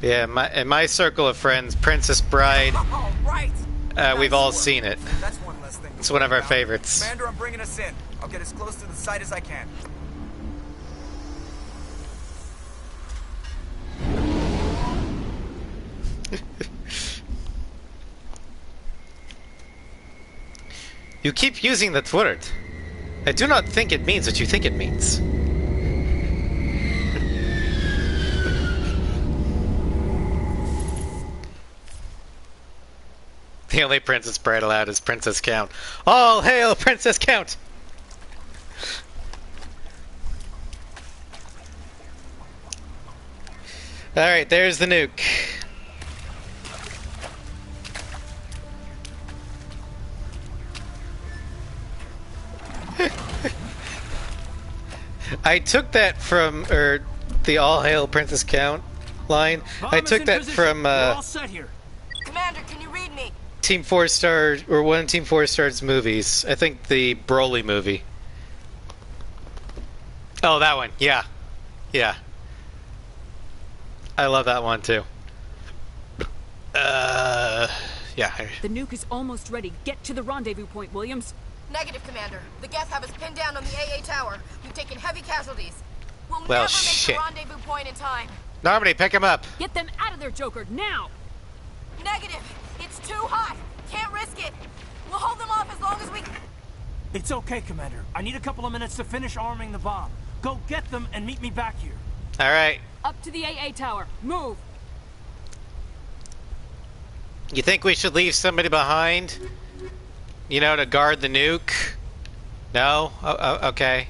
Yeah, in my circle of friends, Princess Bride, we've all seen it. That's one less thing. It's one of our favorites. Commander, I'm bringing us in. I'll get as close to the site as I can. You keep using that word. I do not think it means what you think it means. The only Princess Bride allowed is Princess Count. All hail Princess Count! Alright, there's the nuke. I took that from, the All Hail Princess Count line. I took that from, We're all set here. Commander, can you read me? Team 4 Star, or one of Team 4 Star's movies. I think the Broly movie. Oh, that one. Yeah. Yeah. I love that one, too. Yeah. The nuke is almost ready. Get to the rendezvous point, Williams. Negative, Commander. The Geth have us pinned down on the AA tower. We've taken heavy casualties. We'll Well, never shit. make the rendezvous point in time. Normandy, pick him up. Get them out of there, Joker, now! Negative. It's too hot. Can't risk it. We'll hold them off as long as we... It's okay, Commander. I need a couple of minutes to finish arming the bomb. Go get them and meet me back here. Alright. Up to the AA tower. Move! You think we should leave somebody behind? You know, to guard the nuke? No? Okay.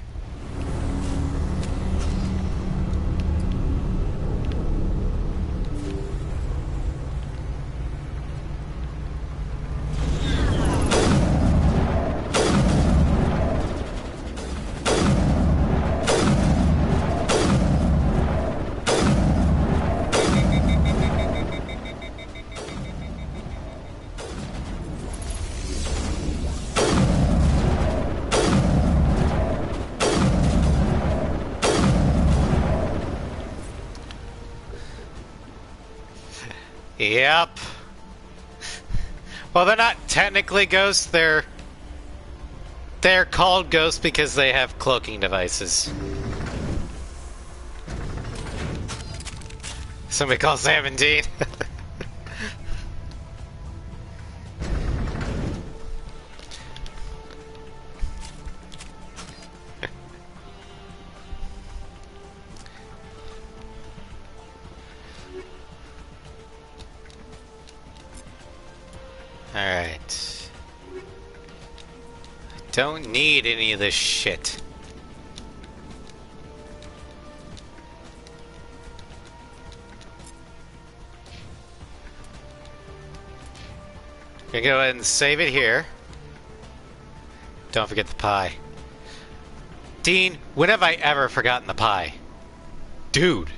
Yep. Well, they're not technically ghosts. They're called ghosts because they have cloaking devices. Somebody call 17. Alright. Don't need any of this shit. Gonna go ahead and save it here. Don't forget the pie. Dean, when have I ever forgotten the pie? Dude.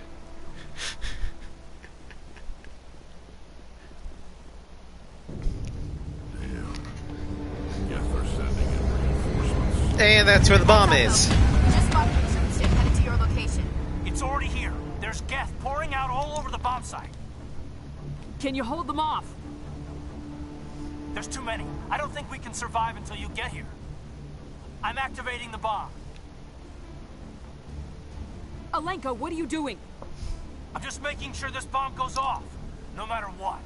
And that's where the bomb is. Just spotted the ship headed to your location. It's already here. There's gas pouring out all over the bomb site. Can you hold them off? There's too many. I don't think we can survive until you get here. I'm activating the bomb. Alenko, what are you doing? I'm just making sure this bomb goes off, no matter what.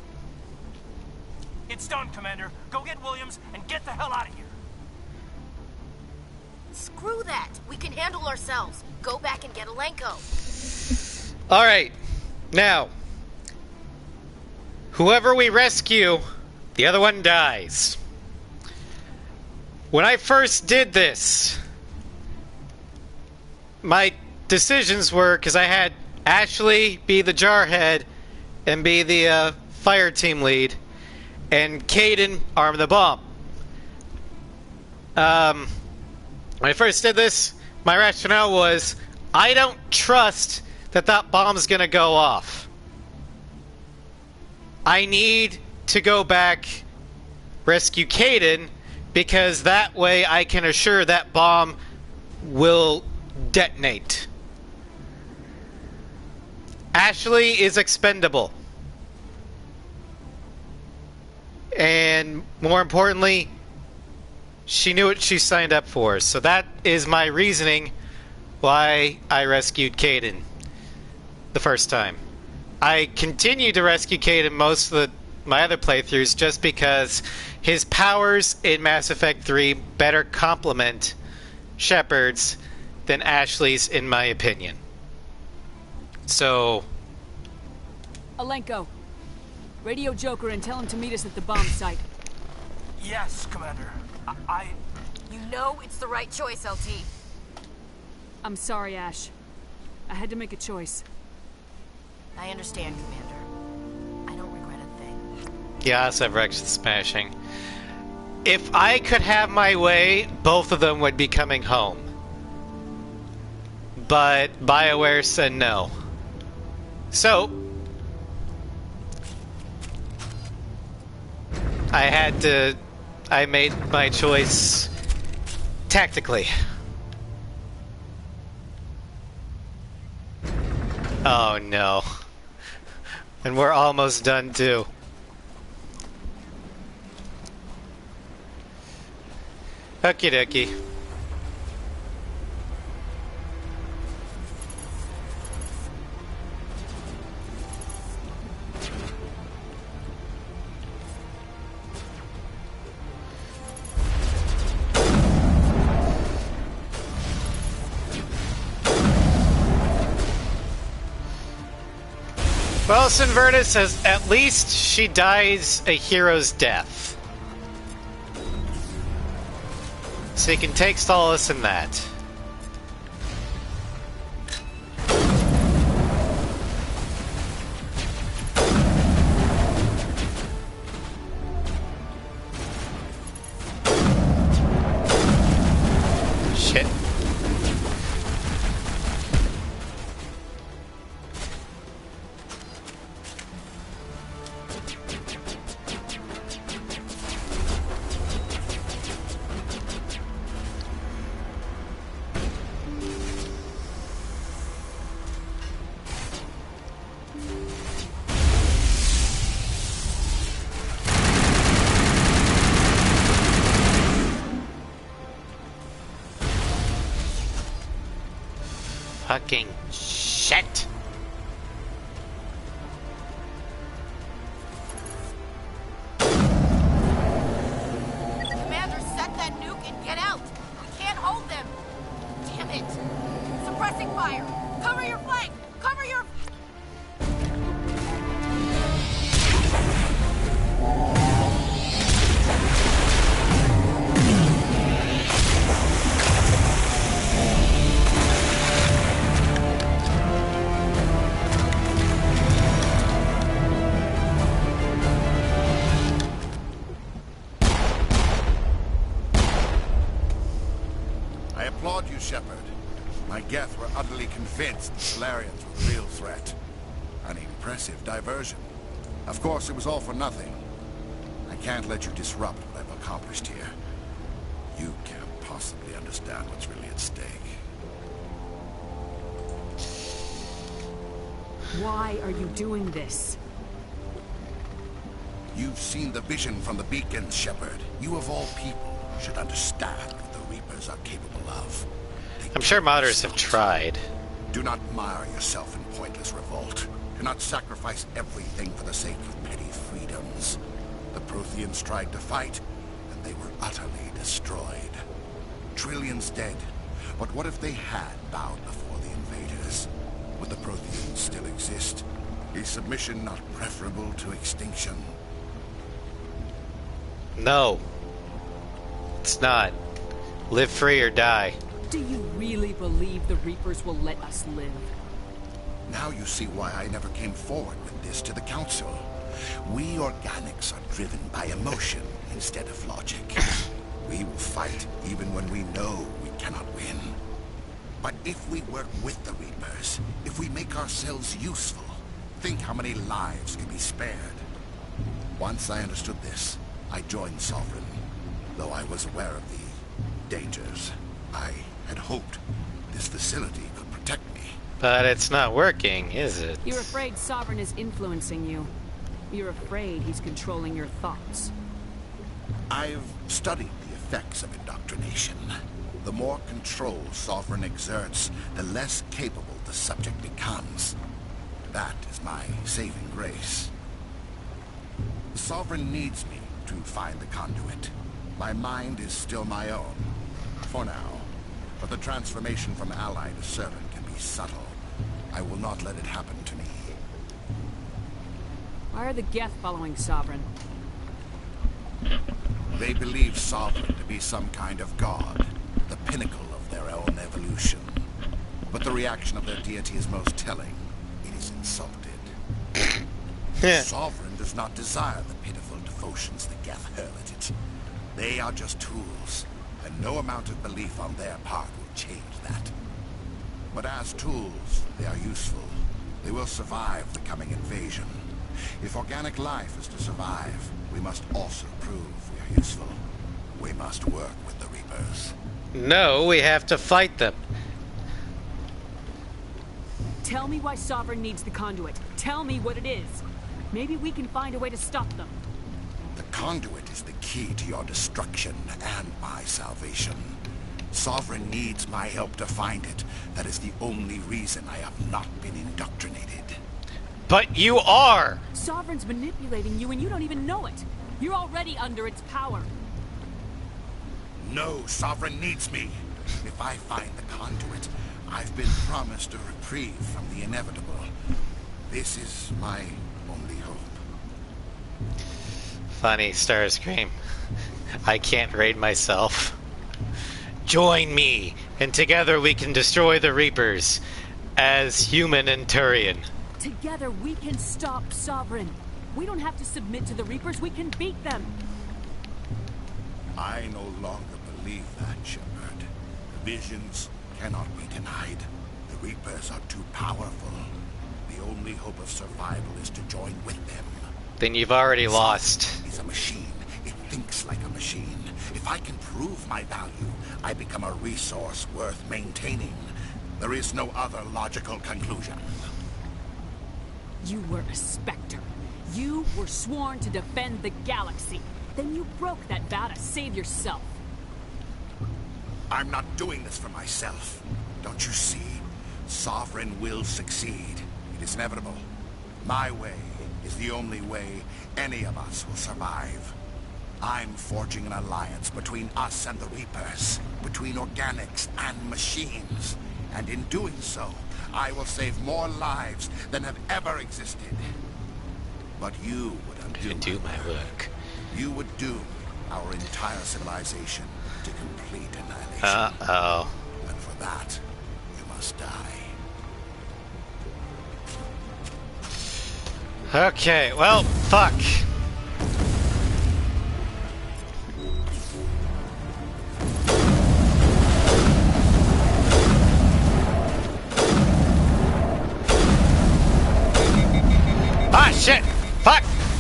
It's done, Commander. Go get Williams and get the hell out of here. Screw that. We can handle ourselves. Go back and get Alenko. Alright. Now, whoever we rescue, the other one dies. When I first did this, my decisions were, because I had Ashley be the jarhead and be the fire team lead, and Kaidan arm the bomb. When I first did this, my rationale was, I don't trust that that bomb's gonna go off. I need to go back, rescue Kaidan, because that way I can assure that bomb will detonate. Ashley is expendable. And more importantly, she knew what she signed up for. So that is my reasoning why I rescued Kaidan the first time. I continued to rescue Kaidan most of my other playthroughs just because his powers in Mass Effect 3 better complement Shepard's than Ashley's, in my opinion. So... Alenko, radio Joker and tell him to meet us at the bomb site. Yes, Commander. You know it's the right choice, LT. I'm sorry, Ash. I had to make a choice. I understand, Commander. I don't regret a thing. Yes, I've wrecked the smashing. If I could have my way, both of them would be coming home. But BioWare said no. So, I made my choice tactically. Oh no. And we're almost done too. Okie dokie. Well, Sinvertus says at least she dies a hero's death. So you can take solace in that. Shit. Fucking shit. Commander, set that nuke and get out. We can't hold them. Damn it. Suppressing fire. Cover your flank. Cover your... I applaud you, Shepard. My Geth were utterly convinced the Solarians were the real threat. An impressive diversion. Of course, it was all for nothing. I can't let you disrupt what I've accomplished here. You can't possibly understand what's really at stake. Why are you doing this? You've seen the vision from the beacons, Shepard. You of all people should understand what the Reapers are capable of. I'm sure modders have tried. Do not mire yourself in pointless revolt. Do not sacrifice everything for the sake of petty freedoms. The Protheans tried to fight, and they were utterly destroyed. Trillions dead. But what if they had bowed before the invaders? Would the Protheans still exist? Is submission not preferable to extinction? No. It's not. Live free or die. Do you really believe the Reapers will let us live? Now you see why I never came forward with this to the Council. We organics are driven by emotion instead of logic. We will fight even when we know we cannot win. But if we work with the Reapers, if we make ourselves useful, think how many lives can be spared. Once I understood this, I joined Sovereign, though I was aware of the dangers. I had hoped this facility could protect me. But it's not working, is it? You're afraid Sovereign is influencing you. You're afraid he's controlling your thoughts. I've studied the effects of indoctrination. The more control Sovereign exerts, the less capable the subject becomes. That is my saving grace. Sovereign needs me to find the conduit. My mind is still my own, for now. But the transformation from ally to servant can be subtle. I will not let it happen to me. Why are the Geth following Sovereign? They believe Sovereign to be some kind of god, the pinnacle of their own evolution. But the reaction of their deity is most telling. It is insulted. Sovereign does not desire the pitiful devotions the Geth hurl at it. They are just tools, and no amount of belief on their part will change that. But as tools, they are useful. They will survive the coming invasion. If organic life is to survive, we must also prove we are useful. We must work with the Reapers. No, we have to fight them. Tell me why Sovereign needs the conduit. Tell me what it is. Maybe we can find a way to stop them. The conduit is the key to your destruction and my salvation. Sovereign needs my help to find it. That is the only reason I have not been indoctrinated. But you are! Sovereign's manipulating you and you don't even know it. You're already under its power. No, Sovereign needs me. If I find the conduit, I've been promised a reprieve from the inevitable. This is my only hope. Funny Starscream. I can't raid myself. Join me, and together we can destroy the Reapers as human and Turian. Together we can stop Sovereign. We don't have to submit to the Reapers, we can beat them. I no longer believe that, Shepard. Visions cannot be denied. The Reapers are too powerful. The only hope of survival is to join with them. Then you've already lost. It's a machine. It thinks like a machine. If I can prove my value, I become a resource worth maintaining. There is no other logical conclusion. You were a Spectre. You were sworn to defend the galaxy. Then you broke that vow to save yourself. I'm not doing this for myself. Don't you see? Sovereign will succeed. It is inevitable. My way is the only way any of us will survive. I'm forging an alliance between us and the Reapers, between organics and machines. And in doing so, I will save more lives than have ever existed. But you would undo my work. You would doom our entire civilization to complete annihilation. Uh-oh. And for that, you must die. Okay, well, fuck.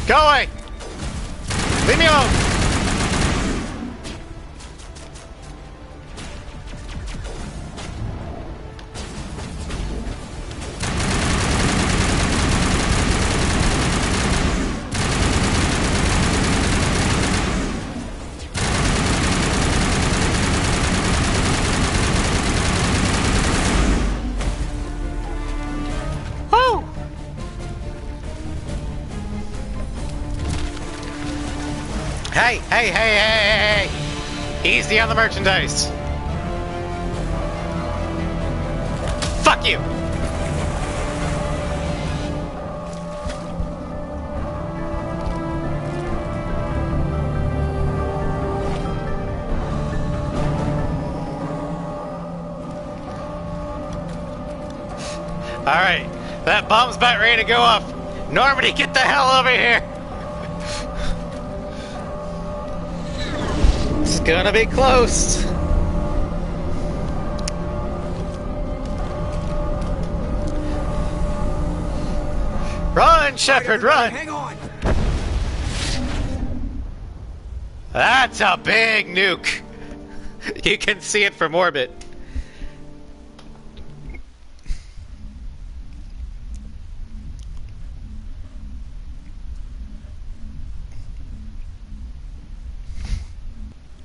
Go away! Leave me alone! Hey, hey, hey, hey, hey, hey! Easy on the merchandise! Fuck you! Alright, that bomb's about ready to go off. Normandy, get the hell over here! It's gonna be close. Run, Shepard, run! Hang on. That's a big nuke. You can see it from orbit.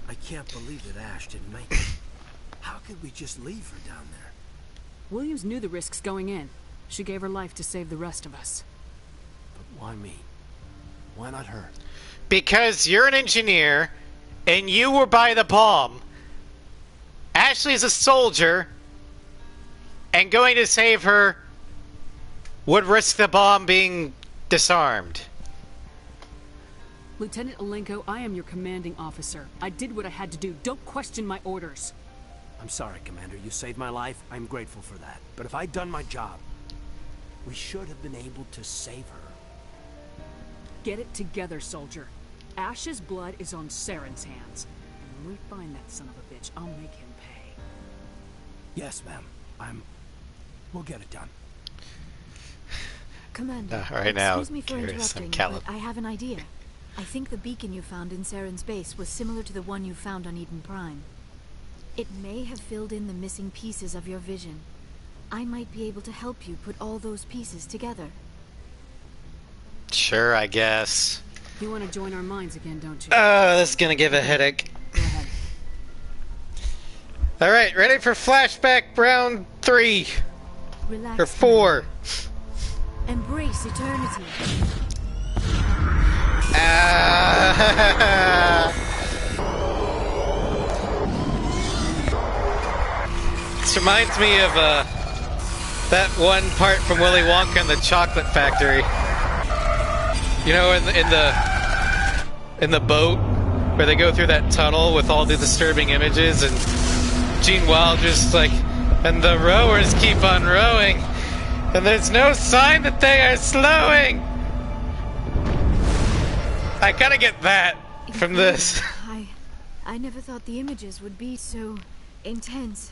I can't believe that Ash didn't make it. How could we just leave her down there? Williams knew the risks going in. She gave her life to save the rest of us. But why me? Why not her? Because you're an engineer, and you were by the bomb. Ashley's a soldier, and going to save her would risk the bomb being disarmed. Lieutenant Alenko, I am your commanding officer. I did what I had to do. Don't question my orders. I'm sorry, Commander. You saved my life. I'm grateful for that. But if I'd done my job, we should have been able to save her. Get it together, soldier. Ash's blood is on Saren's hands. And when we find that son of a bitch, I'll make him pay. Yes, ma'am. We'll get it done. Commander, right now, excuse me for Garrus, I'm interrupting, Callum. but I have an idea. I think the beacon you found in Saren's base was similar to the one you found on Eden Prime. It may have filled in the missing pieces of your vision. I might be able to help you put all those pieces together. Sure, I guess. You want to join our minds again, don't you? Oh, this is gonna give a headache. Go ahead. Alright, ready for flashback round 3. Relax. Or 4. Embrace eternity. This reminds me of that one part from Willy Wonka and the Chocolate Factory. You know, in the boat where they go through that tunnel with all the disturbing images, and Gene Wilder's like, and the rowers keep on rowing, and there's no sign that they are slowing. I gotta get that from this. I never thought the images would be so intense.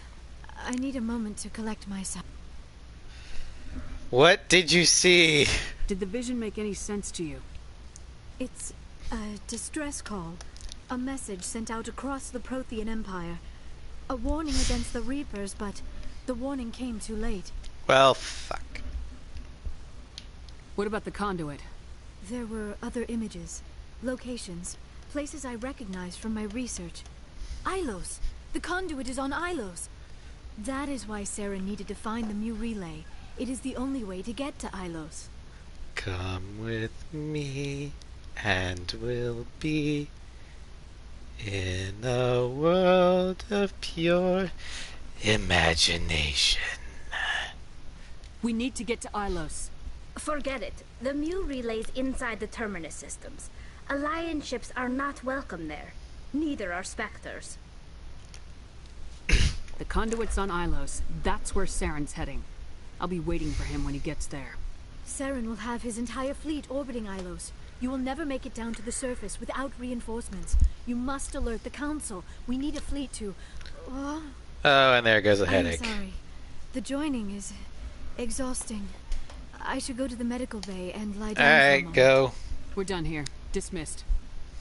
I need a moment to collect myself. What did you see? Did the vision make any sense to you? It's a distress call. A message sent out across the Prothean Empire. A warning against the Reapers, but the warning came too late. Well, fuck. What about the conduit? There were other images, locations, places I recognized from my research. Ilos! The conduit is on Ilos! That is why Sarah needed to find the Mu relay. It is the only way to get to Ilos. Come with me, and we'll be in a world of pure imagination. We need to get to Ilos. Forget it. The Mu relay's inside the Terminus systems. Alliance ships are not welcome there. Neither are Spectres. The conduit's on Ilos. That's where Saren's heading. I'll be waiting for him when he gets there. Saren will have his entire fleet orbiting Ilos. You will never make it down to the surface without reinforcements. You must alert the Council. We need a fleet to... Oh, and there goes a headache. I'm sorry. The joining is exhausting. I should go to the medical bay and lie down for a Alright, moment. go. We're done here. Dismissed.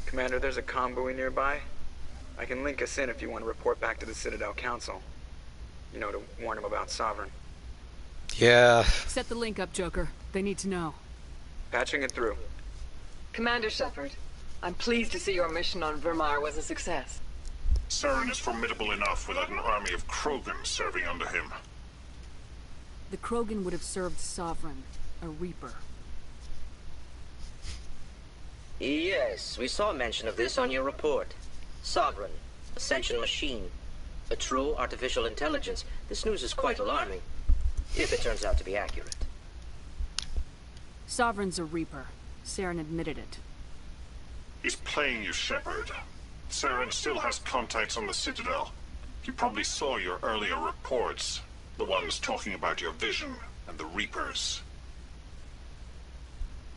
Commander, there's a convoy nearby. I can link us in if you want to report back to the Citadel Council. You know, to warn them about Sovereign. Yeah. Set the link up, Joker. They need to know. Patching it through. Commander Shepard, I'm pleased to see your mission on Vermar was a success. Saren is formidable enough without an army of Krogan serving under him. The Krogan would have served Sovereign, a Reaper. Yes, we saw mention of this on your report. Sovereign, Ascension machine, a true artificial intelligence. This news is quite alarming, if it turns out to be accurate. Sovereign's a Reaper. Saren admitted it. He's playing you, Shepard. Saren still has contacts on the Citadel. He probably saw your earlier reports, the ones talking about your vision and the Reapers.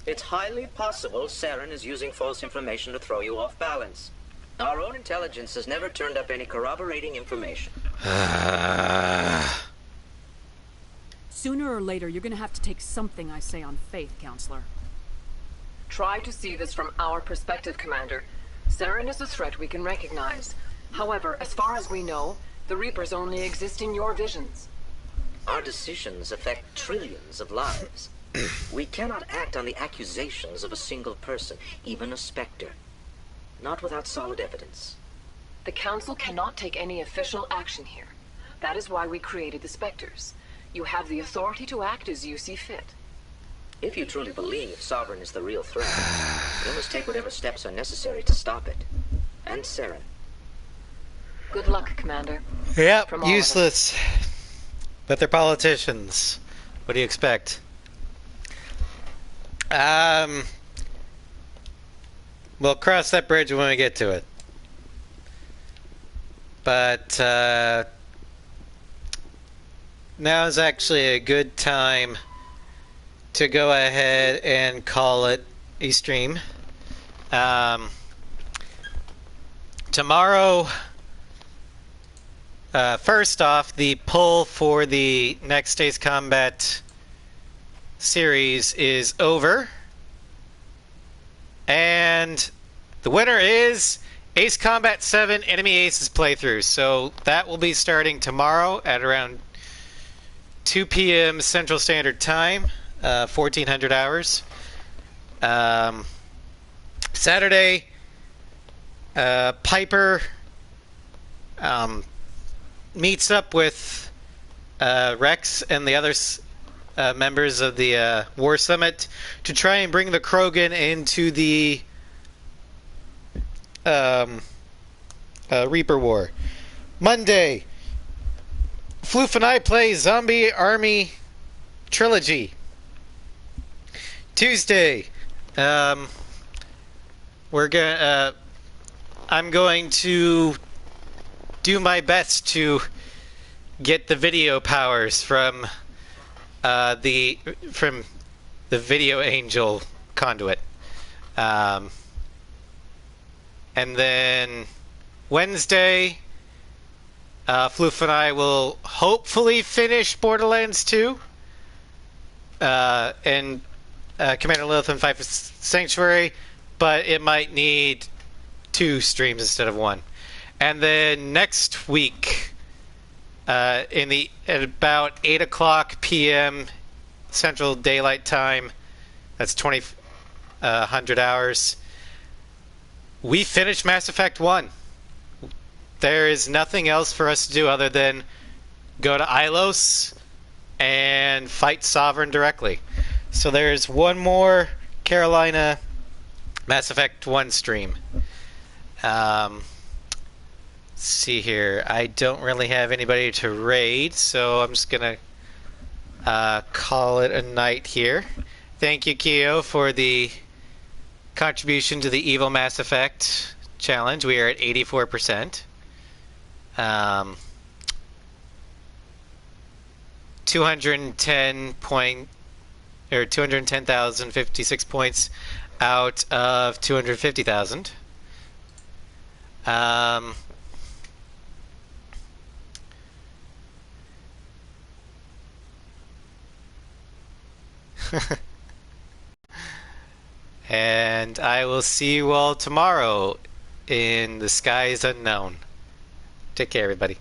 It's highly possible Saren is using false information to throw you off balance. Our own intelligence has never turned up any corroborating information. Sooner or later, you're gonna have to take something I say on faith, Counselor. Try to see this from our perspective, Commander. Saren is a threat we can recognize. However, as far as we know, the Reapers only exist in your visions. Our decisions affect trillions of lives. We cannot act on the accusations of a single person, even a Spectre. Not without solid evidence. The Council cannot take any official action here. That is why we created the Spectres. You have the authority to act as you see fit. If you truly believe Sovereign is the real threat, you must take whatever steps are necessary to stop it. And Saren. Good luck, Commander. Yep, useless. But they're politicians. What do you expect? We'll cross that bridge when we get to it. But now is actually a good time to go ahead and call it a stream. Tomorrow, first off, the poll for the next Days Combat series is over. And the winner is Ace Combat 7 Enemy Aces playthrough. So that will be starting tomorrow at around 2 p.m. Central Standard Time, 1400 hours. Saturday, Piper meets up with Rex and the other members of the War Summit to try and bring the Krogan into the Reaper War. Monday, Floof and I play Zombie Army Trilogy. Tuesday, I'm going to do my best to get the video powers from the Video Angel conduit. And then Wednesday, Floof and I will hopefully finish Borderlands 2 and Commander Lilith and Five Sanctuary, but it might need 2 streams instead of 1. And then next week, at about 8 o'clock p.m. Central Daylight Time, that's 2000 hours, we finished Mass Effect 1. There is nothing else for us to do other than go to Ilos and fight Sovereign directly. So there's one more Carolina Mass Effect 1 stream. Let's see here. I don't really have anybody to raid, so I'm just going to call it a night here. Thank you, Keo, for the contribution to the Evil Mass Effect challenge. We are at 84%. 210,056 points out of 250,000. And I will see you all tomorrow in The Sky is Unknown. Take care, everybody.